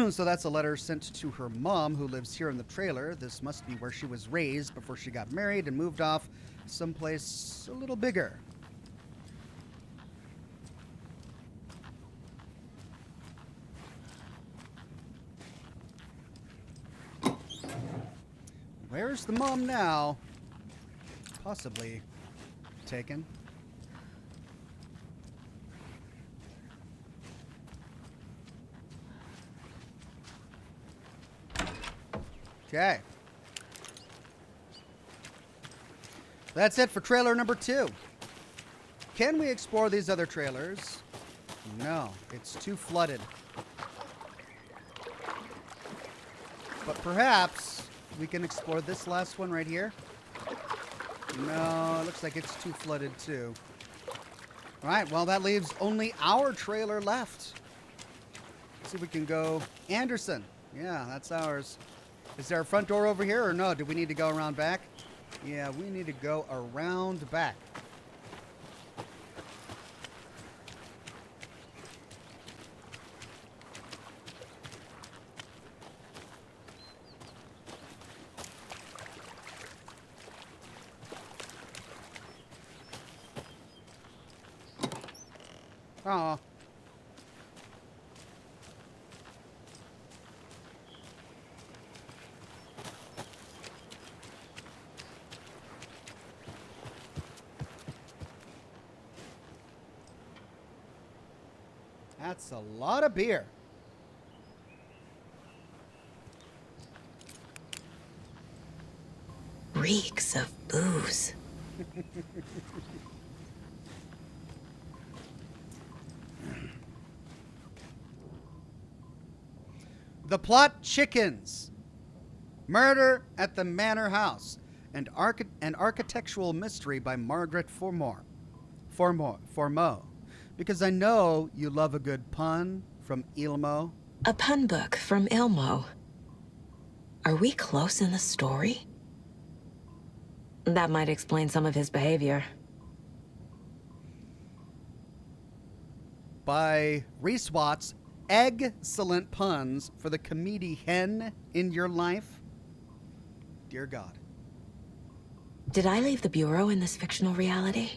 So that's a letter sent to her mom, who lives here in the trailer. This must be where she was raised before she got married and moved off someplace a little bigger. Where's the mom now? Possibly taken. Okay. That's it for trailer number 2. Can we explore these other trailers? No, it's too flooded. But perhaps we can explore this last one right here. No, it looks like it's too flooded too. All right, well, that leaves only our trailer left. Let's see if we can go Anderson. Yeah, that's ours. Is there a front door over here or no? Do we need to go around back? Yeah, we need to go around back. Oh. That's a lot of beer. Reeks of booze. The Plot Chickens. Murder at the Manor House. An architectural mystery by Margaret Formoe. Because I know you love a good pun from Ilmo. A pun book from Ilmo. Are we close in the story? That might explain some of his behavior. By Reese Watts. Excellent puns for the comedian in your life. Dear God. Did I leave the Bureau in this fictional reality?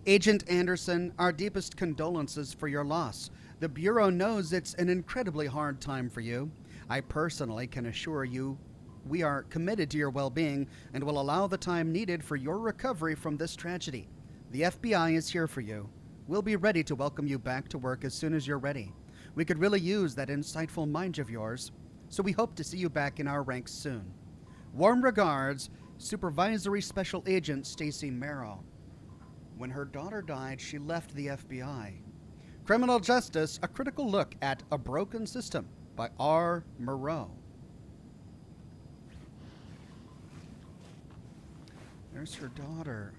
Agent Anderson, our deepest condolences for your loss. The Bureau knows it's an incredibly hard time for you. I personally can assure you we are committed to your well-being and will allow the time needed for your recovery from this tragedy. The FBI is here for you. We'll be ready to welcome you back to work as soon as you're ready. We could really use that insightful mind of yours, so we hope to see you back in our ranks soon. Warm regards, Supervisory Special Agent Stacy Merrill. When her daughter died, she left the FBI. Criminal Justice, a critical look at A Broken System by R. Moreau. There's her daughter.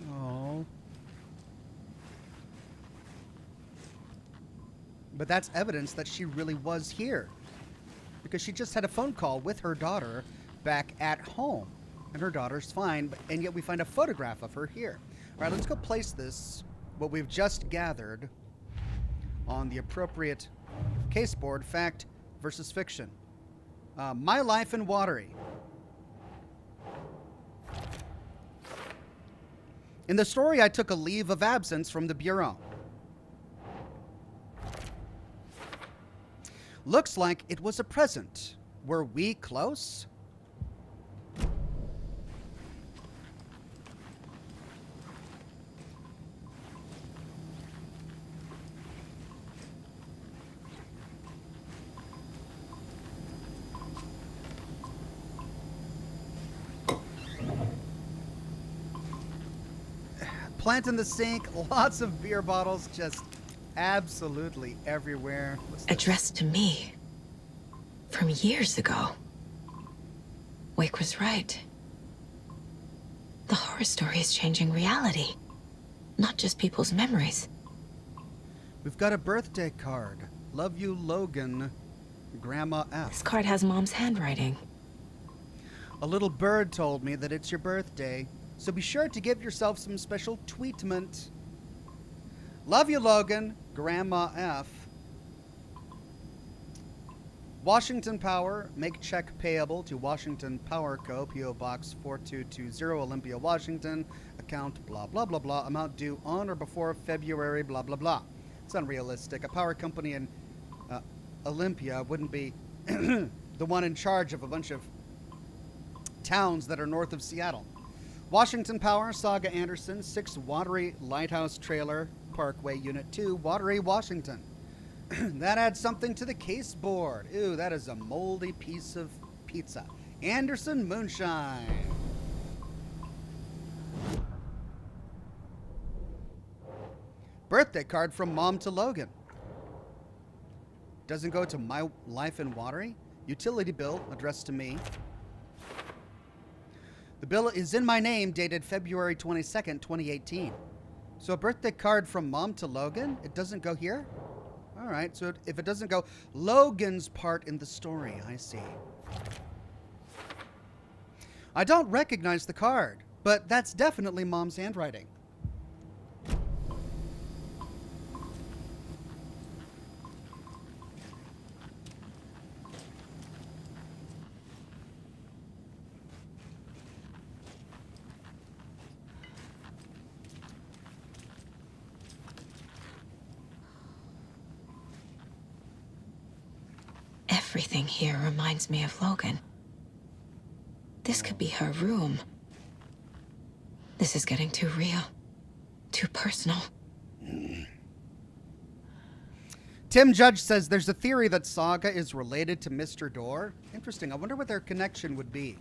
Oh. But that's evidence that she really was here. Because she just had a phone call with her daughter back at home. And her daughter's fine, and yet we find a photograph of her here. All right, let's go place this, what we've just gathered, on the appropriate case board, fact versus fiction. My Life in Watery. In the story, I took a leave of absence from the Bureau. Looks like it was a present. Were we close? Plant in the sink, lots of beer bottles, just absolutely everywhere. Addressed to me. From years ago. Wake was right. The horror story is changing reality. Not just people's memories. We've got a birthday card. Love you, Logan. Grandma F. This card has Mom's handwriting. A little bird told me that it's your birthday, so be sure to give yourself some special treatment. Love you, Logan. Grandma F. Washington Power. Make check payable to Washington Power Co. P.O. Box 4220, Olympia, Washington. Account blah, blah, blah, blah. Amount due on or before February, blah, blah, blah. It's unrealistic. A power company in Olympia wouldn't be the one in charge of a bunch of towns that are north of Seattle. Washington Power, Saga Anderson, 6 Watery Lighthouse Trailer, Parkway, Unit 2, Watery, Washington. That adds something to the case board. Ooh, that is a moldy piece of pizza. Anderson Moonshine. Birthday card from Mom to Logan. Doesn't go to My Life in Watery. Utility bill addressed to me. The bill is in my name, dated February 22nd, 2018. So a birthday card from Mom to Logan? It doesn't go here? All right, so if it doesn't go, Logan's part in the story, I see. I don't recognize the card, but that's definitely Mom's handwriting. Everything here reminds me of Logan. This could be her room. This is getting too real. Too personal. Tim Judge says there's a theory that Saga is related to Mr. Door. Interesting. I wonder what their connection would be.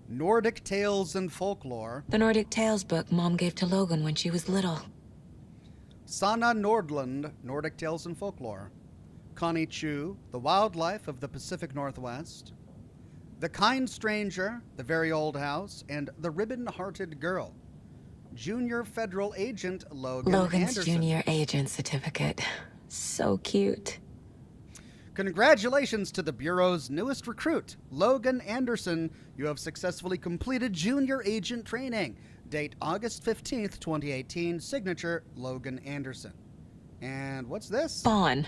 Nordic Tales and Folklore. The Nordic Tales book Mom gave to Logan when she was little. Sana Nordland, Nordic Tales and Folklore. Connie Chu, The Wildlife of the Pacific Northwest. The Kind Stranger, The Very Old House, and The Ribbon-Hearted Girl. Junior Federal Agent Logan Logan's Anderson. junior agent certificate. So cute. Congratulations to the Bureau's newest recruit, Logan Anderson. You have successfully completed junior agent training. Date August 15th, 2018. Signature, Logan Anderson. And what's this? Bon.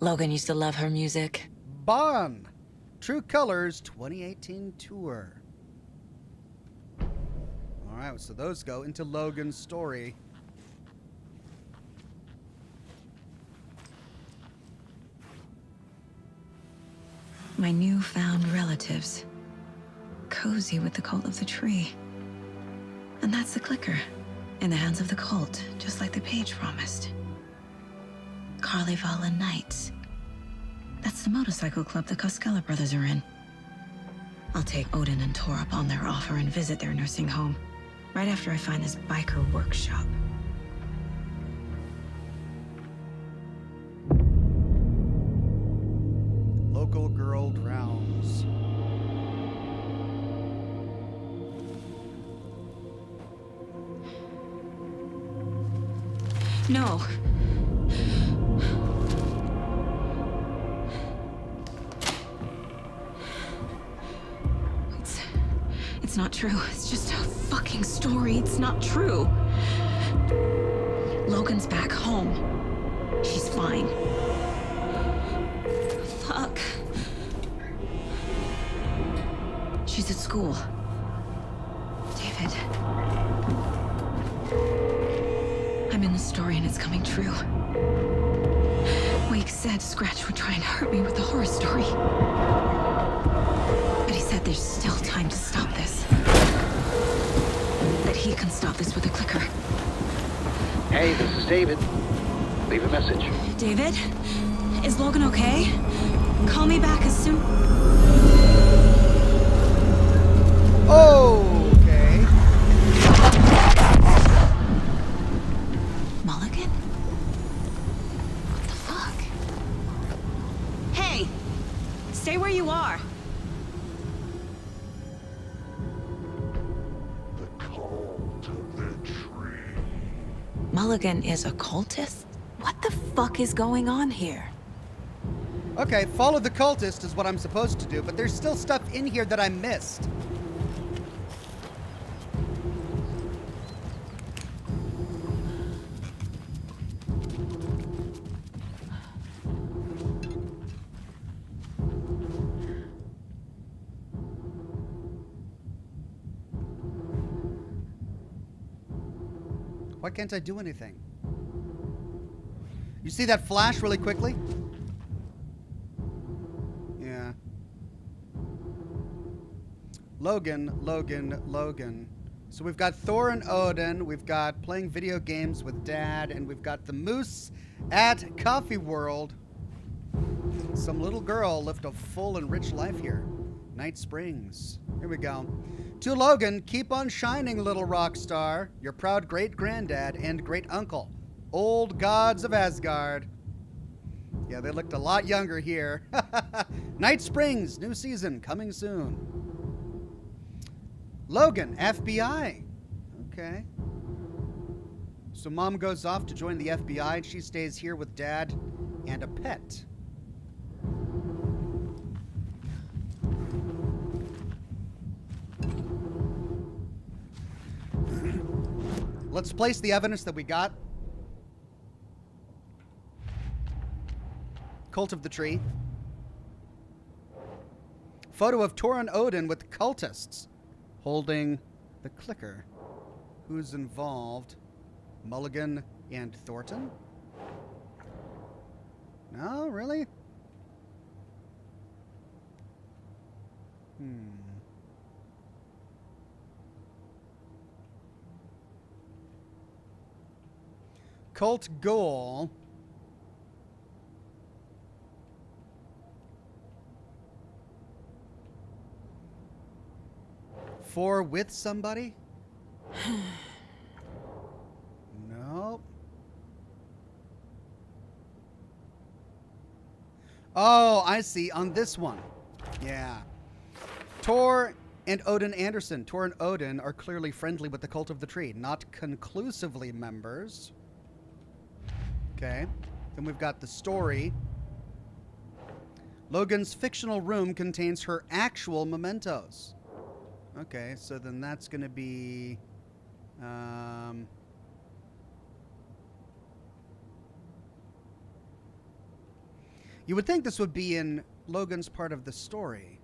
Logan used to love her music. Bon. True Colors 2018 tour. All right, so those go into Logan's story. My newfound relatives. Cozy with the cult of the tree. And that's the clicker. In the hands of the cult, just like the page promised. Carnival and Knights. That's the motorcycle club the Costello brothers are in. I'll take Odin and Tor up on their offer and visit their nursing home. Right after I find this biker workshop. Local girl drowns. No. It's not true. It's just a fucking story. It's not true. Logan's back home. She's fine. Fuck. She's at school. David. I'm in the story and it's coming true. Wake said Scratch would try and hurt me with the horror story. But he said there's still time to stop this. That he can stop this with a clicker. Hey, this is David. Leave a message. David? Is Logan okay? Call me back as soon... Okay. Mulligan? What the fuck? Hey! Stay where you are. Mulligan is a cultist? What the fuck is going on here? Okay, follow the cultist is what I'm supposed to do, but there's still stuff in here that I missed. Why can't I do anything? You see that flash really quickly? Yeah. Logan. So we've got Thor and Odin, we've got playing video games with Dad, and we've got the moose at Coffee World. Some little girl lived a full and rich life here. Night Springs. Here we go. To Logan, keep on shining, little rock star. Your proud great-granddad and great-uncle. Old gods of Asgard. Yeah, they looked a lot younger here. Night Springs, new season, coming soon. Logan, FBI. Okay. So mom goes off to join the FBI, and she stays here with dad and a pet. Let's place the evidence that we got. Cult of the Tree. Photo of Torin Odin with cultists holding the clicker. Who's involved? Mulligan and Thornton? No, really? Cult goal. For with somebody? Nope. Oh, I see. On this one. Yeah. Tor and Odin Anderson. Tor and Odin are clearly friendly with the Cult of the Tree. Not conclusively members. Okay. Then we've got the story. Logan's fictional room contains her actual mementos. Okay, so then that's going to be... you would think this would be in Logan's part of the story.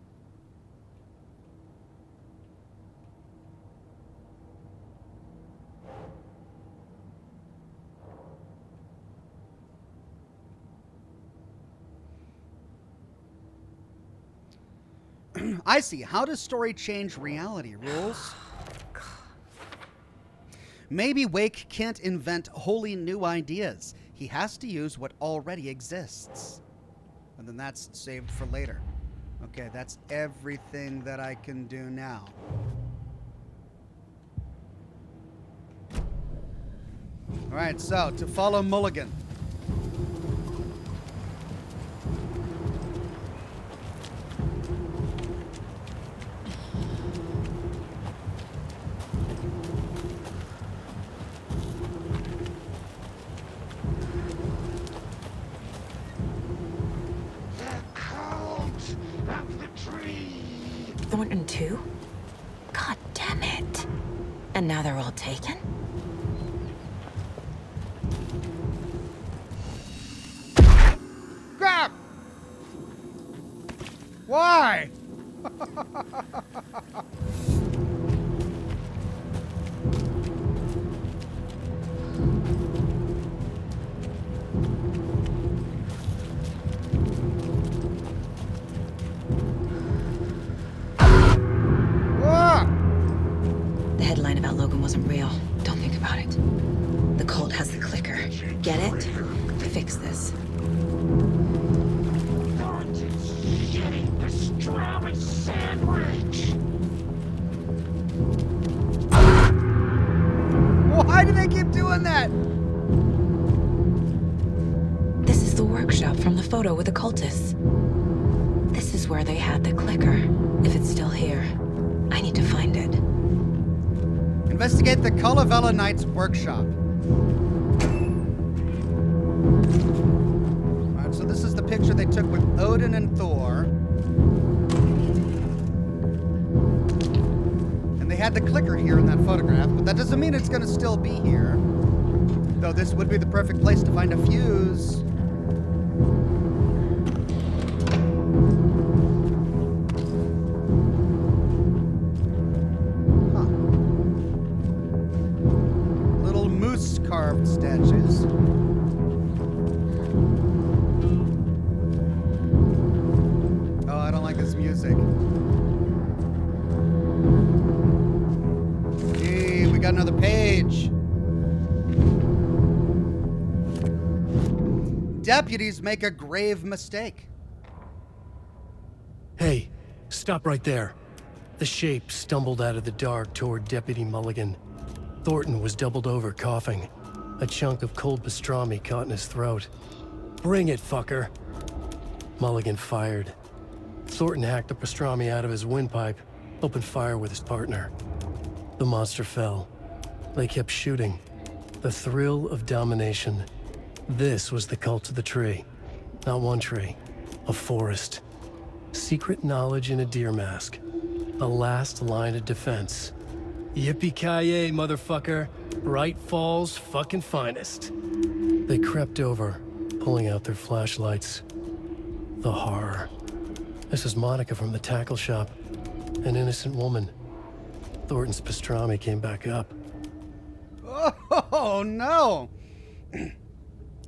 I see. How does story change reality? Rules? Maybe Wake can't invent wholly new ideas. He has to use what already exists. And then that's saved for later. Okay, that's everything that I can do now. Alright, so to follow Mulligan. Thornton too? God damn it. And now they're all taken? Grab! Why? The headline about Logan wasn't real. Don't think about it. The cult has the clicker. Get it? Fix this. Getting the strawberry sandwich. Why do they keep doing that? This is the workshop from the photo with the cultists. This is where they had the clicker. If it's still here, I need to find it. Investigate the Culavella Knights workshop. Alright, so this is the picture they took with Odin and Thor. And they had the clicker here in that photograph, but that doesn't mean it's going to still be here. Though this would be the perfect place to find a fuse. Carved statues. Oh, I don't like this music. Hey, we got another page. Deputies make a grave mistake. Hey, stop right there. The shape stumbled out of the dark toward Deputy Mulligan. Thornton was doubled over, coughing. A chunk of cold pastrami caught in his throat. Bring it, fucker. Mulligan fired. Thornton hacked the pastrami out of his windpipe, opened fire with his partner. The monster fell. They kept shooting. The thrill of domination. This was the cult of the tree. Not one tree. A forest. Secret knowledge in a deer mask. The last line of defense. Yippee-ki-yay, motherfucker. Bright Falls' fucking finest. They crept over, pulling out their flashlights. The horror. This is Monica from the tackle shop. An innocent woman. Thornton's pastrami came back up. Oh, no!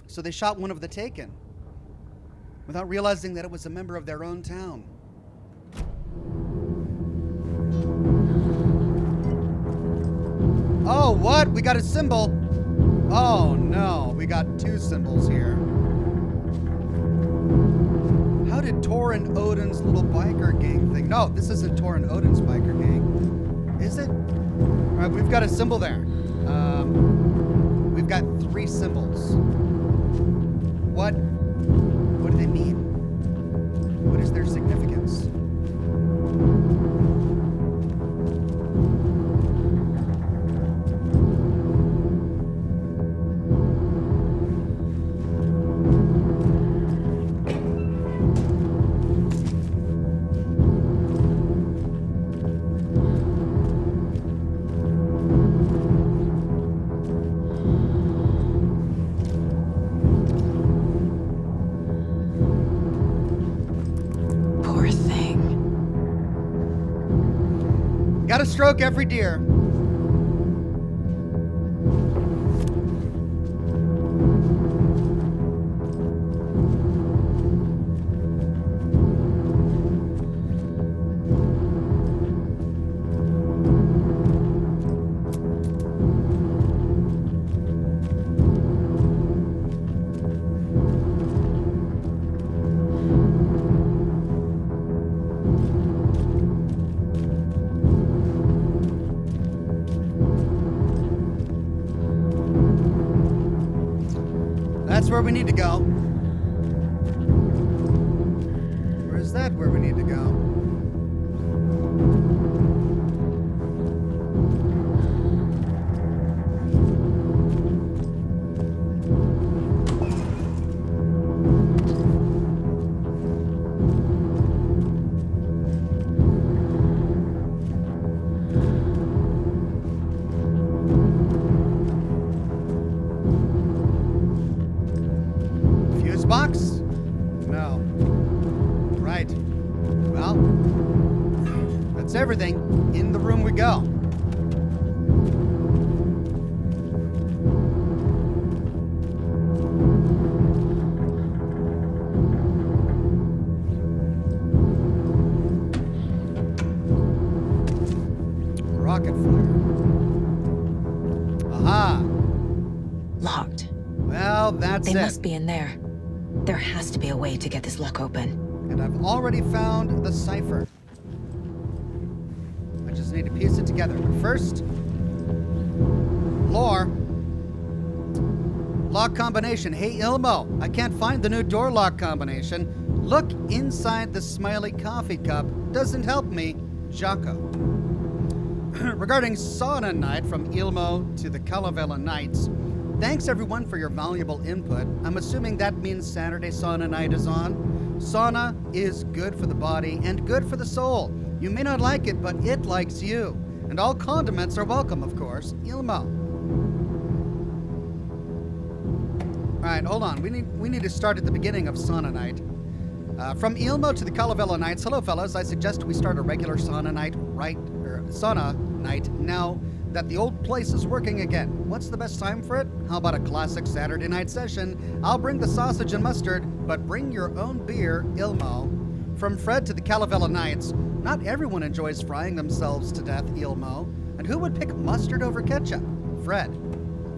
So they shot one of the Taken, without realizing that it was a member of their own town. Oh, what? We got a symbol. Oh, no. We got two symbols here. How did Tor and Odin's little biker gang thing? No, this isn't Tor and Odin's biker gang. Is it? All right, we've got a symbol there. We've got three symbols. What do they mean? What is their significance? Got to stroke every deer. That's where we need to go. Or is that where we need to go? Box? No. Right. Well, that's everything. In the room we go. Rocket flare. Aha. Locked. Well, that's it. They must be in there. There has to be a way to get this lock open. And I've already found the cipher. I just need to piece it together. But first, lore. Lock combination. Hey, Ilmo, I can't find the new door lock combination. Look inside the smiley coffee cup. Doesn't help me. Jocko. Regarding sauna night from Ilmo to the Calavella Knights, thanks everyone for your valuable input. I'm assuming that means Saturday sauna night is on. Sauna is good for the body and good for the soul. You may not like it, but it likes you. And all condiments are welcome, of course. Ilmo. All right, hold on. We need to start at the beginning of sauna night. From Ilmo to the Calavella Knights. Hello, fellas. I suggest we start a regular sauna night sauna night now that the old place is working again. What's the best time for it? How about a classic Saturday night session? I'll bring the sausage and mustard, but bring your own beer, Ilmo. From Fred to the Calavella Knights, not everyone enjoys frying themselves to death, Ilmo. And who would pick mustard over ketchup? Fred.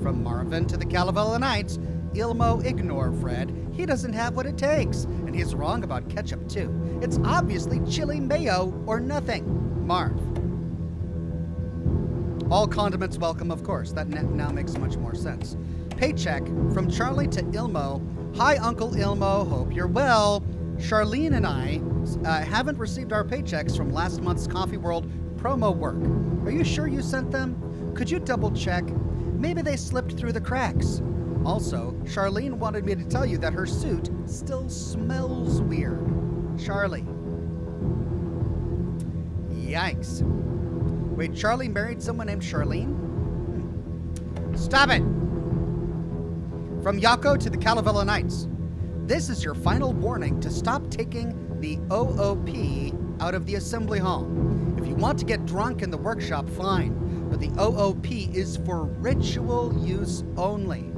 From Marvin to the Calavella Knights, Ilmo, ignore Fred. He doesn't have what it takes. And he's wrong about ketchup, too. It's obviously chili mayo or nothing. Marv. All condiments welcome, of course. That now makes much more sense. Paycheck from Charlie to Ilmo. Hi, Uncle Ilmo. Hope you're well. Charlene and I haven't received our paychecks from last month's Coffee World promo work. Are you sure you sent them? Could you double check? Maybe they slipped through the cracks. Also, Charlene wanted me to tell you that her suit still smells weird. Charlie. Yikes. Wait, Charlie married someone named Charlene? Stop it! From Yako to the Calavella Knights. This is your final warning to stop taking the OOP out of the assembly hall. If you want to get drunk in the workshop, fine, but the OOP is for ritual use only.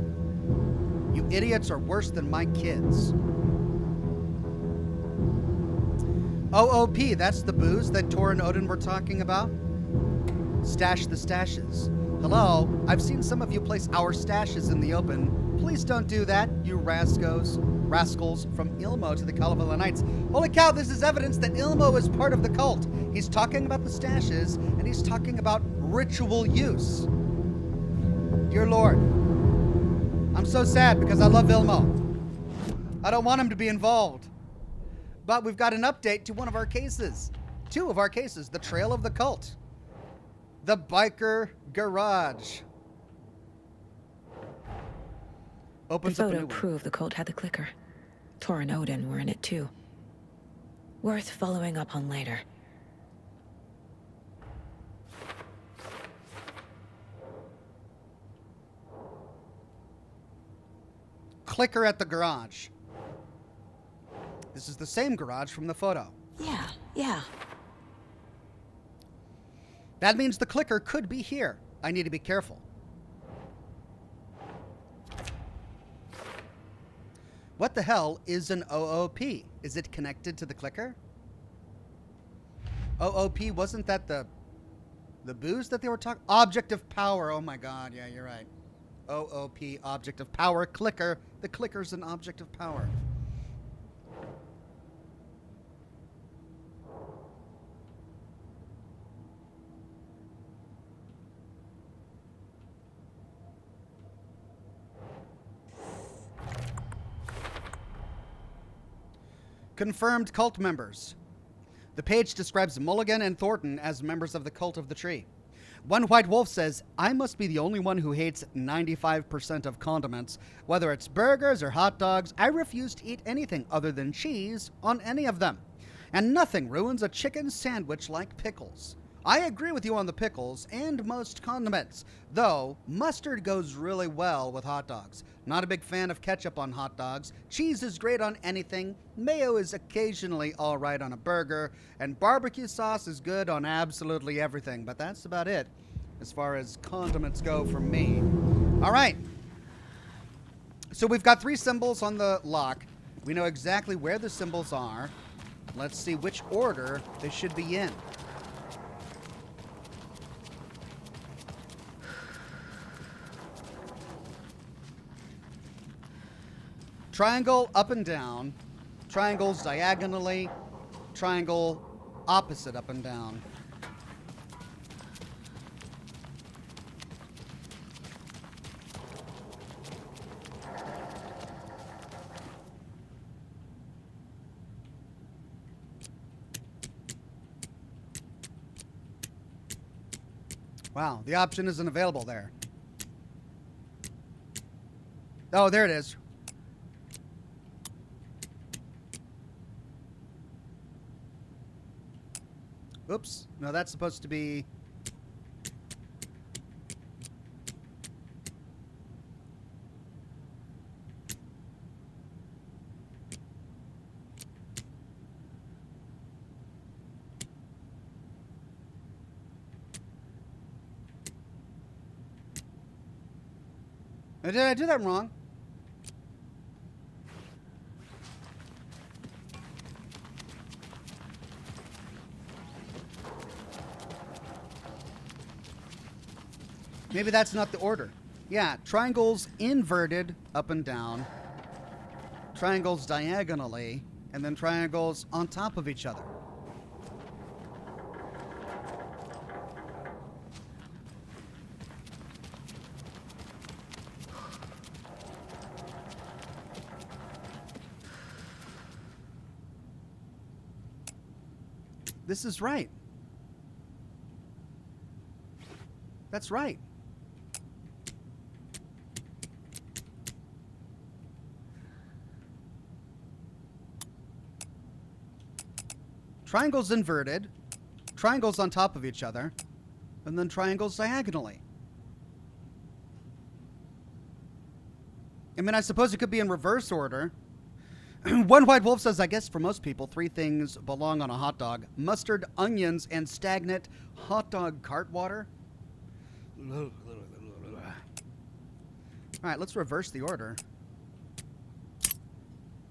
You idiots are worse than my kids. OOP, that's the booze that Tor and Odin were talking about? Stash the stashes. Hello, I've seen some of you place our stashes in the open. Please don't do that, you rascals from Ilmo to the Calavella Knights. Holy cow, this is evidence that Ilmo is part of the cult. He's talking about the stashes, and he's talking about ritual use. Dear Lord, I'm so sad because I love Ilmo. I don't want him to be involved. But we've got an update to one of our cases. Two of our cases, the Trail of the Cult. The Biker Garage. Opens the up a photo new one. proved the cult had the clicker. Tor and Odin were in it too. Worth following up on later. Clicker at the garage. This is the same garage from the photo. Yeah. That means the clicker could be here. I need to be careful. What the hell is an OOP? Is it connected to the clicker? OOP, wasn't that the booze that they were talking? Object of power. Oh my god, yeah, you're right. OOP, object of power, clicker. The clicker's an object of power. Confirmed cult members. The page describes Mulligan and Thornton as members of the Cult of the Tree. One white wolf says, I must be the only one who hates 95% of condiments. Whether it's burgers or hot dogs, I refuse to eat anything other than cheese on any of them. And nothing ruins a chicken sandwich like pickles. I agree with you on the pickles and most condiments, though mustard goes really well with hot dogs. Not a big fan of ketchup on hot dogs. Cheese is great on anything. Mayo is occasionally all right on a burger. And barbecue sauce is good on absolutely everything. But that's about it as far as condiments go from me. All right. So we've got 3 symbols on the lock. We know exactly where the symbols are. Let's see which order they should be in. Triangle up and down, triangles diagonally, triangle opposite up and down. Wow, the option isn't available there. Oh, there it is. Oops. No, that's supposed to be... Did I do that wrong? Maybe that's not the order. Yeah, triangles inverted up and down, triangles diagonally, and then triangles on top of each other. This is right. That's right. Triangles inverted, triangles on top of each other, and then triangles diagonally. I mean, I suppose it could be in reverse order. One White Wolf says, I guess for most people, 3 things belong on a hot dog: mustard, onions, and stagnant hot dog cart water. All right, let's reverse the order.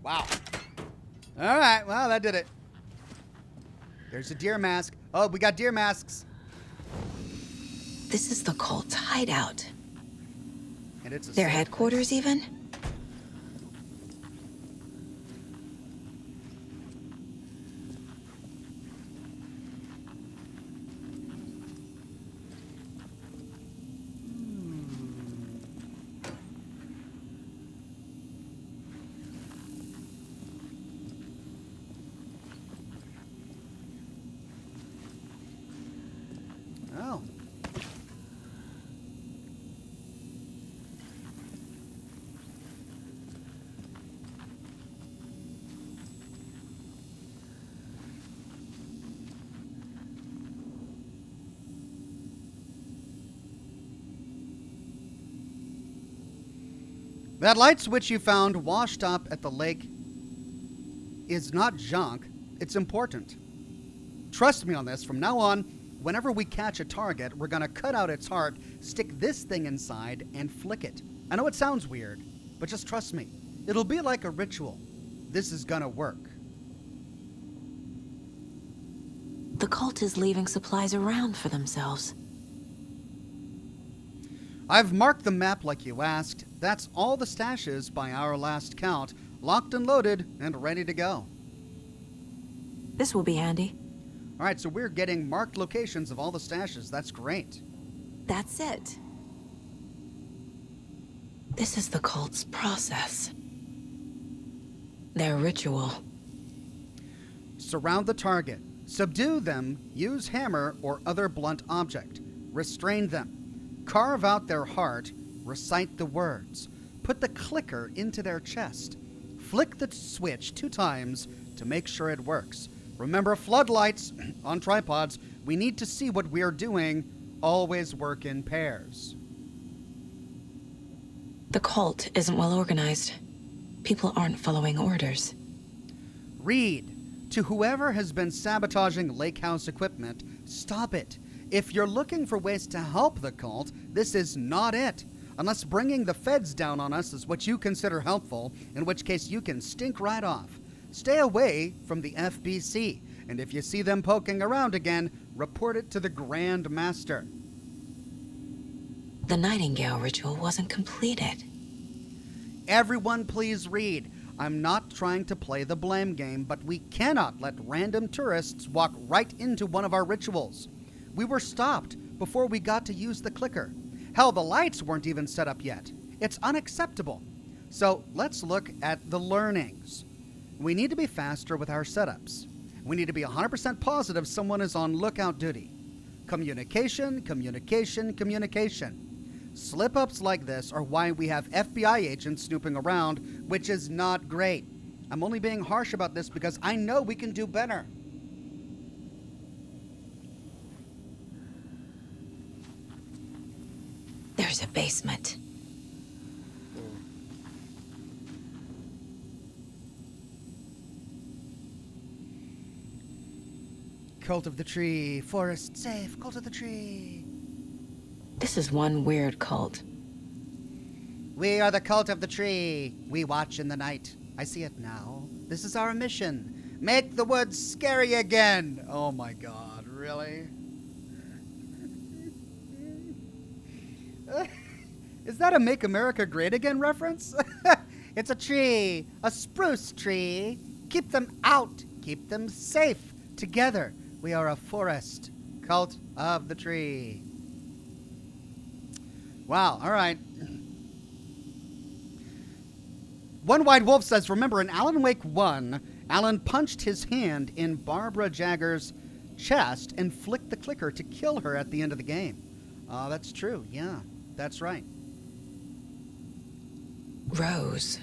Wow. All right, well, that did it. There's a deer mask. Oh, we got deer masks. This is the cult's hideout. And it's Their headquarters, even? Oh. That light switch you found washed up at the lake is not junk. It's important. Trust me on this. From now on, whenever we catch a target, we're going to cut out its heart, stick this thing inside, and flick it. I know it sounds weird, but just trust me. It'll be like a ritual. This is going to work. The cult is leaving supplies around for themselves. I've marked the map like you asked. That's all the stashes by our last count, locked and loaded and ready to go. This will be handy. All right, so we're getting marked locations of all the stashes. That's great. That's it. This is the cult's process. Their ritual. Surround the target. Subdue them. Use hammer or other blunt object. Restrain them. Carve out their heart. Recite the words. Put the clicker into their chest. Flick the switch 2 times to make sure it works. Remember, floodlights on tripods. We need to see what we're doing. Always work in pairs. The cult isn't well organized. People aren't following orders. Read. To whoever has been sabotaging Lake House equipment, stop it. If you're looking for ways to help the cult, this is not it. Unless bringing the feds down on us is what you consider helpful, in which case you can stink right off. Stay away from the FBC, and if you see them poking around again, report it to the Grand Master. The Nightingale ritual wasn't completed. Everyone please read. I'm not trying to play the blame game, but we cannot let random tourists walk right into one of our rituals. We were stopped before we got to use the clicker. Hell, the lights weren't even set up yet. It's unacceptable. So let's look at the learnings. We need to be faster with our setups. We need to be 100% positive someone is on lookout duty. Communication, communication, communication. Slip-ups like this are why we have FBI agents snooping around, which is not great. I'm only being harsh about this because I know we can do better. There's a basement. Cult of the Tree, forest safe, Cult of the Tree. This is one weird cult. We are the Cult of the Tree. We watch in the night. I see it now. This is our mission. Make the woods scary again. Oh my God, really? Is that a Make America Great Again reference? It's a tree, a spruce tree. Keep them out. Keep them safe. Together, we are a forest. Cult of the Tree. Wow, all right. One White Wolf says, remember in Alan Wake 1, Alan punched his hand in Barbara Jagger's chest and flick the clicker to kill her at the end of the game. That's true. Yeah, that's right. Rose.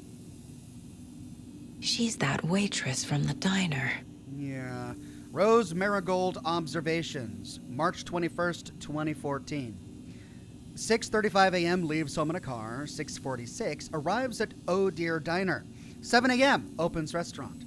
She's that waitress from the diner. Yeah. Rose Marigold Observations, March 21st, 2014. 6:35 a.m. leaves home in a car. 6:46 arrives at Oh Dear Diner. 7 a.m. opens restaurant.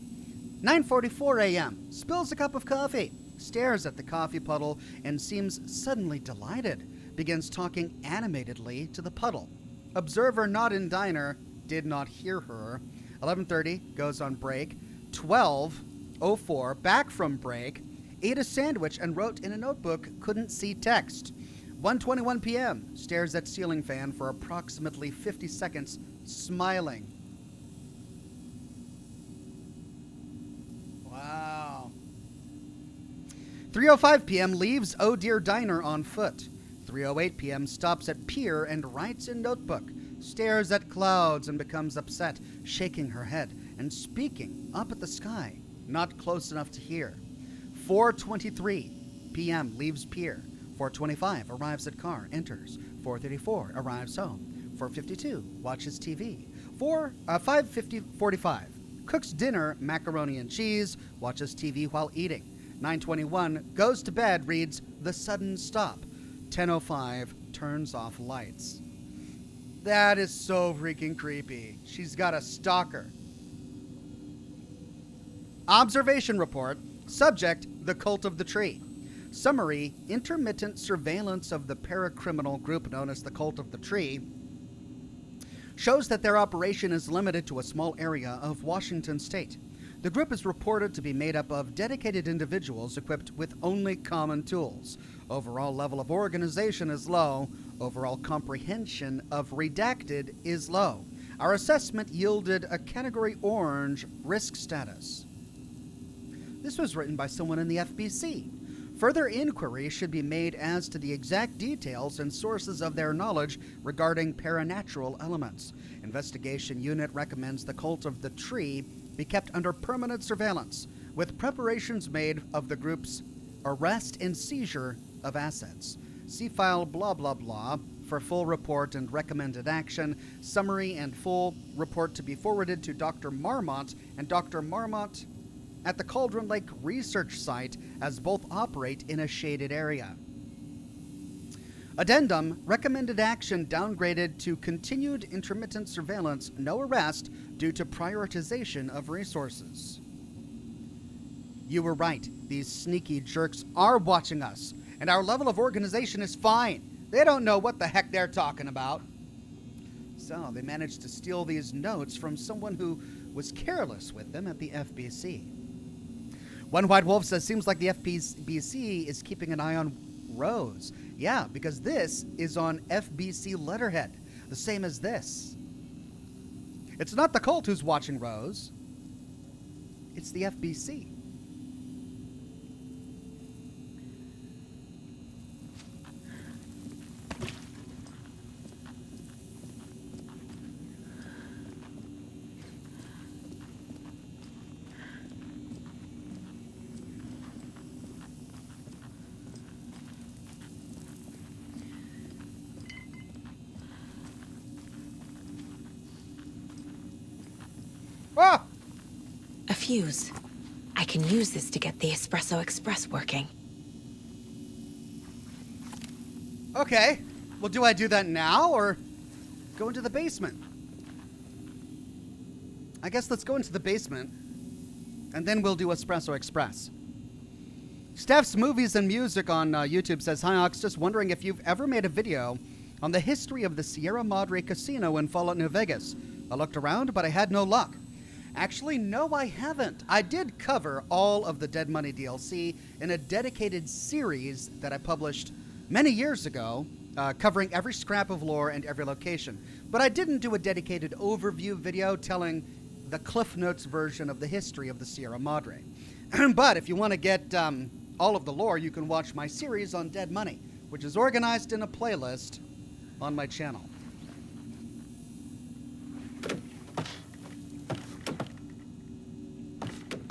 9:44 a.m. spills a cup of coffee. Stares at the coffee puddle and seems suddenly delighted. Begins talking animatedly to the puddle. Observer not in diner. Did not hear her. 11:30 goes on break. 12:04 back from break. Ate a sandwich and wrote in a notebook. Couldn't see text. 1:21 p.m. stares at ceiling fan for approximately 50 seconds, smiling. Wow. 3:05 p.m. leaves Oh Dear Diner on foot. 3:08 p.m. stops at pier and writes in notebook. Stares at clouds and becomes upset, shaking her head and speaking up at the sky, not close enough to hear. 4:23 p.m. leaves pier. 4:25 arrives at car, enters. 4:34 arrives home. 4:52 watches TV. 5:45 cooks dinner, macaroni and cheese, watches TV while eating. 9:21 goes to bed, reads The Sudden Stop. 10:05 turns off lights. That is so freaking creepy. She's got a stalker. Observation report. Subject, the Cult of the Tree. Summary, intermittent surveillance of the paracriminal group known as the Cult of the Tree shows that their operation is limited to a small area of Washington state. The group is reported to be made up of dedicated individuals equipped with only common tools. Overall level of organization is low. Overall comprehension of redacted is low. Our assessment yielded a category orange risk status. This was written by someone in the FBC. Further inquiry should be made as to the exact details and sources of their knowledge regarding paranatural elements. Investigation Unit recommends the Cult of the Tree be kept under permanent surveillance, with preparations made of the group's arrest and seizure of assets. See file blah blah blah for full report and recommended action. Summary and full report to be forwarded to Dr. Marmont and Dr. Marmont at the Cauldron Lake research site, as both operate in a shaded area. Addendum, recommended action downgraded to continued intermittent surveillance, no arrest, due to prioritization of resources. You were right. These sneaky jerks are watching us, and our level of organization is fine. They don't know what the heck they're talking about. So they managed to steal these notes from someone who was careless with them at the FBC. One White Wolf says, seems like the FBC is keeping an eye on Rose. Yeah, because this is on FBC letterhead, the same as this. It's not the cult who's watching Rose. It's the FBC. Ah! A fuse. I can use this to get the Espresso Express working. Okay. Well, do I do that now or go into the basement? I guess let's go into the basement and then we'll do Espresso Express. Steph's Movies and Music on YouTube says, Hi Ox, just wondering if you've ever made a video on the history of the Sierra Madre Casino in Fallout New Vegas. I looked around, but I had no luck. Actually, no, I haven't. I did cover all of the Dead Money DLC in a dedicated series that I published many years ago, covering every scrap of lore and every location. But I didn't do a dedicated overview video telling the Cliff Notes version of the history of the Sierra Madre. But if you want to get all of the lore, you can watch my series on Dead Money, which is organized in a playlist on my channel.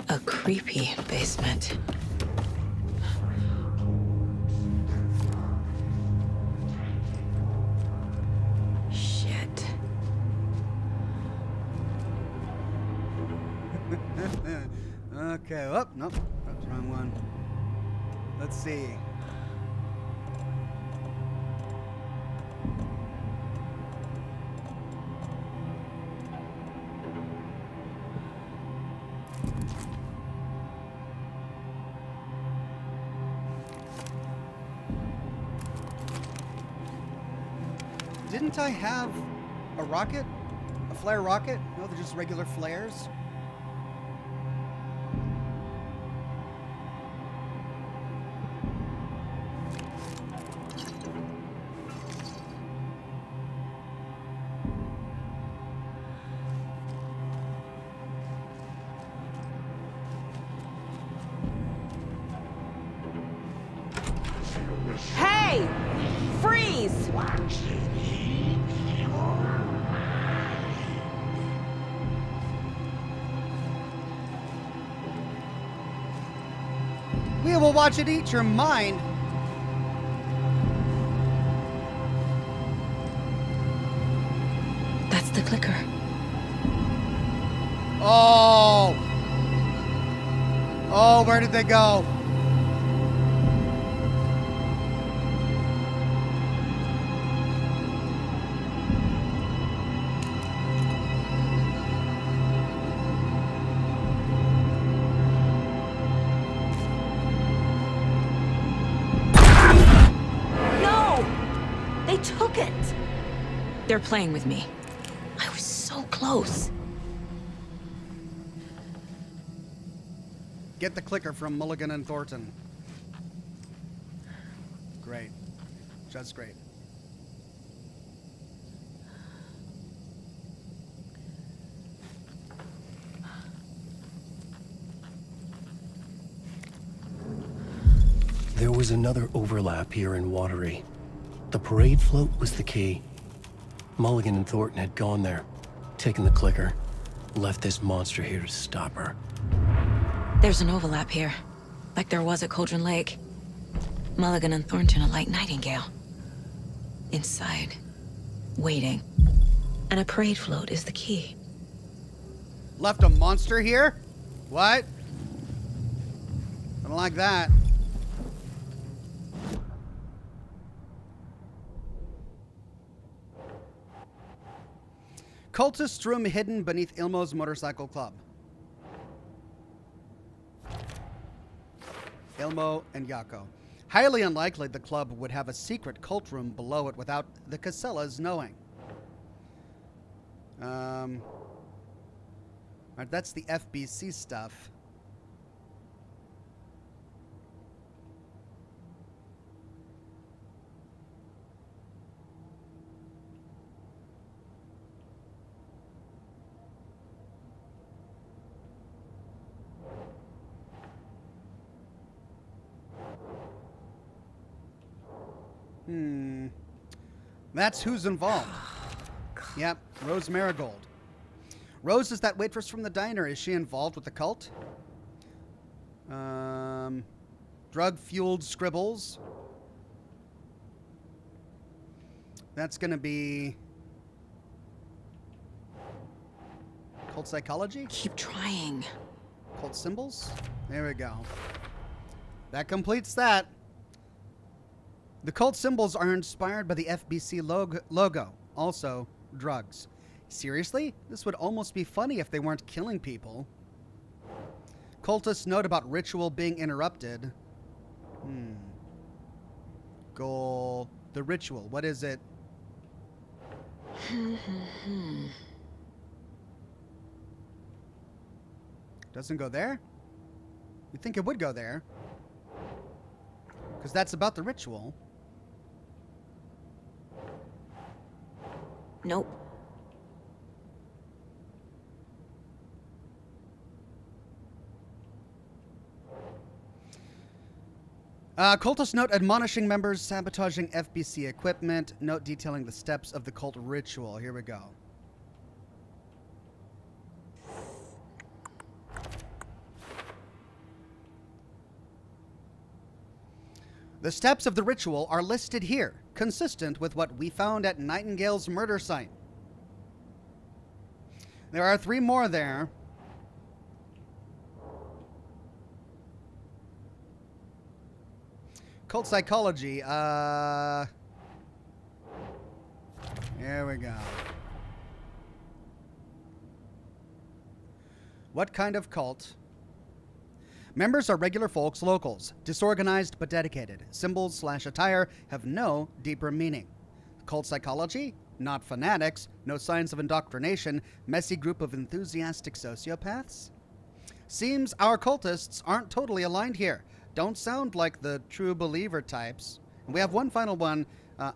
A creepy basement. Okay, oh, nope, that's the wrong one. Let's see. Didn't I have a rocket? A flare rocket? No, they're just regular flares. Hey! Freeze! We will watch it eat your mind. That's the clicker. Oh! Oh, where did they go? They took it! They're playing with me. I was so close. Get the clicker from Mulligan and Thornton. Great. Just great. There was another overlap here in Watery. The parade float was the key. Mulligan and Thornton had gone there, taken the clicker, left this monster here to stop her. There's an overlap here, like there was at Cauldron Lake. Mulligan and Thornton are like Nightingale. Inside, waiting. And a parade float is the key. Left a monster here? What? I don't like that. Cultist room hidden beneath Ilmo's motorcycle club. Ilmo and Yako. Highly unlikely the club would have a secret cult room below it without the Casellas knowing. Alright, that's the FBC stuff. That's who's involved. Yep, Rose Marigold. Rose is that waitress from the diner. Is she involved with the cult? Drug-fueled scribbles. That's gonna be cult psychology? Keep trying. Cult symbols? There we go. That completes that. The cult symbols are inspired by the FBC logo. Also, drugs. Seriously? This would almost be funny if they weren't killing people. Cultist note about ritual being interrupted. Goal. The ritual. What is it? Doesn't go there? You'd think it would go there. Because that's about the ritual. Nope. Cultist note admonishing members sabotaging FBC equipment. Note detailing the steps of the cult ritual. Here we go. The steps of the ritual are listed here, consistent with what we found at Nightingale's murder site. There are 3 more there. Cult psychology. Here we go. What kind of cult? Members are regular folks, locals, disorganized but dedicated. Symbols / attire have no deeper meaning. Cult psychology? Not fanatics, no signs of indoctrination, messy group of enthusiastic sociopaths? Seems our cultists aren't totally aligned here. Don't sound like the true believer types. We have one final one.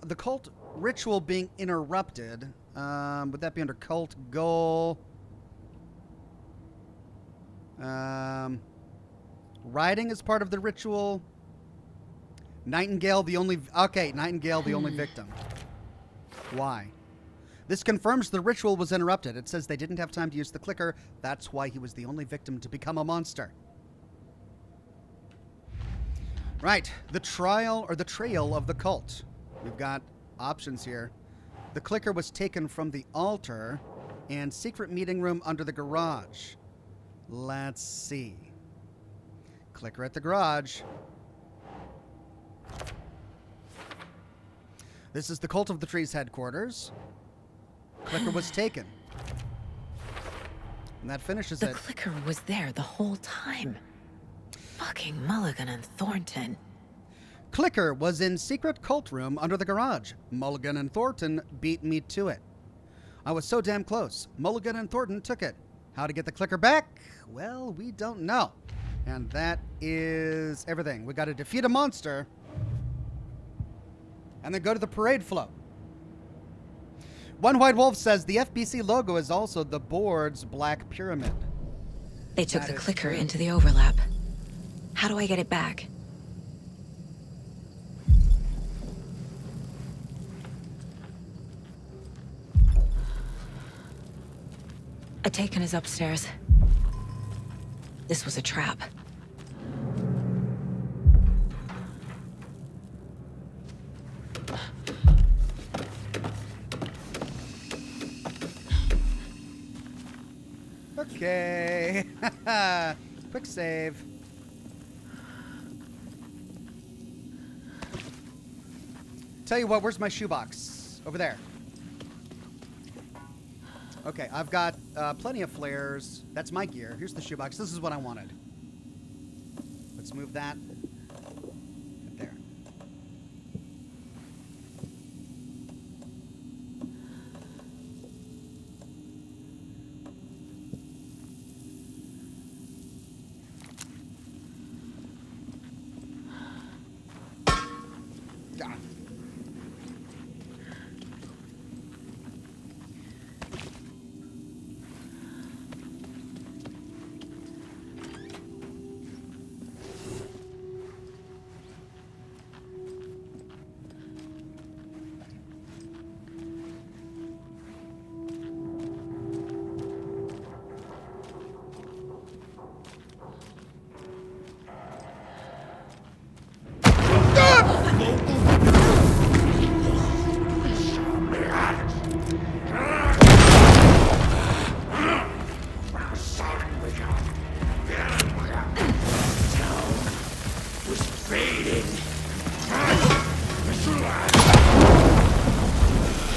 The cult ritual being interrupted. Would that be under cult goal? Riding is part of the ritual. Nightingale, the only... Okay, Nightingale, the only victim. Why? This confirms the ritual was interrupted. It says they didn't have time to use the clicker. That's why he was the only victim to become a monster. Right. The trial or the trail of the cult. We've got options here. The clicker was taken from the altar and secret meeting room under the garage. Let's see. Clicker at the garage. This is the Cult of the Tree's headquarters. Clicker was taken. And that finishes it. The clicker was there the whole time. Fucking Mulligan and Thornton. Clicker was in secret cult room under the garage. Mulligan and Thornton beat me to it. I was so damn close. Mulligan and Thornton took it. How to get the clicker back? Well, we don't know. And that is everything. We got to defeat a monster. And then go to the parade float. One White Wolf says the FBC logo is also the board's black pyramid. They took the clicker into the overlap. How do I get it back? A taken is upstairs. This was a trap. Okay. Quick save. Tell you what, where's my shoebox? Over there. Okay, I've got plenty of flares. That's my gear. Here's the shoebox. This is what I wanted. Let's move that. Right there. Ah.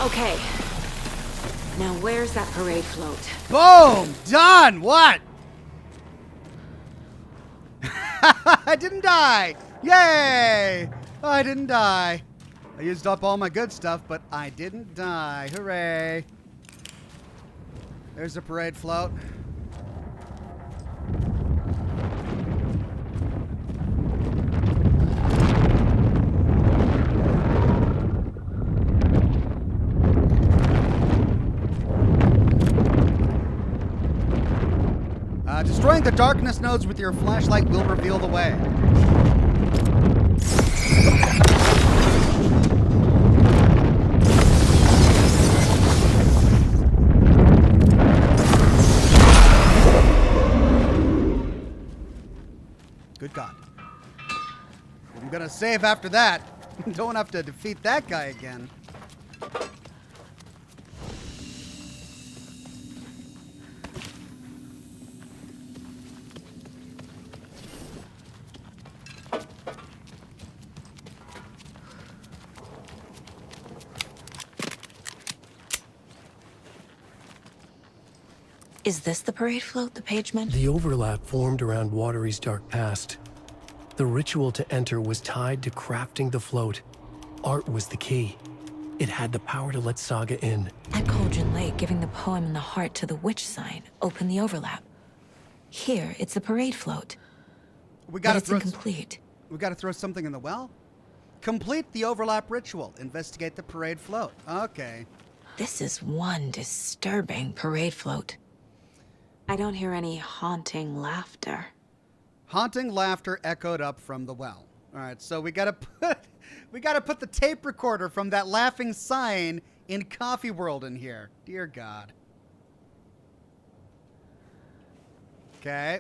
Okay. Now where's that parade float? Boom! Done! What? I didn't die! Yay! I didn't die. I used up all my good stuff, but I didn't die. Hooray! There's the parade float. Destroying the darkness nodes with your flashlight will reveal the way. Good God. I'm gonna save after that. Don't have to defeat that guy again. Is this the parade float the page mentioned? The overlap formed around Watery's dark past. The ritual to enter was tied to crafting the float. Art was the key. It had the power to let Saga in. At Cauldron Lake, giving the poem in the heart to the witch sign opened the overlap. Here, it's the parade float. We gotta But it's throw incomplete. we gotta throw something in the well? Complete the overlap ritual. Investigate the parade float. Okay. This is one disturbing parade float. I don't hear any haunting laughter. Haunting laughter echoed up from the well. All right, so we gotta put the tape recorder from that laughing sign in Coffee World in here. Dear God. Okay.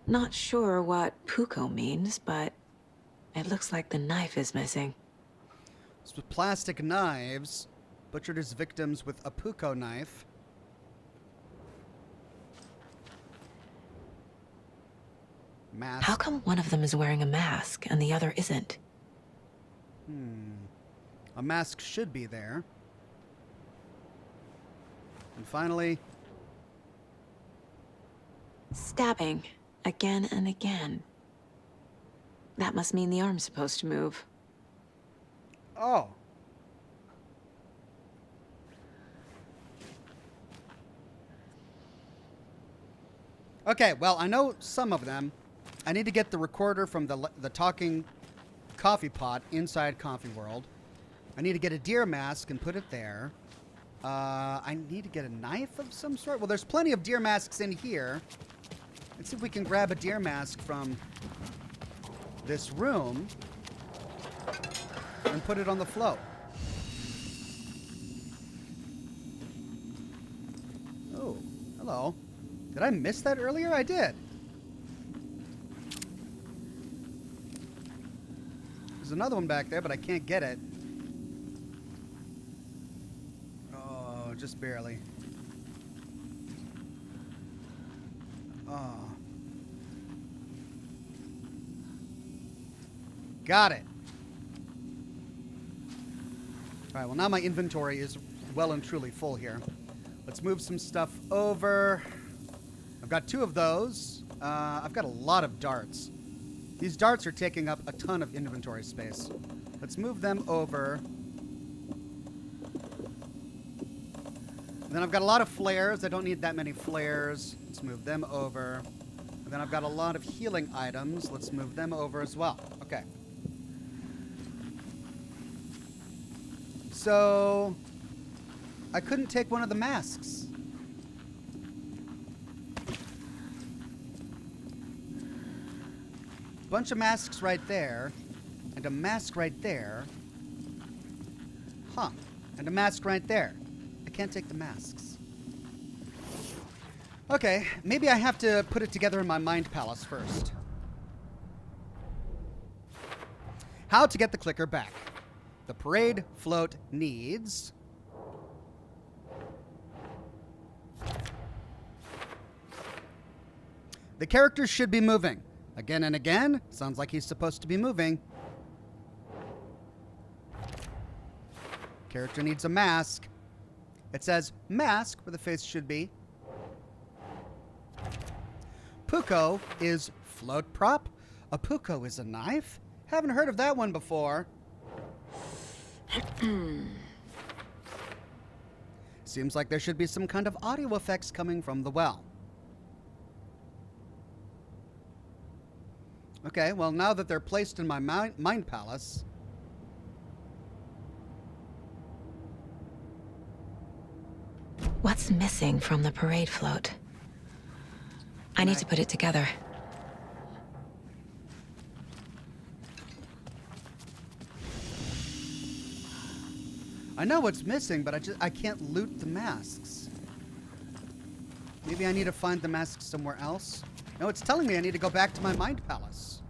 Not sure what Puko means, but it looks like the knife is missing. It's with plastic knives. Butchered his victims with a Puko knife. Mask. How come one of them is wearing a mask and the other isn't? A mask should be there. And finally... Stabbing. Again and again. That must mean the arm's supposed to move. Oh. Okay, well, I know some of them. I need to get the recorder from the talking coffee pot inside Coffee World. I need to get a deer mask and put it there. I need to get a knife of some sort. Well, there's plenty of deer masks in here. Let's see if we can grab a deer mask from this room and put it on the float. Oh, hello. Did I miss that earlier? I did. There's another one back there, but I can't get it. Oh, just barely. Oh. Got it. All right, well, now my inventory is well and truly full here. Let's move some stuff over. I've got 2 of those. I've got a lot of darts. These darts are taking up a ton of inventory space. Let's move them over. And then I've got a lot of flares. I don't need that many flares. Let's move them over. And then I've got a lot of healing items. Let's move them over as well. Okay. So, I couldn't take one of the masks. Bunch of masks right there, and a mask right there. Huh. And a mask right there. I can't take the masks. Okay, maybe I have to put it together in my mind palace first. How to get the clicker back. The parade float needs... The characters should be moving. Again and again. Sounds like he's supposed to be moving. Character needs a mask. It says mask where the face should be. Puko is float prop. A Puko is a knife? Haven't heard of that one before. Seems like there should be some kind of audio effects coming from the well. Okay, well, now that they're placed in my mind palace... What's missing from the parade float? I need to put it together. I know what's missing, but I can't loot the masks. Maybe I need to find the masks somewhere else. No, it's telling me I need to go back to my mind palace.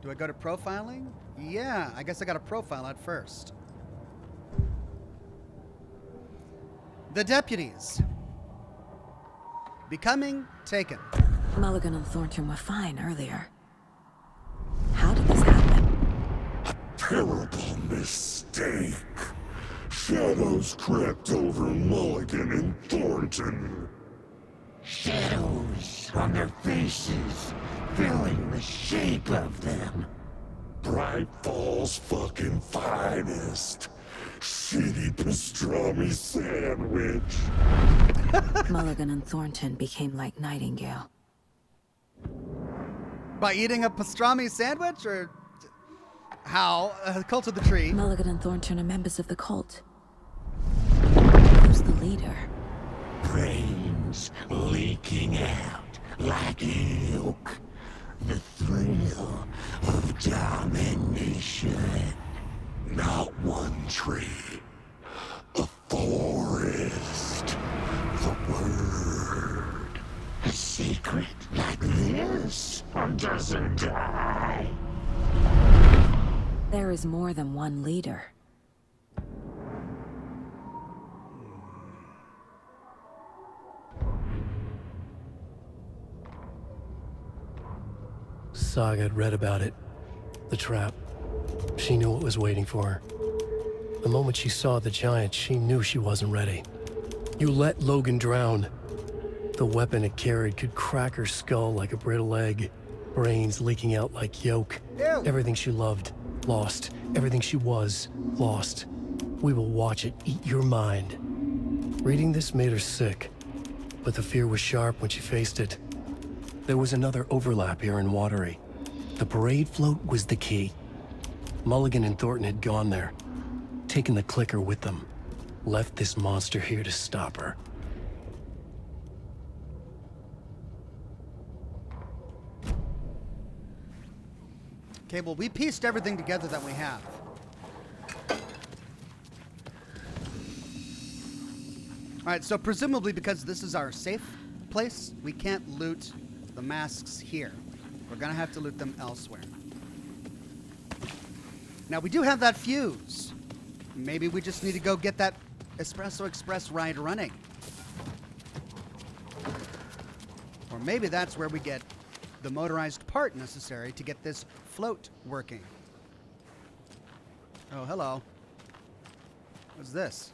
Do I go to profiling? Yeah, I guess I got to profile at first. The deputies. Becoming taken. Mulligan and Thornton were fine earlier. How did this happen? Terrible mistake. Shadows crept over Mulligan and Thornton. Shadows on their faces, filling the shape of them. Bright Falls fucking finest. Shitty pastrami sandwich. Mulligan and Thornton became like Nightingale. By eating a pastrami sandwich, or how? Cult of the Tree. Mulligan and Thornton are members of the cult. Who's the leader? Brains leaking out like ilk. The thrill of domination. Not one tree. A forest. The word. A secret like this doesn't die. There is more than one leader. Saga had read about it. The trap. She knew what was waiting for her. The moment she saw the giant, she knew she wasn't ready. You let Logan drown. The weapon it carried could crack her skull like a brittle egg. Brains leaking out like yolk. Ew. Everything she loved, lost. Everything she was, lost. We will watch it eat your mind. Reading this made her sick, but the fear was sharp when she faced it. There was another overlap here in Watery. The parade float was the key. Mulligan and Thornton had gone there, taken the clicker with them, left this monster here to stop her. Okay, well, we pieced everything together that we have. Alright, so presumably because this is our safe place, we can't loot the masks here. We're gonna have to loot them elsewhere. Now, we do have that fuse. Maybe we just need to go get that Espresso Express ride running. Or maybe that's where we get the motorized part necessary to get this float working. Oh, hello. What's this?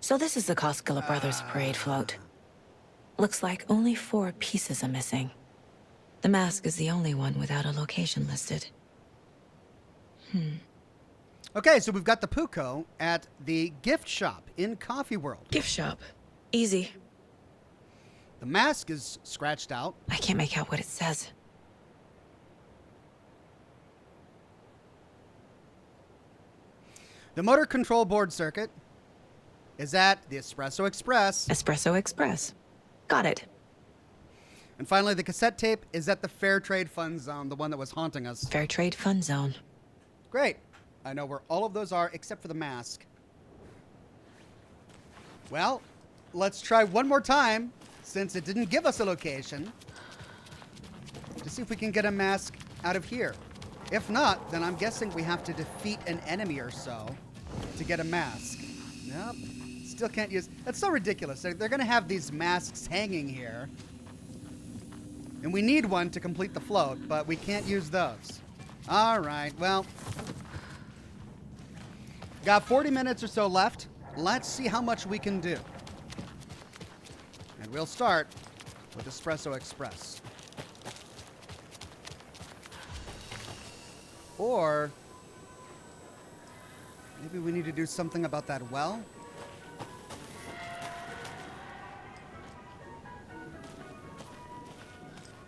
So this is the Koskela Brothers parade float. Looks like only 4 pieces are missing. The mask is the only one without a location listed. Okay, so we've got the Puko at the gift shop in Coffee World. Gift shop. Easy. The mask is scratched out. I can't make out what it says. The motor control board circuit is at the Espresso Express. Espresso Express. Got it. And finally, the cassette tape is at the Fair Trade Fund Zone, the one that was haunting us. Fair Trade Fund Zone. Great. I know where all of those are, except for the mask. Well, let's try one more time, since it didn't give us a location, to see if we can get a mask out of here. If not, then I'm guessing we have to defeat an enemy or so to get a mask. Nope. Still can't use... That's so ridiculous. They're going to have these masks hanging here. And we need one to complete the float, but we can't use those. All right, well... Got 40 minutes or so left. Let's see how much we can do. And we'll start with Espresso Express. Or... maybe we need to do something about that well?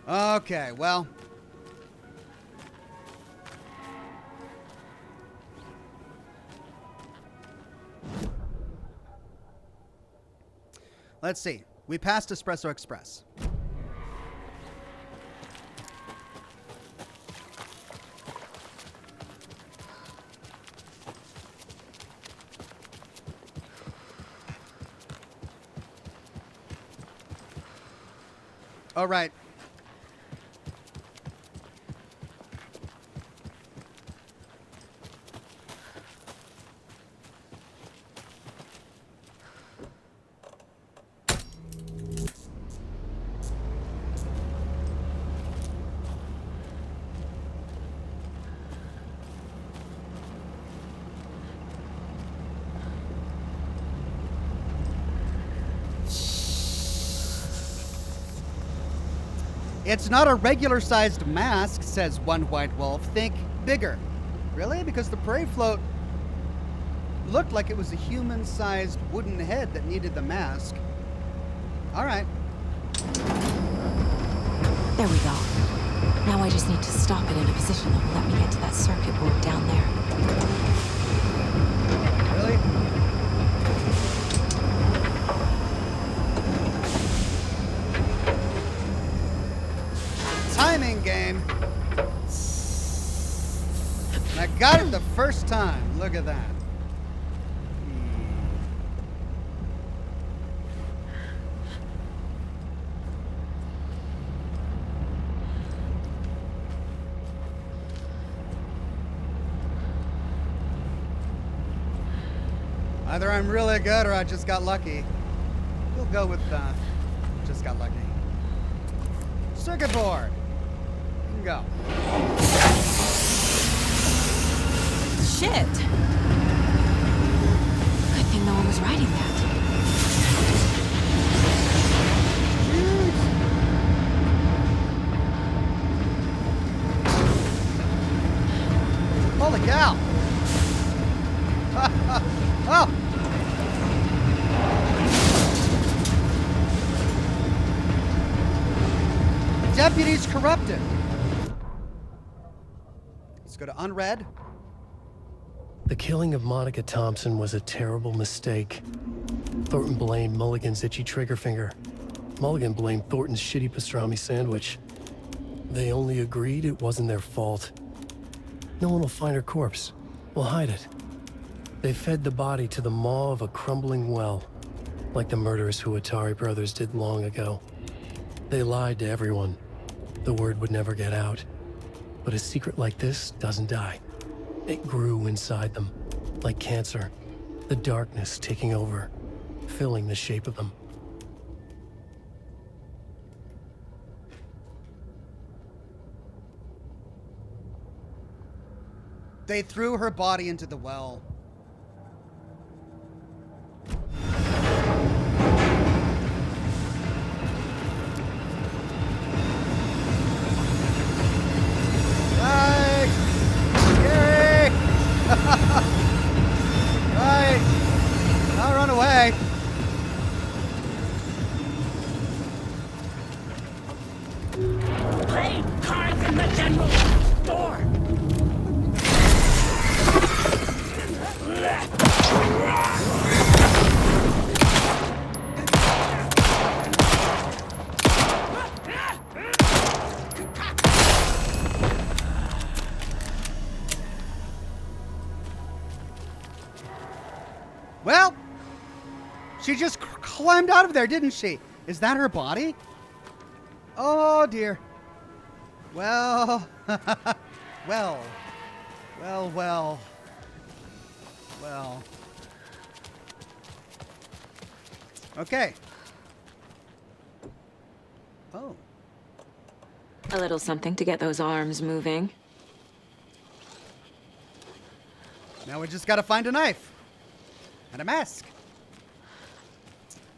Okay, well... let's see. We passed Espresso Express. All right. It's not a regular-sized mask, says one white wolf. Think bigger. Really? Because the prairie float looked like it was a human-sized wooden head that needed the mask. All right. There we go. Now I just need to stop it in a position that will let me get to that circuit board down there. Really? Timing game. And I got it the first time. Look at that. Either I'm really good or I just got lucky. We'll go with just got lucky. Circuit board. You can go. Shit! Good thing no one was riding that. Holy cow! Oh! Deputy's corrupted. Let's go to unread. The killing of Monica Thompson was a terrible mistake. Thornton blamed Mulligan's itchy trigger finger. Mulligan blamed Thornton's shitty pastrami sandwich. They only agreed it wasn't their fault. No one will find her corpse. We'll hide it. They fed the body to the maw of a crumbling well, like the murderous Huatari brothers did long ago. They lied to everyone. The word would never get out. But a secret like this doesn't die. It grew inside them, like cancer, the darkness taking over, filling the shape of them. They threw her body into the well. Right. Now run away. Play cards in the general store. Well, she just climbed out of there, didn't she? Is that her body? Oh, dear. Well, well. Okay. Oh. A little something to get those arms moving. Now we just gotta find a knife. And a mask.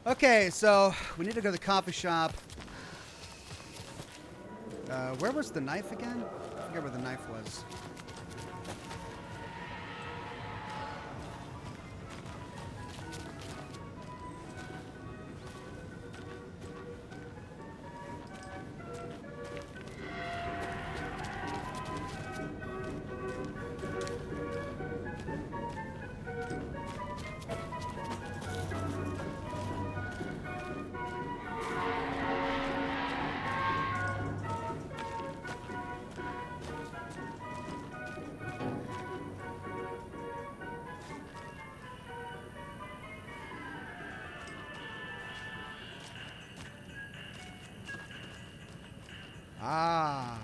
Okay, so we need to go to the coffee shop. Where was the knife again? I forget where the knife was. Ah.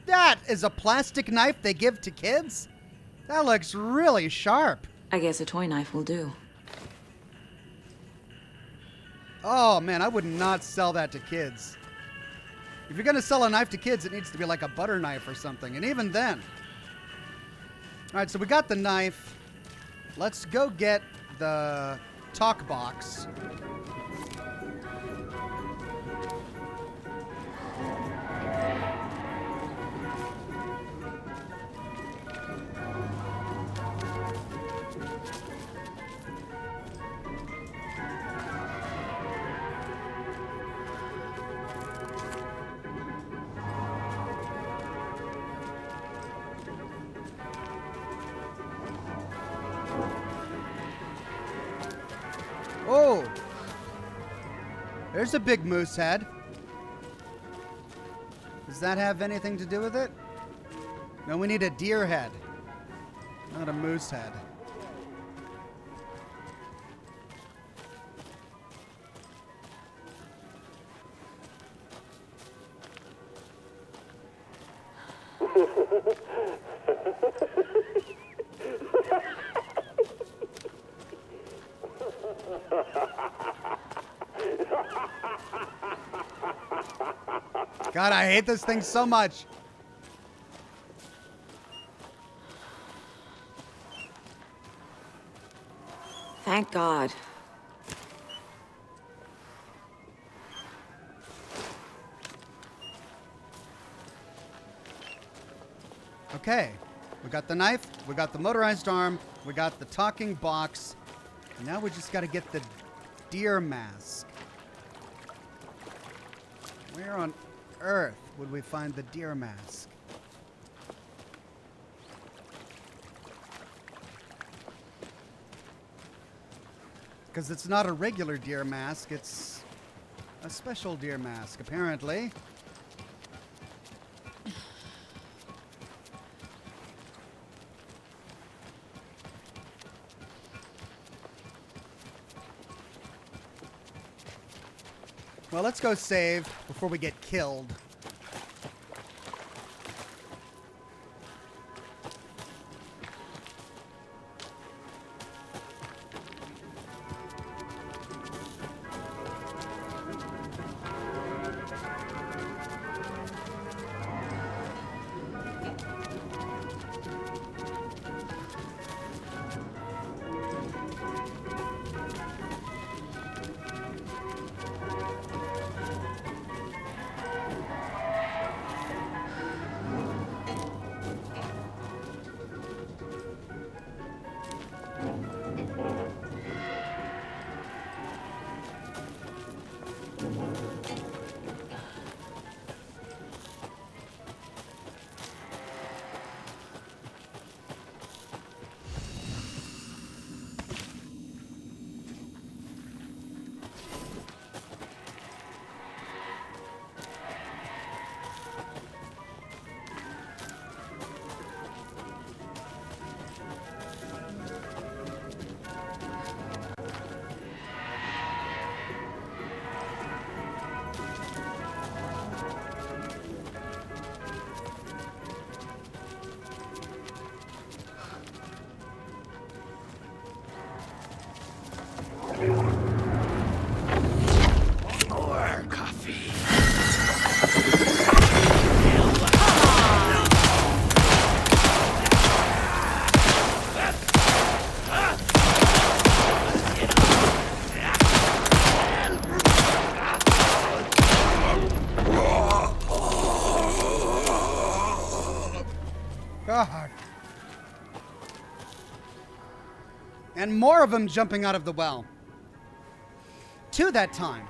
That is a plastic knife they give to kids? That looks really sharp. I guess a toy knife will do. Oh, man, I would not sell that to kids. If you're going to sell a knife to kids, it needs to be like a butter knife or something. And even then. All right, so we got the knife. Let's go get the talk box. There's a big moose head. Does that have anything to do with it? No, we need a deer head, not a moose head. God, I hate this thing so much. Thank God. Okay, we got the knife, we got the motorized arm, we got the talking box. And now we just got to get the deer mask. Where on earth would we find the deer mask? Because it's not a regular deer mask, it's a special deer mask, apparently. Well, let's go save before we get killed. More coffee. God. And more of them jumping out of the well. Two that time.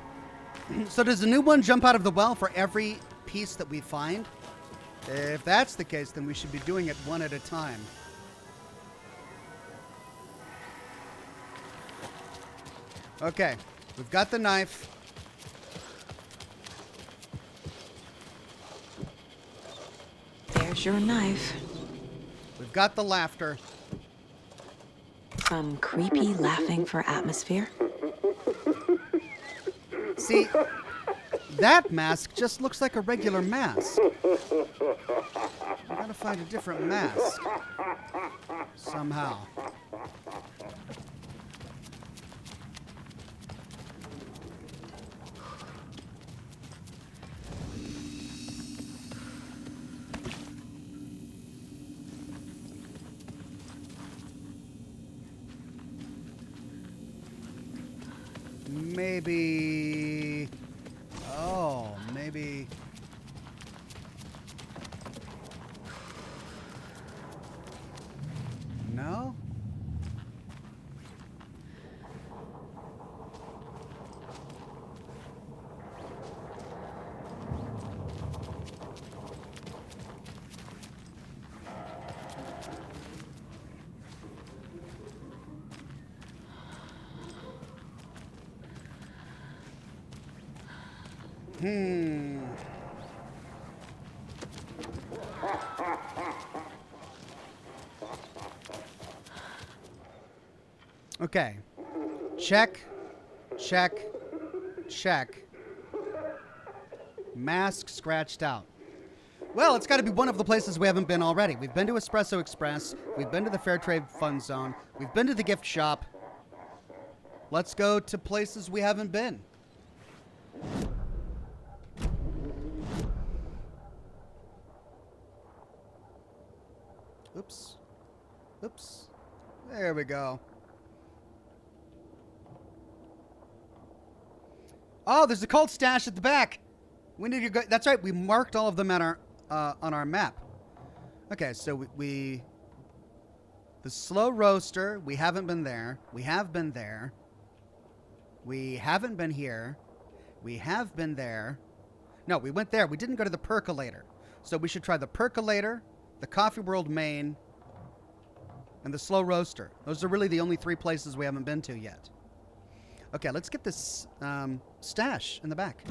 So does the new one jump out of the well for every piece that we find? If that's the case, then we should be doing it one at a time. Okay, we've got the knife. There's your knife. We've got the laughter. Some creepy laughing for atmosphere. See, that mask just looks like a regular mask. I gotta find a different mask. Somehow. Maybe... Oh, maybe... No? Okay. Check. Check. Check. Mask scratched out. Well, it's got to be one of the places we haven't been already. We've been to Espresso Express. We've been to the Fair Trade Fun Zone. We've been to the gift shop. Let's go to places we haven't been. Oops. Oops. There we go. Oh, there's a cult stash at the back. We need to go. That's right. We marked all of them at our on our map. Okay, so we the slow roaster. We haven't been there. We have been there. We haven't been here. We have been there. No, we went there. We didn't go to the percolator. So we should try the percolator, the Coffee World Main, and the slow roaster. Those are really the only 3 places we haven't been to yet. Okay, let's get this stash in the back.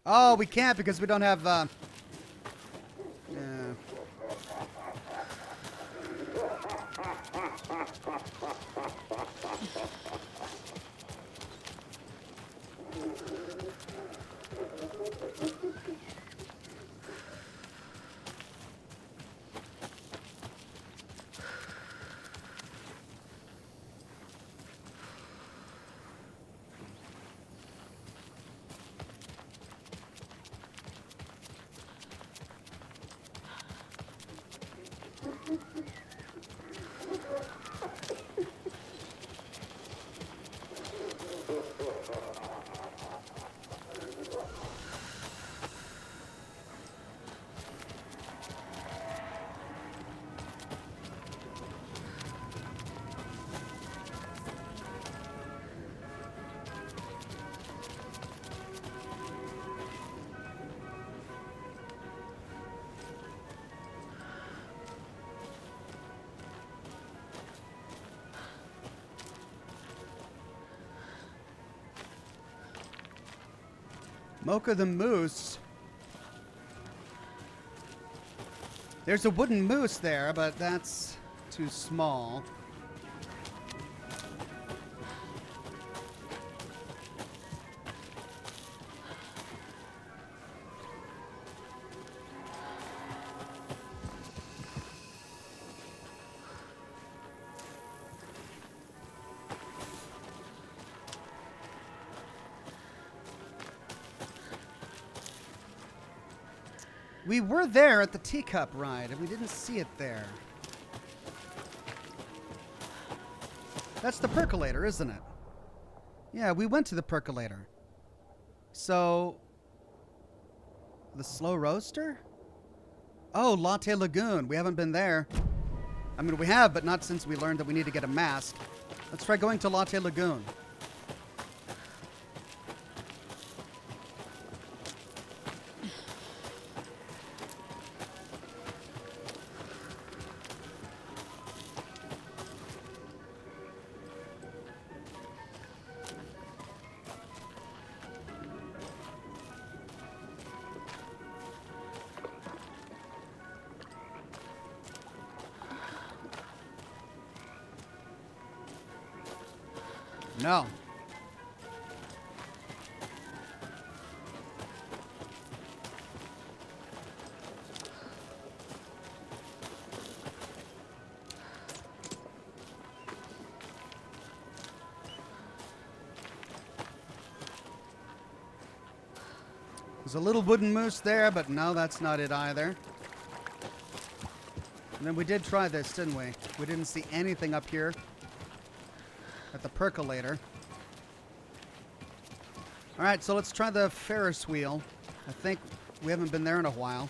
Oh, we can't because we don't have... Mocha the Moose. There's a wooden moose there, but that's too small. We were there at the teacup ride, and we didn't see it there. That's the percolator, isn't it? Yeah, we went to the percolator. So, the slow roaster? Oh, Latte Lagoon. We haven't been there. I mean, we have, but not since we learned that we need to get a mask. Let's try going to Latte Lagoon. No. There's a little wooden moose there, but no, that's not it either. And then we did try this, didn't we? We didn't see anything up here at the percolator. All right, so let's try the Ferris wheel. I think we haven't been there in a while.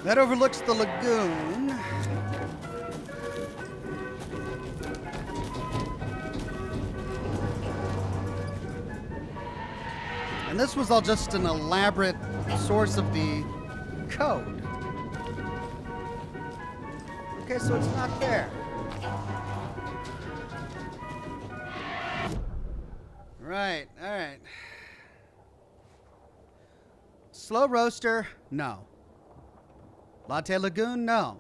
That overlooks the lagoon. And this was all just an elaborate source of the code. Okay, so it's not there. Right, all right. Slow roaster, no. Latte Lagoon, no.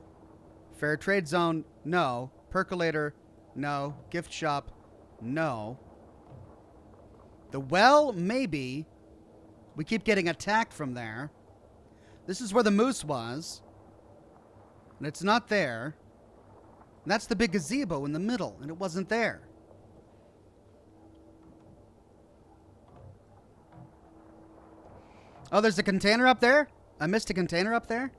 Fair Trade Zone, no. Percolator, no. Gift shop, no. The well, maybe. We keep getting attacked from there. This is where the moose was. And it's not there. And that's the big gazebo in the middle, and it wasn't there. Oh, there's a container up there? I missed a container up there?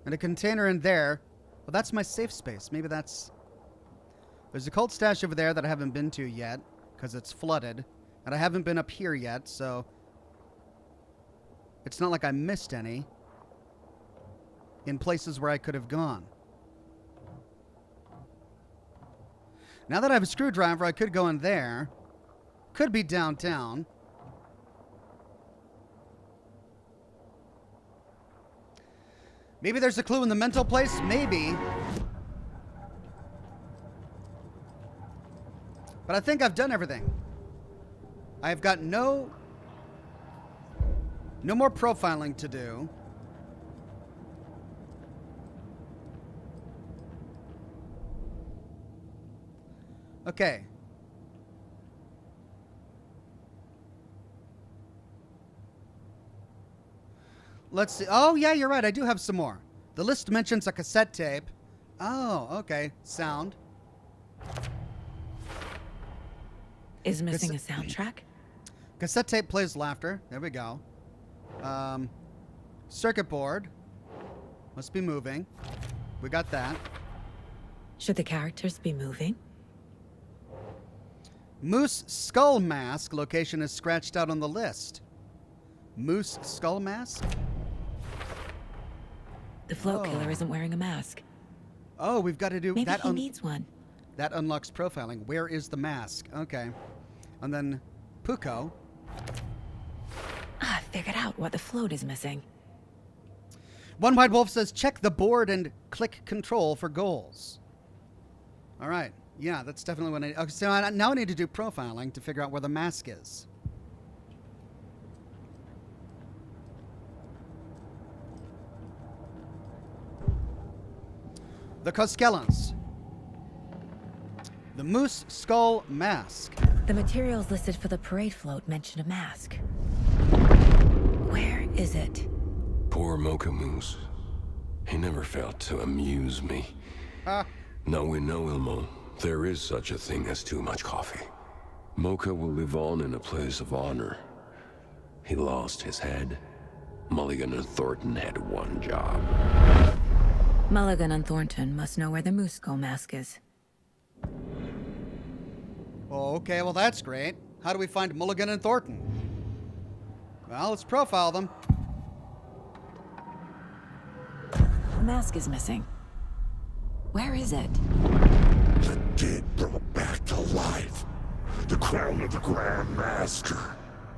And a container in there. Well, that's my safe space. Maybe that's... There's a cult stash over there that I haven't been to yet, because it's flooded. And I haven't been up here yet, so... It's not like I missed any in places where I could have gone. Now that I have a screwdriver, I could go in there. Could be downtown. Maybe there's a clue in the mental place? Maybe. But I think I've done everything. I've got no more profiling to do. Okay. Let's see. Oh, yeah, you're right. I do have some more. The list mentions a cassette tape. Oh, okay. Sound. Is missing a soundtrack? Cassette tape plays laughter. There we go. Circuit board. Must be moving. We got that. Should the characters be moving? Moose skull mask location is scratched out on the list. Moose skull mask? The float killer isn't wearing a mask. Oh, we've got to do Maybe that. He needs one. That unlocks profiling. Where is the mask? Okay. And then Puko. I figured out what the float is missing. One White Wolf says, check the board and click control for goals. All right. Yeah, that's definitely what I need. Okay, so now I need to do profiling to figure out where the mask is. The Koskellans. The Moose Skull Mask. The materials listed for the parade float mention a mask. Where is it? Poor Mocha Moose. He never failed to amuse me. Now we know, Ilmo, there is such a thing as too much coffee. Mocha will live on in a place of honor. He lost his head. Mulligan and Thornton had one job. Mulligan and Thornton must know where the Moose Skull mask is. Oh, okay, well that's great. How do we find Mulligan and Thornton? Well, let's profile them. The mask is missing. Where is it? The dead brought back to life. The crown of the Grand Master.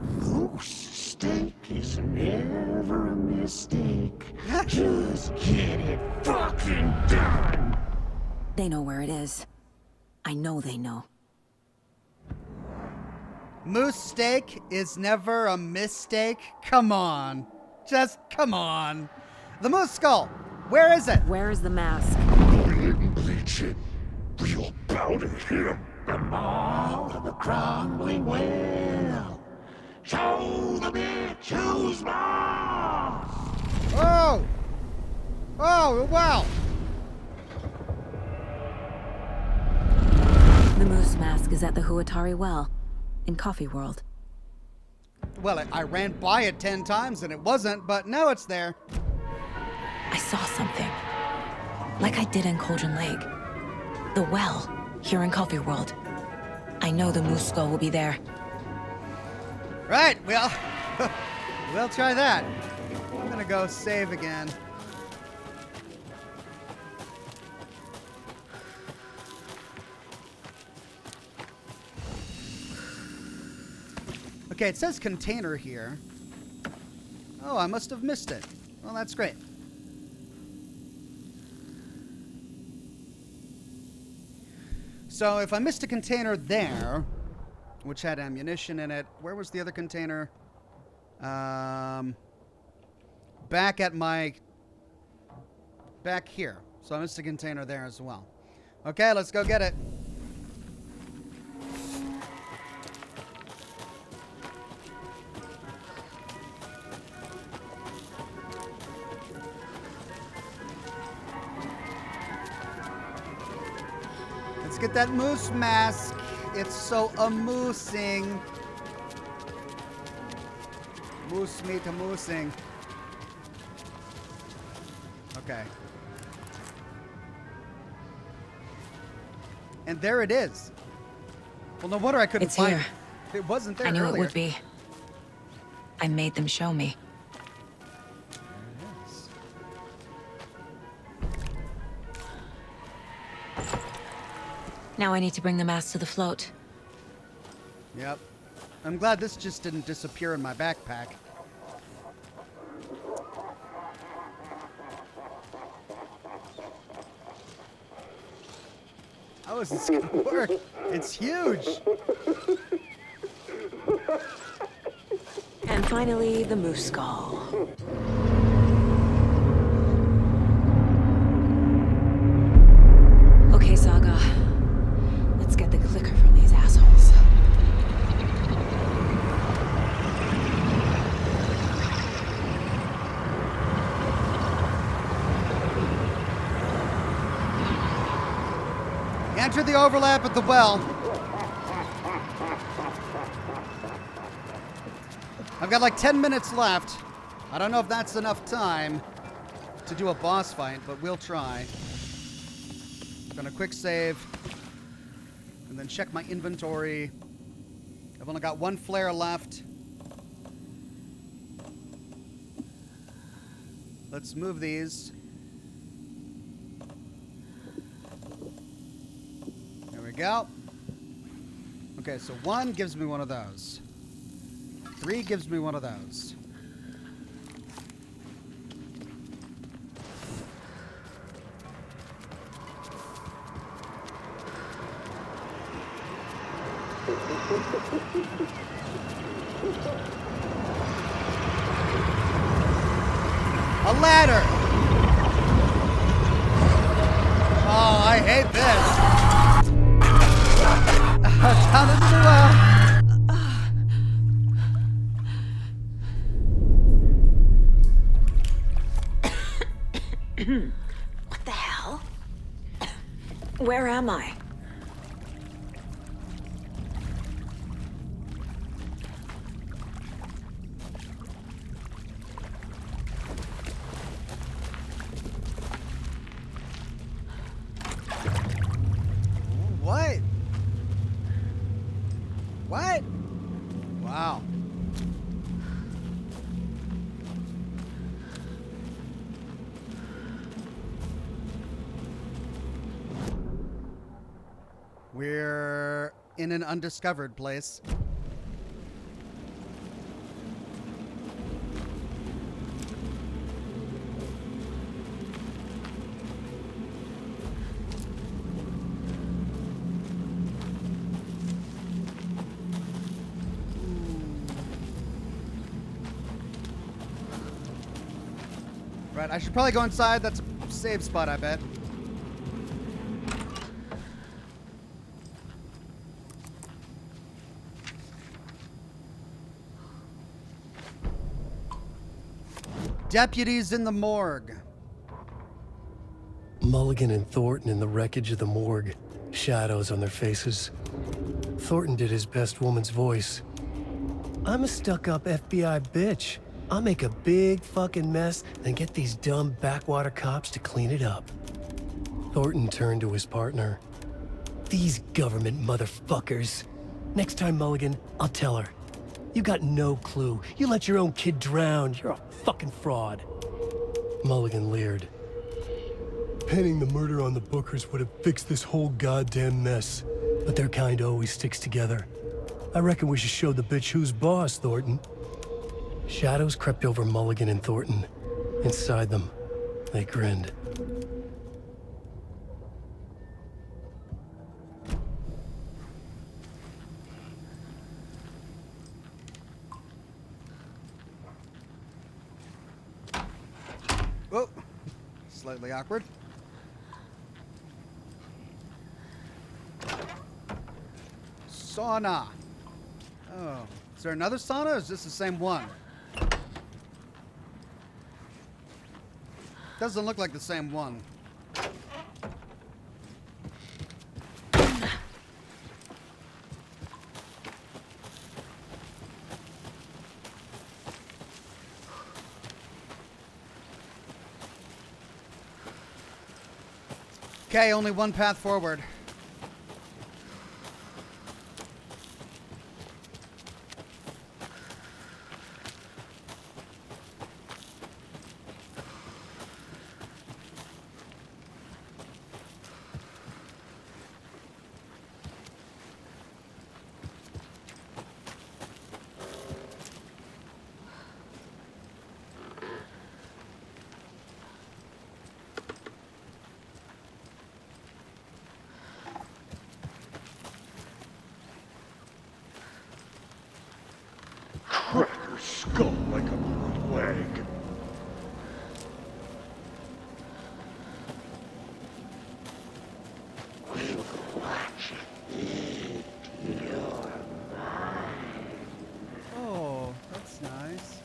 Moose steak is never a mistake. Just get it fucking done. They know where it is. I know they know. Moose steak is never a mistake? Come on. Just come on. The moose skull. Where is it? Where is the mask? Go ahead and bleach it. We'll powder him. The maw of the crumbling well. Show the bitch who's boss. Oh! Oh, wow. The moose mask is at the Huatari Well, in Coffee World. Well, I ran by it 10 times and it wasn't, but now it's there. I saw something. Like I did in Cauldron Lake. The well, here in Coffee World. I know the moose skull will be there. Right, well, we'll try that. I'm gonna go save again. Okay, it says container here. Oh, I must have missed it. Well, that's great. So if I missed a container there, which had ammunition in it, where was the other container? Back here. So I missed a container there as well. Okay, let's go get it. Let's get that moose mask. It's so amusing. Moose meat amusing. Okay. And there it is. Well, no wonder I couldn't It's find here. it. It wasn't there I knew earlier. it would be. I made them show me. Now I need to bring the mask to the float. Yep. I'm glad this just didn't disappear in my backpack. How is this gonna work? It's huge. And finally, the moose skull. Okay, Saga. Let's get the clicker from these assholes. Enter the overlap at the well. I've got like 10 minutes left. I don't know if that's enough time to do a boss fight, but we'll try. Gonna quick save and then check my inventory. I've only got one flare left. Let's move these. There we go. Okay, so 1 gives me one of those. 3 gives me one of those. A ladder! Oh, I hate this. Down into the well. What the hell? Where am I? What? What? Wow. We're in an undiscovered place. Right, I should probably go inside. That's a safe spot, I bet. Deputies in the morgue. Mulligan and Thornton in the wreckage of the morgue. Shadows on their faces. Thornton did his best woman's voice. I'm a stuck-up FBI bitch. I'll make a big fucking mess, then get these dumb backwater cops to clean it up. Thornton turned to his partner. These government motherfuckers. Next time, Mulligan, I'll tell her. You got no clue. You let your own kid drown. You're a fucking fraud. Mulligan leered. Pinning the murder on the Bookers would have fixed this whole goddamn mess. But their kind always sticks together. I reckon we should show the bitch who's boss, Thornton. Shadows crept over Mulligan and Thornton. Inside them, they grinned. Whoa. Slightly awkward. Sauna. Oh. Is there another sauna or is this the same one? Doesn't look like the same one. Okay, only one path forward. Crack your skull like a brutal egg. We'll watch it eat your mind. Oh, that's nice.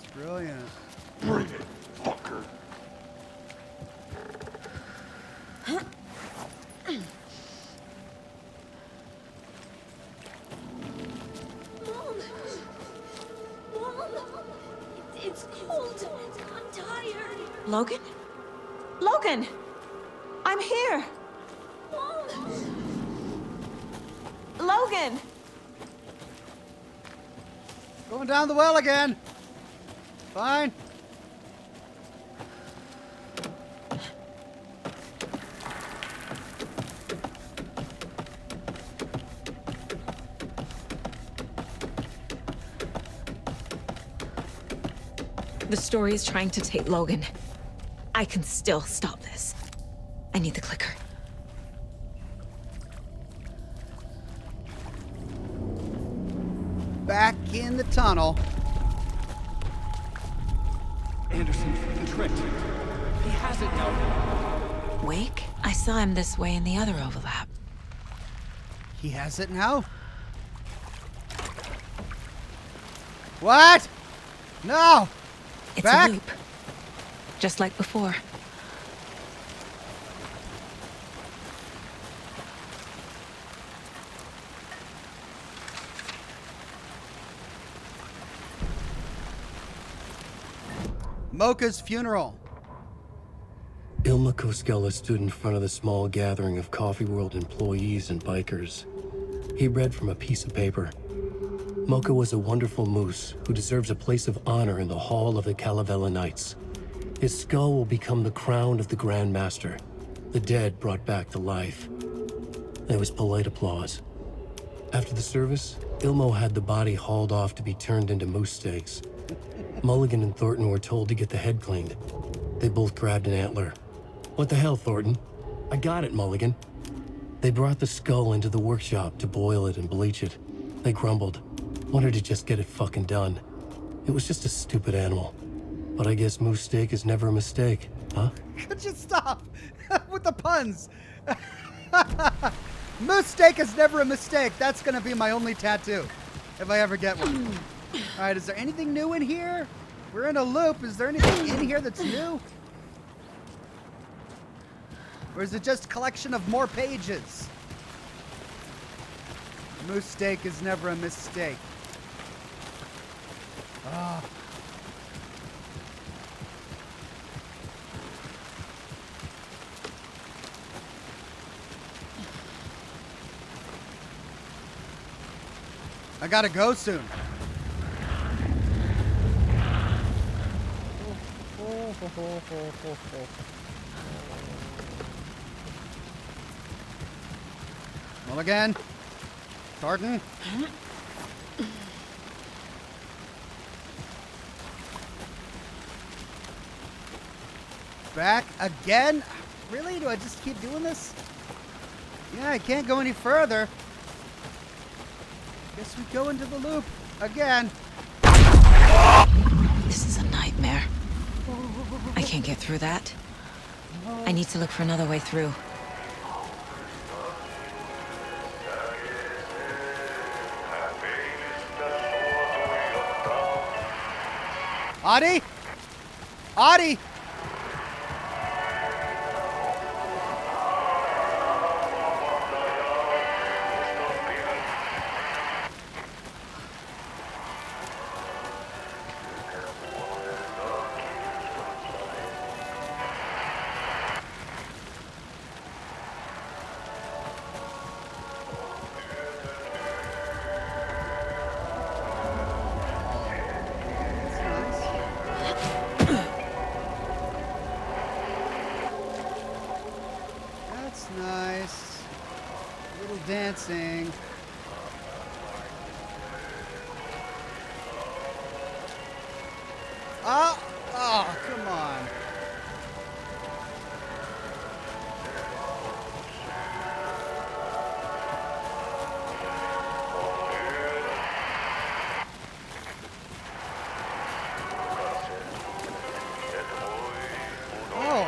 It's brilliant. Bring it, fucker. It's cold. I'm tired. Logan? Logan! I'm here! Logan! Going down the well again. Fine. The story is trying to take Logan. I can still stop this. I need the clicker. Back in the tunnel. Anderson fucking tricked. He has it now. Wake? I saw him this way in the other overlap. He has it now? What? No! It's Back? a loop. Just like before. Mocha's funeral. Ilma Koskela stood in front of the small gathering of Coffee World employees and bikers. He read from a piece of paper. Mocha was a wonderful moose who deserves a place of honor in the hall of the Calavella Knights. His skull will become the crown of the Grand Master, the dead brought back to life. There was polite applause. After the service, Ilmo had the body hauled off to be turned into moose steaks. Mulligan and Thornton were told to get the head cleaned. They both grabbed an antler. What the hell, Thornton? I got it, Mulligan. They brought the skull into the workshop to boil it and bleach it. They grumbled. Wanted to just get it fucking done. It was just a stupid animal. But I guess moose steak is never a mistake, huh? Could you stop with the puns? Moose steak is never a mistake. That's gonna be my only tattoo, if I ever get one. All right, is there anything new in here? We're in a loop. Is there anything in here that's new? Or is it just a collection of more pages? Moose steak is never a mistake. Ah. I gotta go soon. Mulligan. Thornton. Back again? Really? Do I just keep doing this? Yeah, I can't go any further. Guess we go into the loop again. This is a nightmare. I can't get through that. I need to look for another way through. Audie? Audie? That's nice. A little dancing. Oh, come on. Oh,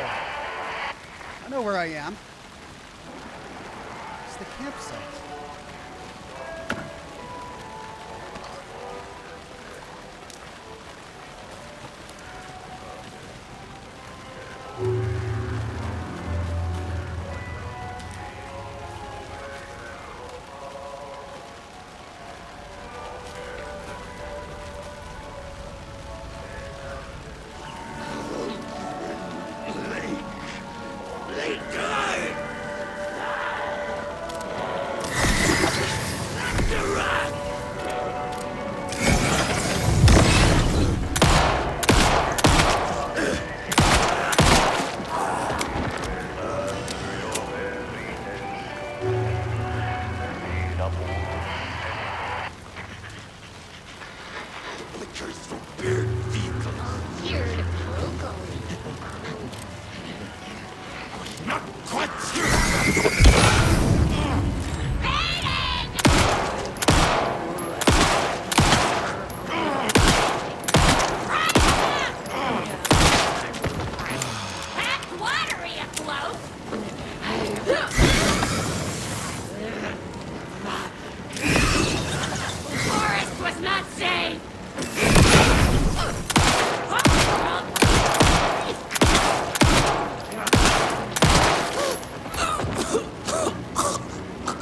I know where I am. It's the campsite.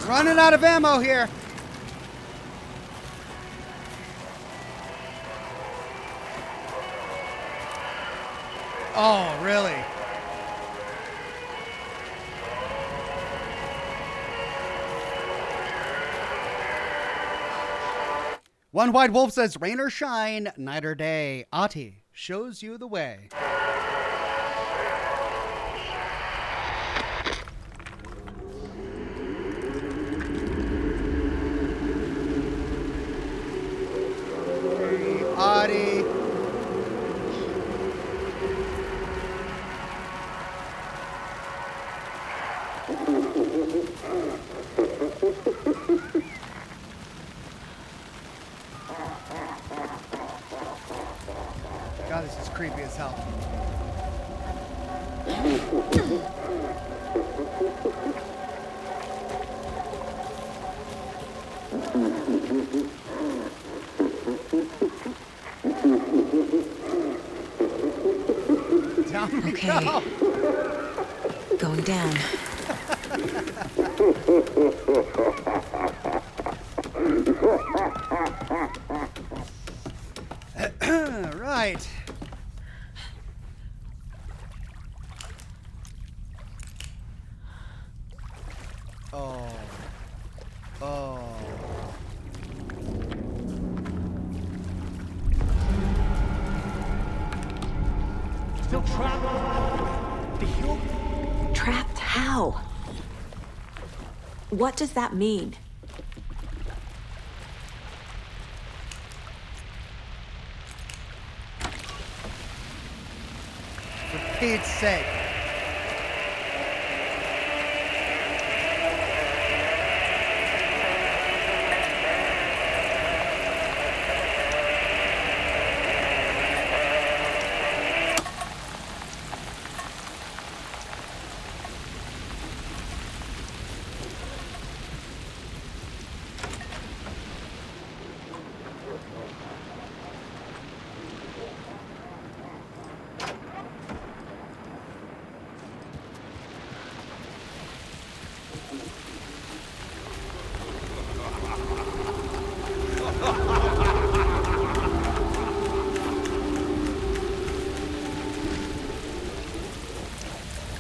Running out of ammo here. Oh, really? One White Wolf says, rain or shine, night or day, Ati shows you the way. Ati. God, this is creepy as hell. Down we go. Going down. Right. Oh. Oh. trapped. The hill. Trapped how? What does that mean? For Pete's sake.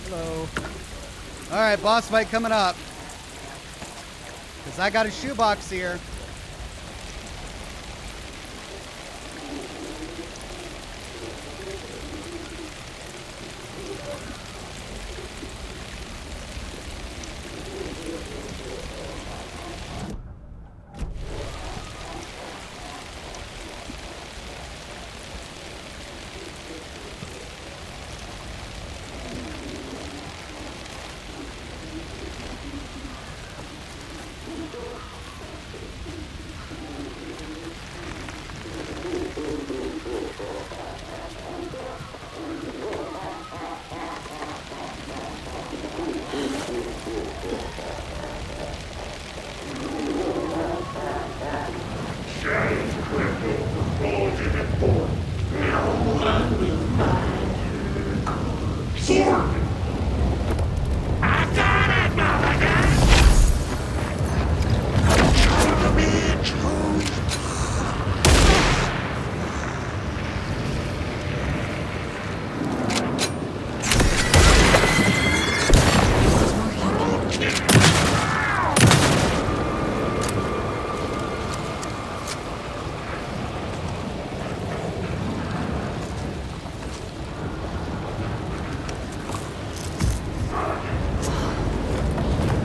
Hello. All right, boss fight coming up. Because I got a shoebox here.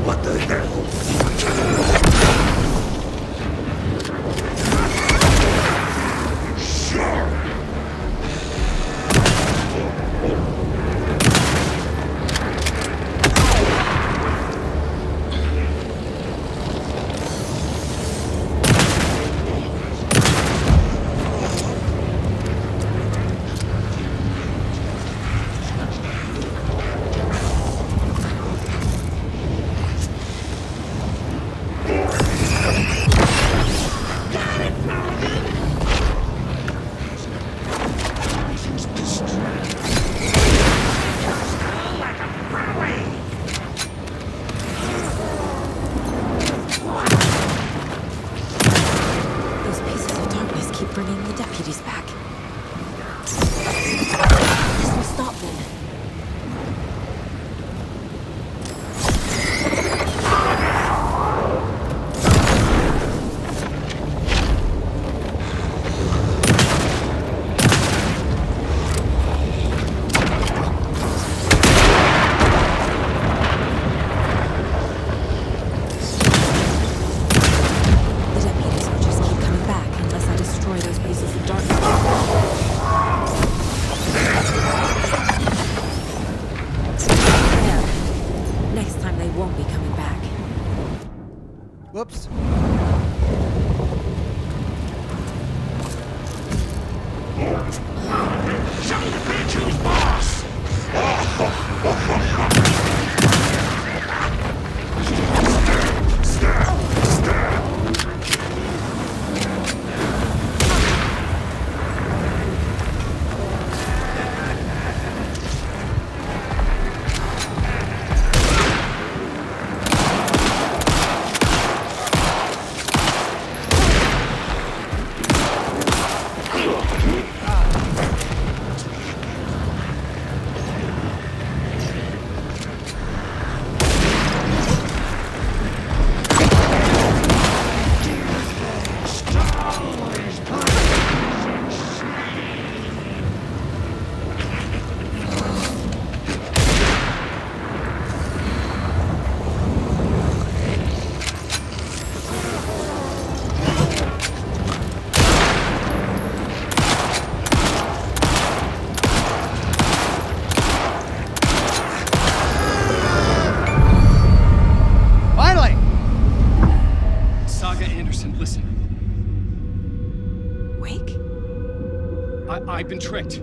What the hell? Whoops. Show the bitch who's boss! been tricked.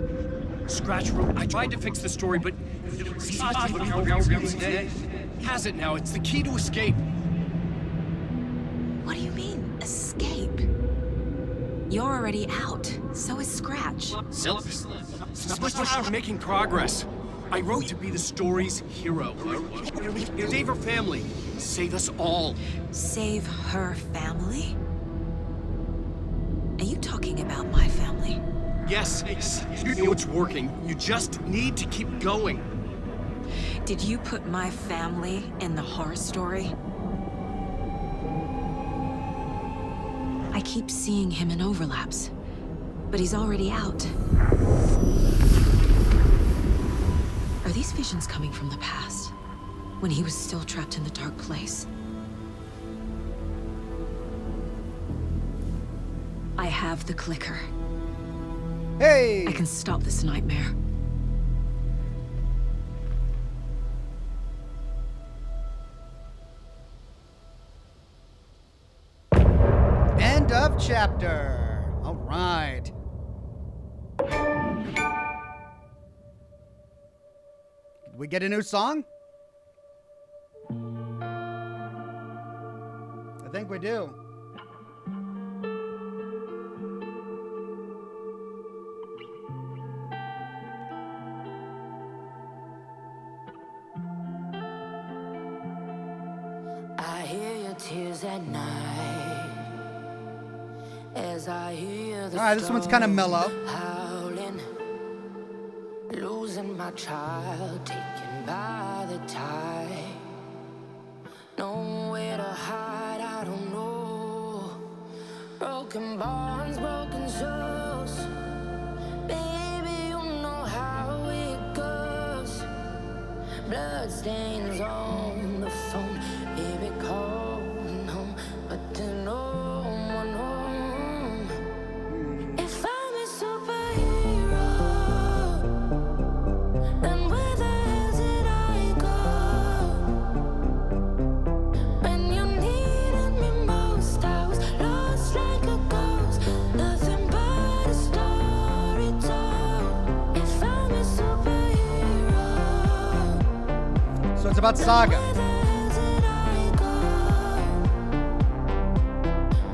Scratch wrote, I tried to fix the story, but has it now. It's the key to escape. What do you mean, escape? You're already out. So is Scratch. We're making progress. I wrote to be the story's hero. Save her family. Save us all. Save her family? Are you talking about my family? Yes, you know it's working. You just need to keep going. Did you put my family in the horror story? I keep seeing him in overlaps, but he's already out. Are these visions coming from the past, when he was still trapped in the dark place? I have the clicker. Hey! I can stop this nightmare. End of chapter. All right. Did we get a new song? I think we do. I hear your tears at night as I hear the All right, this one's kind of mellow. howling, losing my child, taken by the tide. Nowhere to hide, I don't know. Broken bonds, broken souls. Baby, you know how it goes. Blood stains on the phone. Baby, calling home, but there's no one home. If I'm a superhero, then where the hell did I go? When you needed me most, I was lost like a ghost. Nothing but a story told. If I'm a superhero, So it's about Saga. where the hell did I go?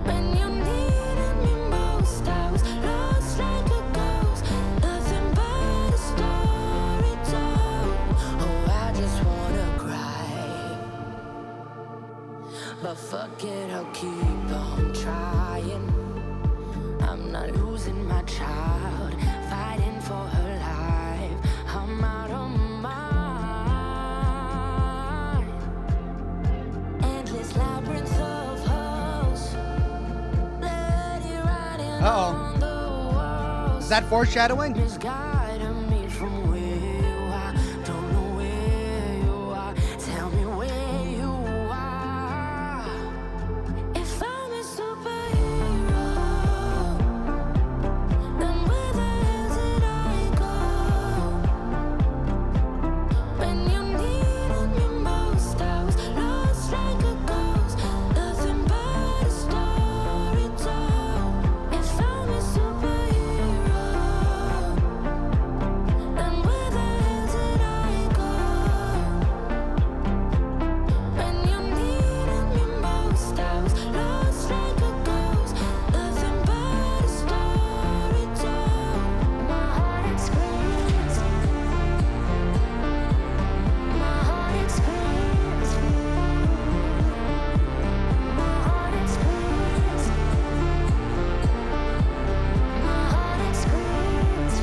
When you needed me most, I was lost like a ghost. Nothing but a story told. Oh, I just wanna cry, but fuck it, I'll keep on trying. I'm not losing my child, fighting for her life. I'm out of mind. Endless labyrinth of holes. Bloody writing Uh-oh. on the walls. Is that foreshadowing? Misguiding me from where you are. Don't know where you are. Tell me where you are. If I'm a superhero, then where the hell did I go? When you needed me most, I was lost like a ghost. Nothing but a story told. If I'm a superhero, then where the hell did I go? When you needed me most, I was lost like a ghost. Nothing but a story told. My heart it screams. My heart it screams. My heart it screams. My heart it screams.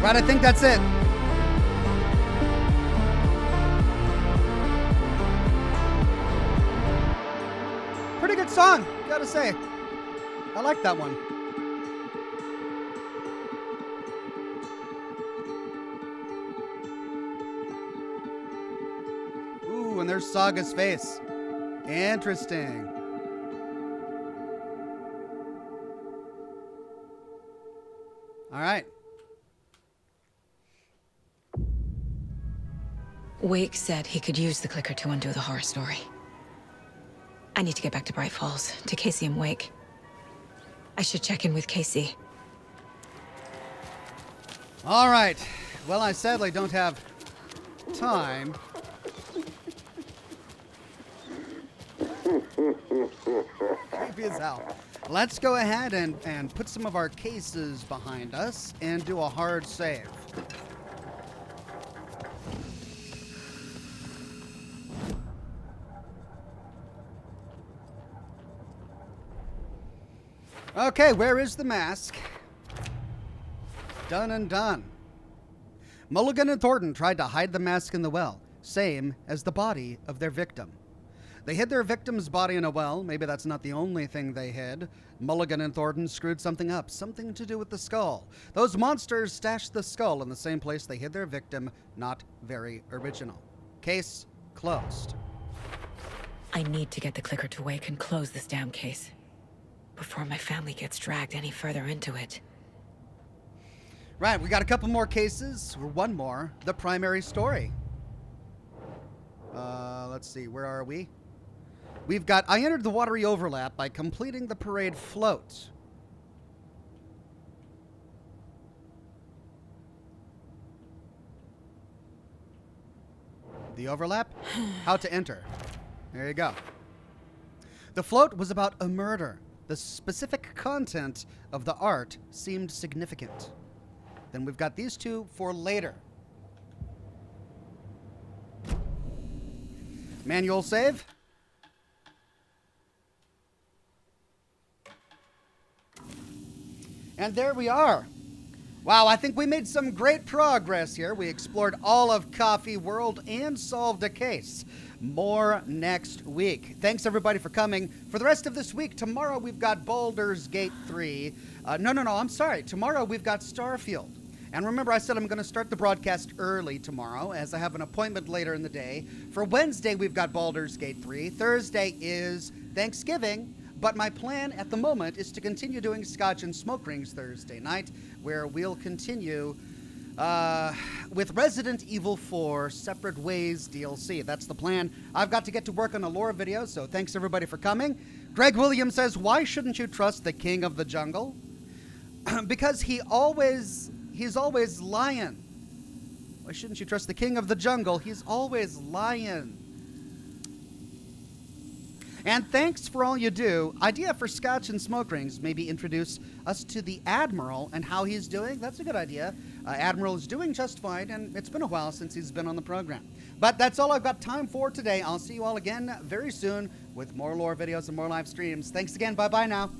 Right, I think that's it. Pretty good song, gotta say. I like that one. Ooh, and there's Saga's face. Interesting. All right. Wake said he could use the clicker to undo the horror story. I need to get back to Bright Falls, to Casey and Wake. I should check in with Casey. All right. Well, I sadly don't have time. Creepy as hell. Let's go ahead and put some of our cases behind us and do a hard save. Okay, where is the mask? Done and done. Mulligan and Thornton tried to hide the mask in the well, same as the body of their victim. They hid their victim's body in a well. Maybe that's not the only thing they hid. Mulligan and Thornton screwed something up, something to do with the skull. Those monsters stashed the skull in the same place they hid their victim. Not very original. Case closed. I need to get the clicker to Wake and close this damn case before my family gets dragged any further into it. Right, we got a couple more cases, or one more. The primary story. Let's see, where are we? We've got, I entered the watery overlap by completing the parade float. The overlap? How to enter. There you go. The float was about a murder. The specific content of the art seemed significant. Then we've got these two for later. Manual save. And there we are. Wow, I think we made some great progress here. We explored all of Coffee World and solved a case. More next week. Thanks everybody for coming. For the rest of this week, tomorrow we've got Baldur's Gate 3. No, I'm sorry. Tomorrow we've got Starfield. And remember, I said I'm going to start the broadcast early tomorrow, as I have an appointment later in the day. For Wednesday, we've got Baldur's Gate 3. Thursday is Thanksgiving, but my plan at the moment is to continue doing Scotch and Smoke Rings Thursday night, where we'll continue with Resident Evil 4 Separate Ways DLC. That's the plan. I've got to get to work on a lore video, so thanks everybody for coming. Greg Williams says, why shouldn't you trust the King of the Jungle? Because he's always lying. Why shouldn't you trust the King of the Jungle? He's always lying. And thanks for all you do. Idea for Scotch and Smoke Rings, maybe introduce us to the Admiral and how he's doing. That's a good idea. Admiral is doing just fine, and it's been a while since he's been on the program. But that's all I've got time for today. I'll see you all again very soon with more lore videos and more live streams. Thanks again. Bye-bye now.